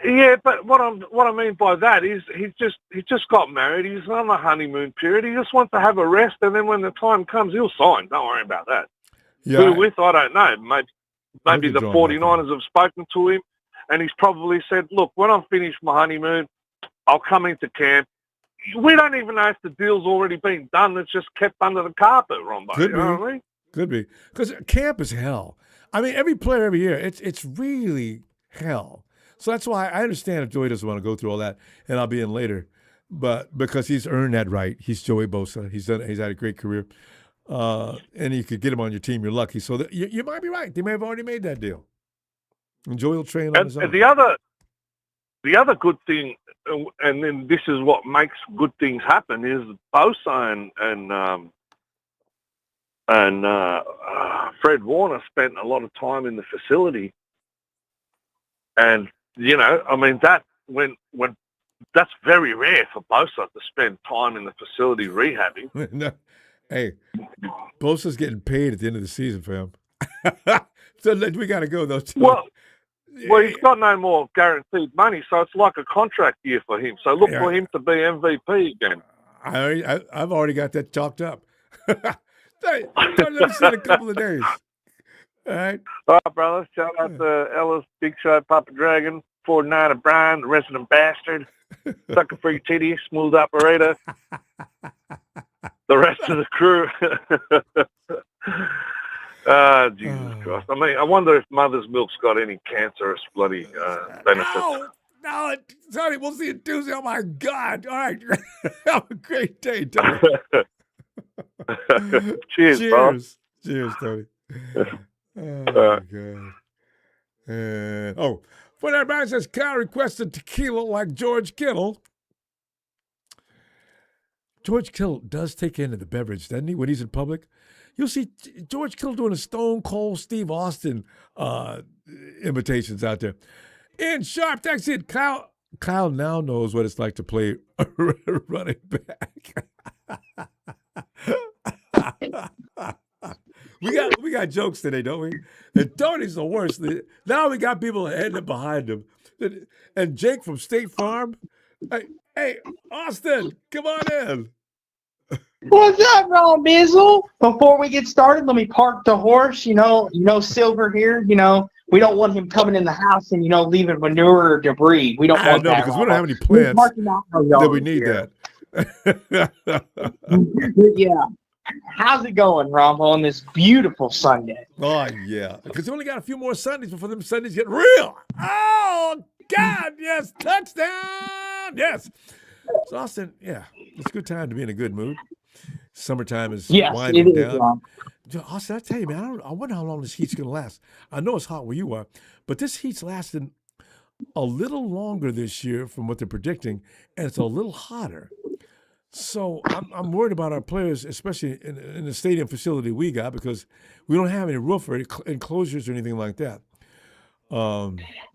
Yeah, but what I mean by that is he just got married. He's on the honeymoon period. He just wants to have a rest, and then when the time comes, he'll sign. Don't worry about that. Yeah, who with? I don't know. Maybe the 49ers have spoken to him, and he's probably said, "Look, when I'm finished my honeymoon, I'll come into camp." We don't even know if the deal's already been done. It's just kept under the carpet, Ronbo. Could you know what I mean? Could be. Because camp is hell. I mean, every player every year, it's really hell. So that's why I understand if Joey doesn't want to go through all that, and I'll be in later. But because he's earned that right. He's Joey Bosa. He's had a great career. And you could get him on your team. You're lucky. So you might be right. They may have already made that deal. And Joey will train on his own. The other good thing and then this is what makes good things happen is Bosa and Fred Warner spent a lot of time in the facility. And, I mean, that when that's very rare for Bosa to spend time in the facility rehabbing. No. Hey, Bosa's getting paid at the end of the season for him. So we got to go, though. Well, he's got no more guaranteed money, so it's like a contract year for him. So look for him to be MVP again. I've already got that chalked up. Let me see in a couple of days. All right. All right, brother. Shout out to Ellis, Big Shot, Papa Dragon, 49er Brian, the resident bastard, Sucker Free Titty, Smooth Operator, the rest of the crew. Jesus Christ. I mean, I wonder if Mother's Milk's got any cancerous bloody benefits. No, Tony, we'll see you Tuesday. Oh, my God. All right. Have a great day, Tony. Cheers, bro. Cheers, Tony. Oh, God. For that man says, Kyle requested tequila like George Kittle. George Kittle does take into the beverage, doesn't he, when he's in public? You'll see George Kittle doing a Stone Cold Steve Austin imitations out there. In Sharp, that's it. Kyle now knows what it's like to play running back. We got jokes today, don't we? And Tony's the worst. Now we got people heading behind him. And Jake from State Farm. Hey, Austin, come on in. What's up, Ron Bizzle? Before we get started, let me park the horse. You know, Silver here. We don't want him coming in the house and leaving manure or debris. We don't want that. Because we don't have any plants that we need here. Yeah. How's it going, Ronbo, on this beautiful Sunday? Oh, yeah. Because we only got a few more Sundays before them Sundays get real. Oh, God, yes. Touchdown. Yes. So, Austin, yeah, it's a good time to be in a good mood. Summertime is winding down. Austin, I tell you, man, I wonder how long this heat's going to last. I know it's hot where you are, but this heat's lasting a little longer this year from what they're predicting, and it's a little hotter. So I'm worried about our players, especially in the stadium facility we got, because we don't have any roof or enclosures or anything like that.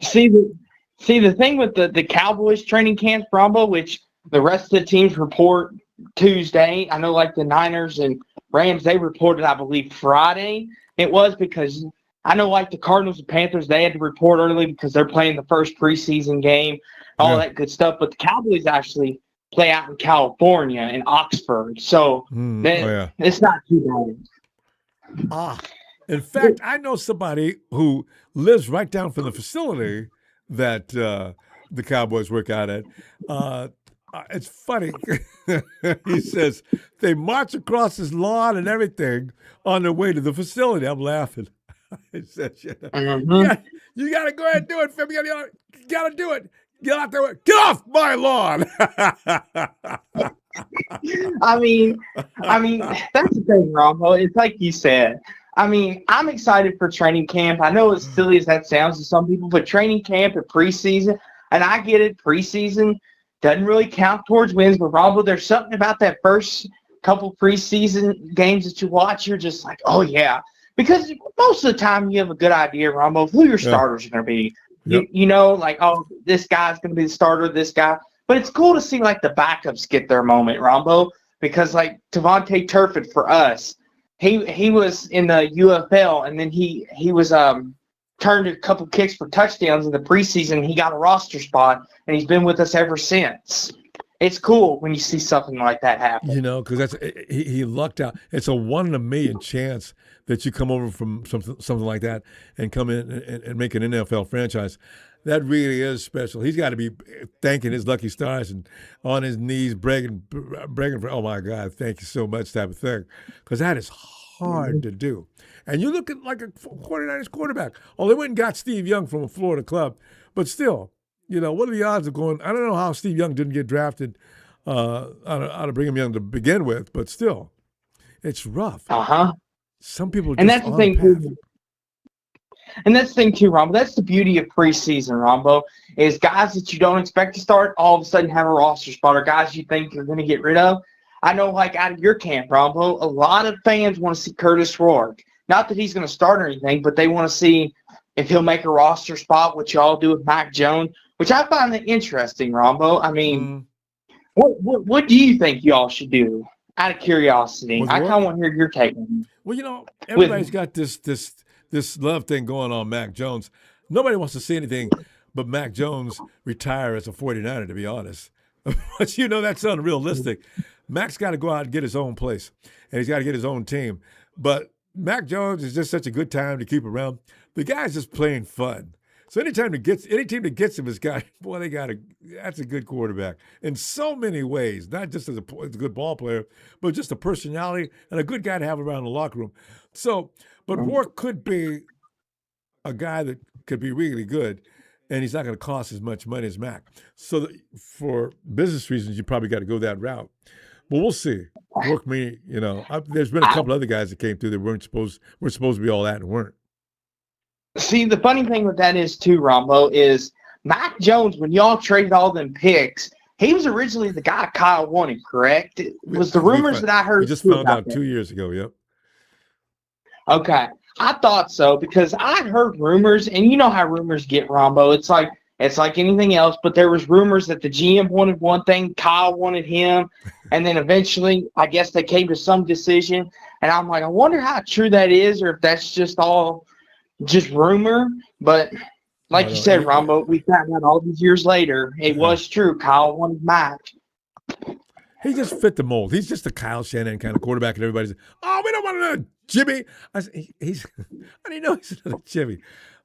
See the thing with the Cowboys training camp, Ronbo, which the rest of the teams report Tuesday. I know, like the Niners and Rams, they reported, I believe, Friday. It was because I know, like the Cardinals and Panthers, they had to report early because they're playing the first preseason game, all that good stuff. But the Cowboys actually play out in California, in Oxford. So it's not too bad. In fact, I know somebody who lives right down from the facility that the Cowboys work out at. It's funny. He says they march across his lawn and everything on their way to the facility. I'm laughing. He says, you got to go ahead and do it, Fib. You got to do it. Get out there. Get off my lawn. I mean, that's the thing, Ronbo. It's like you said. I mean, I'm excited for training camp. I know as silly as that sounds to some people, but training camp and preseason, and I get it, preseason doesn't really count towards wins, but Ronbo, there's something about that first couple preseason games that you watch, you're just like, oh, yeah. Because most of the time you have a good idea, Ronbo, of who your starters are going to be. Yep. You know, like, oh, this guy's going to be the starter, this guy. But it's cool to see, like, the backups get their moment, Ronbo, because, like, Devontae Turford for us, he was in the UFL, and then he was turned a couple kicks for touchdowns in the preseason. He got a roster spot, and he's been with us ever since. It's cool when you see something like that happen. You know, because he lucked out. It's a 1 in a million chance that you come over from something like that and come in and make an NFL franchise. That really is special. He's got to be thanking his lucky stars and on his knees bragging for, oh, my God, thank you so much type of thing, because that is hard to do. And you look at like a 49ers quarterback. Oh, they went and got Steve Young from a Florida club, but still, you know, what are the odds of going? I don't know how Steve Young didn't get drafted out of Brigham Young to begin with, but still, it's rough. Uh-huh. Some people and that's the thing. And that's the thing too, Rombo. That's the beauty of preseason, Rombo, is guys that you don't expect to start all of a sudden have a roster spot, or guys you think you're going to get rid of. I know, like, out of your camp, Rombo, a lot of fans want to see Curtis Rourke. Not that he's going to start or anything, but they want to see if he'll make a roster spot, what y'all do with Mac Jones, which I find that interesting, Rombo. I mean, what do you think y'all should do? Out of curiosity, I kind of want to hear your take on it. Well, everybody's got this love thing going on Mac Jones. Nobody wants to see anything but Mac Jones retire as a 49er, to be honest. But that's unrealistic. Mac's got to go out and get his own place, and he's got to get his own team. But Mac Jones is just such a good time to keep around. The guy's just playing fun. So any team that gets him has got, that's a good quarterback in so many ways, not just as a good ball player, but just a personality and a good guy to have around the locker room. So, but Rourke could be a guy that could be really good, and he's not going to cost as much money as Mac. So for business reasons, you probably got to go that route. But we'll see. Rourke, there's been a couple other guys that came through that were supposed to be all that and weren't. See, the funny thing with that is, too, Rombo, is Mac Jones, when y'all traded all them picks, he was originally the guy Kyle wanted, correct? It was the rumors that I heard. We just found out 2 years ago, yep. Okay. I thought so because I heard rumors, and you know how rumors get, Rombo. It's like anything else, but there was rumors that the GM wanted one thing, Kyle wanted him, and then eventually I guess they came to some decision, and I'm like, I wonder how true that is or if that's just all just rumor. But like you said, Rombo, we found out all these years later it was true. Kyle wanted Mac. He just fit the mold. He's just a Kyle Shanahan kind of quarterback, and everybody's, we don't want another Jimmy. I said, I didn't know he's another Jimmy.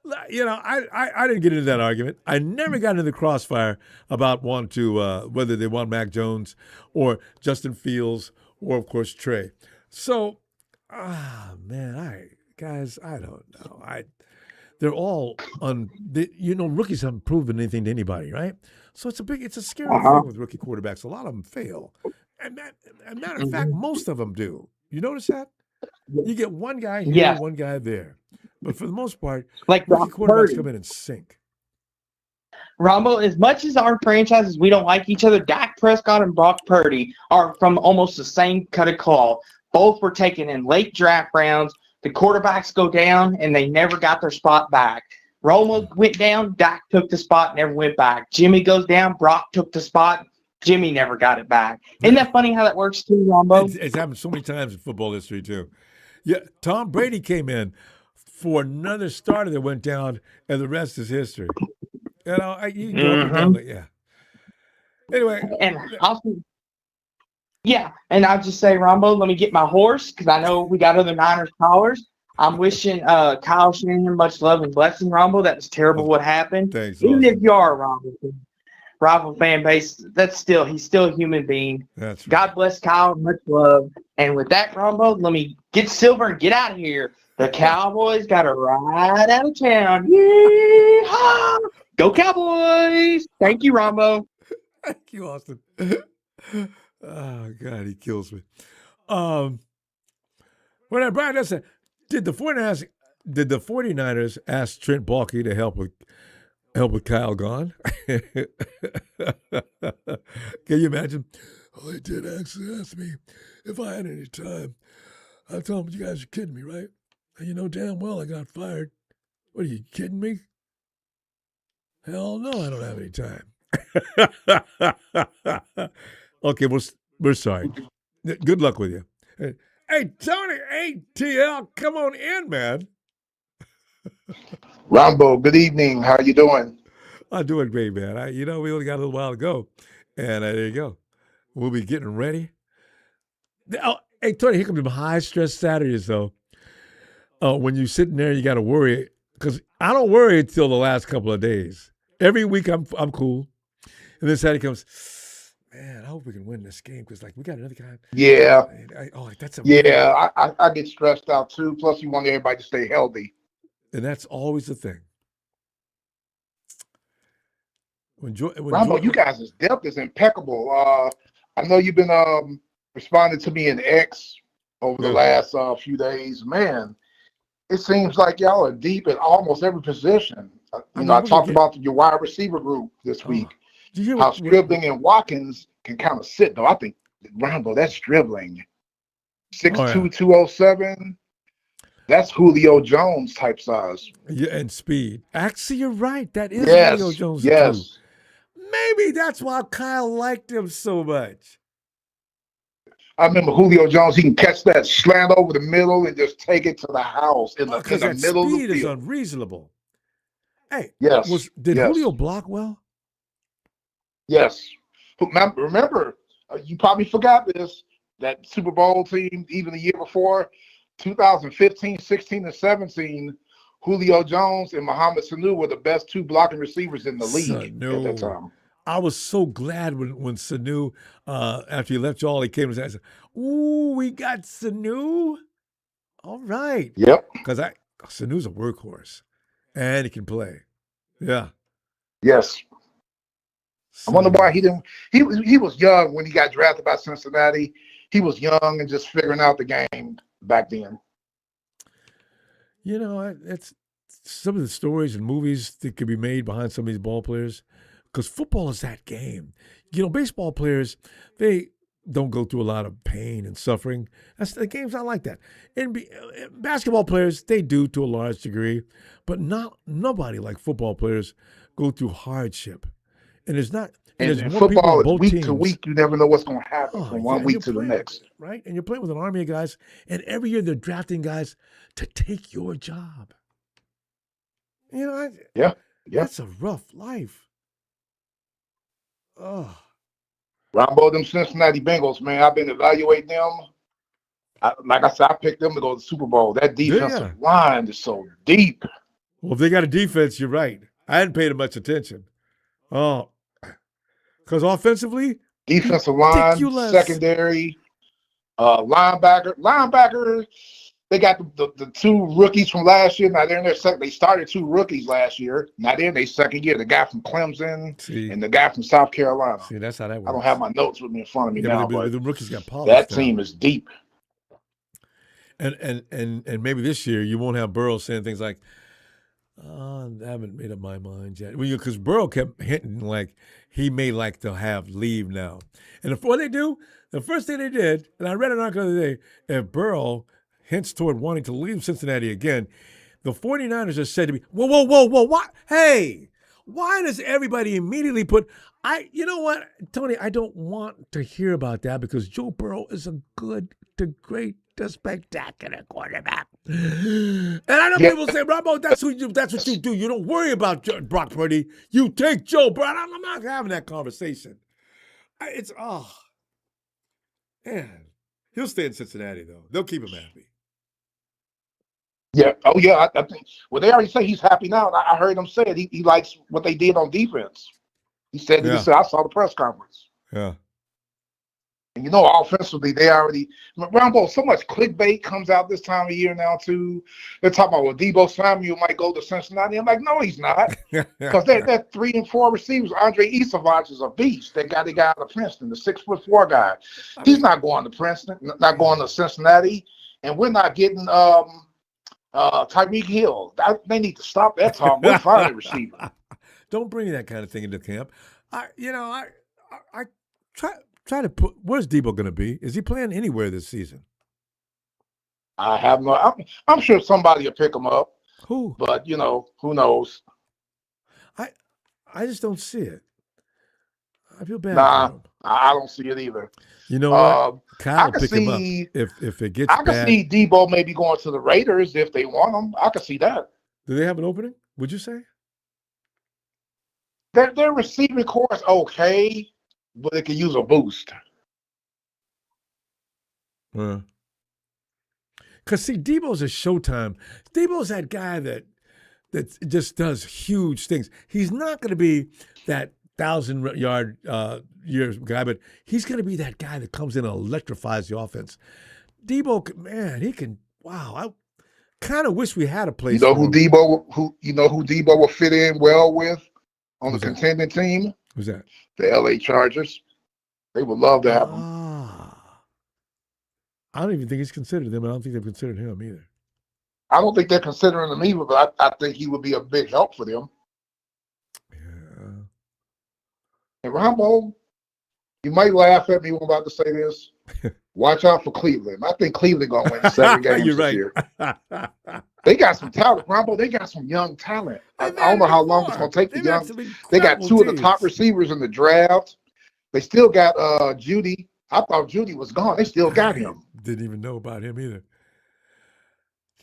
I didn't get into that argument. I never got into the crossfire about whether they want Mac Jones or Justin Fields or, of course, Trey. So, guys, I don't know. They're all rookies haven't proven anything to anybody, right? So it's a scary thing with rookie quarterbacks. A lot of them fail. And matter of fact, most of them do. You notice that? You get one guy here, one guy there. But for the most part, like rookie quarterbacks come in and sink. Rombo, as much as our franchises, we don't like each other, Dak Prescott and Brock Purdy are from almost the same cut of cloth. Both were taken in late draft rounds. The quarterbacks go down, and they never got their spot back. Romo went down, Dak took the spot, never went back. Jimmy goes down, Brock took the spot, Jimmy never got it back. Isn't that funny how that works too, Rombo? It's happened so many times in football history too. Yeah, Tom Brady came in for another starter that went down, and the rest is history. You can go up and down, but yeah. Anyway. And I'll just say, Rombo, let me get my horse because I know we got other Niners callers. I'm wishing Kyle Shanahan much love and blessing, Rombo. That was terrible what happened. Thanks, Even if you are a Rombo fan base, he's still a human being. That's right. God bless Kyle, much love. And with that, Rombo, let me get Silver and get out of here. The Cowboys got to ride out of town. Yeehaw! Go Cowboys! Thank you, Rombo. Thank you, Austin. Oh, God, he kills me. Brian, that's it. Did the 49ers ask Trent Baalke to help with Kyle gone? Can you imagine? Oh, they did actually ask me if I had any time. I told them, you guys are kidding me, right? And you know damn well I got fired. What, are you kidding me? Hell no, I don't have any time. Okay, we're sorry. Good luck with you. Hey, Tony, ATL, come on in, man. Ronbo, good evening. How are you doing? I'm doing great, man. We only got a little while to go. And there you go. We'll be getting ready. Oh, hey, Tony, here comes the high-stress Saturdays, though. When you're sitting there, you got to worry. Because I don't worry until the last couple of days. Every week, I'm cool. And then Saturday comes, man, I hope we can win this game because, we got another guy. Yeah. That's I get stressed out, too. Plus, you want everybody to stay healthy. And that's always the thing. Ronbo, you guys' depth is impeccable. I know you've been responding to me in X over the last few days. Man, It seems like y'all are deep at almost every position. I talked about your wide receiver group this week. Did you hear how Stribling and Watkins can kind of sit, though. I think, Ronbo, that's Stribling. 6'2", 207. That's Julio Jones type size. Yeah, and speed. Actually, you're right. That is Julio Jones too. Maybe that's why Kyle liked him so much. I remember Julio Jones, he can catch that slant over the middle and just take it to the house in the middle of the field. Speed is unreasonable. Hey, yes. Did Julio block well? Yes. Remember, you probably forgot this, that Super Bowl team, even the year before, 2015, 16, and 17, Julio Jones and Mohamed Sanu were the best two blocking receivers in the league at that time. I was so glad when Sanu, after he left y'all, he came and said, "Ooh, we got Sanu. All right." Yep. Because Sanu's a workhorse, and he can play. Yeah. Yes. I wonder why he didn't. He was young when he got drafted by Cincinnati. He was young and just figuring out the game back then. It's some of the stories and movies that could be made behind some of these ball players. Because football is that game. Baseball players, they don't go through a lot of pain and suffering. The game's not like that. And basketball players, they do to a large degree, but nobody like football players go through hardship. And there's not. And football is week to week. You never know what's going to happen from one week to the next. Right? And you're playing with an army of guys, and every year they're drafting guys to take your job. That's a rough life. Oh, Ronbo, them Cincinnati Bengals, man. I've been evaluating them. Like I said, I picked them to go to the Super Bowl. That defensive line is so deep. Well, if they got a defense, you're right. I hadn't paid much attention. Oh, because offensively, defensive line, secondary, linebacker. They got the two rookies from last year. Now they're in their second. They started two rookies last year. Now they're in their second year. The guy from Clemson and the guy from South Carolina. See, that's how that works. I don't have my notes with me in front of me now, but the rookies got polished. That team is deep. And maybe this year you won't have Burrow saying things like, "I haven't made up my mind yet," because Burrow kept hinting like he may like to have leave now. And before they do, the first thing they did, and I read an article the other day, if Burrow hints toward wanting to leave Cincinnati again, the 49ers just said to me, whoa, what? Hey, why does everybody immediately put, you know what, Tony, I don't want to hear about that because Joe Burrow is a good to great to spectacular quarterback. And I know people say, Ronbo, that's what you do. You don't worry about Brock Purdy. You take Joe Burrow. I'm not having that conversation. Man. He'll stay in Cincinnati, though. They'll keep him happy. Yeah. Oh, yeah. I think. Well, they already say he's happy now. I heard him say it. He likes what they did on defense. He said. He said, I saw the press conference. Yeah. And offensively, they already. Ronbo, so much clickbait comes out this time of year now too. They're talking about, well, Deebo Samuel might go to Cincinnati. I'm like, no, he's not, because they're 3 and 4 receivers. Andre Isavage is a beast. They got out of Princeton, the 6'4" guy. He's not going to Princeton, not going to Cincinnati, and we're not getting Tyreek Hill. They need to stop that talk. We're firing a receiver. Don't bring that kind of thing into camp. I try to put. Where's Deebo going to be? Is he playing anywhere this season? I have no. I'm sure somebody will pick him up. Who? But who knows? I just don't see it. I feel bad. Nah, I don't see it either. You know what? Kyle pick him up if it gets bad. I can see Deebo maybe going to the Raiders if they want him. I can see that. Do they have an opening? Would you say? Their receiving core is okay, but they could use a boost. Because see, Deebo's a Showtime. Deebo's that guy that just does huge things. He's not going to be that 1,000-yard years guy, but he's going to be that guy that comes in and electrifies the offense. Deebo, man, he can. Wow, I kind of wish we had a place. Who Deebo will fit in well with on the contending team? Who's that? The LA Chargers. They would love to have him. I don't even think he's considered them. I don't think they've considered him either. I don't think they're considering him either, but I think he would be a big help for them. Yeah. And Ronbo, you might laugh at me when I'm about to say this. Watch out for Cleveland. I think Cleveland gonna win 7 games You're this right. year. They got some talent, Ronbo. They got some young talent. I don't know how long it's gonna take the young. They got 2 of the top receivers in the draft. They still got Judy. I thought Judy was gone. They still got him. Didn't even know about him either.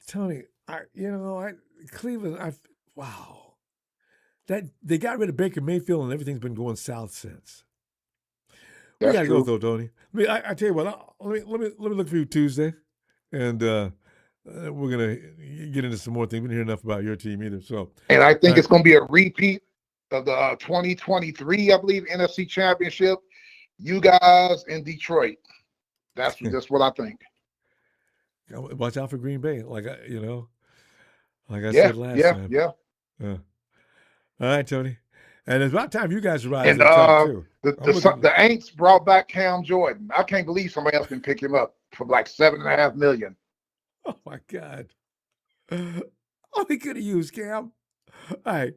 Tony, Cleveland, wow. That they got rid of Baker Mayfield and everything's been going south since. We gotta go though, Tony. I tell you what, let me look for you Tuesday, and we're gonna get into some more things. We didn't hear enough about your team either. So, and I think it's gonna be a repeat of the 2023, I believe, NFC Championship. You guys in Detroit. That's what I think. Watch out for Green Bay, like I said last time. Yeah. All right, Tony. And it's about time you guys rise And to the top too. The Aints brought back Cam Jordan. I can't believe somebody else can pick him up for like $7.5 million. Oh my God! Oh, he could have used Cam. All right.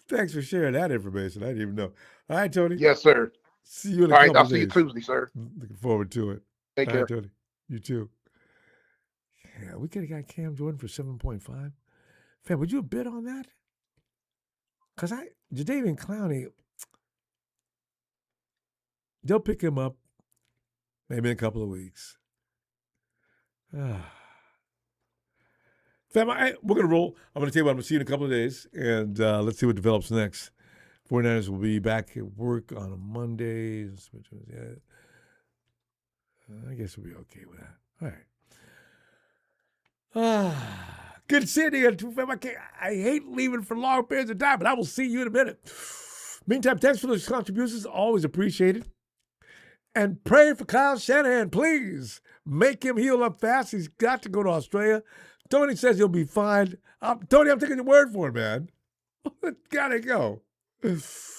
Thanks for sharing that information. I didn't even know. All right, Tony. Yes, sir. See you in a couple I'll days. see you Tuesday, sir. Looking forward to it. Take care. All right, Tony. You too. Yeah, we could have got Cam Jordan for 7.5. Fam, would you bid on that? Because Jadeveon Clowney, they'll pick him up maybe in a couple of weeks. Fam, we're going to roll. I'm going to tell you what, I'm going to see you in a couple of days, and let's see what develops next. 49ers will be back at work on a Monday. I guess we'll be okay with that. All right. Good seeing you. Fam, I hate leaving for long periods of time, but I will see you in a minute. Meantime, thanks for those contributions. Always appreciated. And pray for Kyle Shanahan, please. Make him heal up fast. He's got to go to Australia. Tony says he'll be fine. Tony, I'm taking your word for it, man. Gotta go. Niners!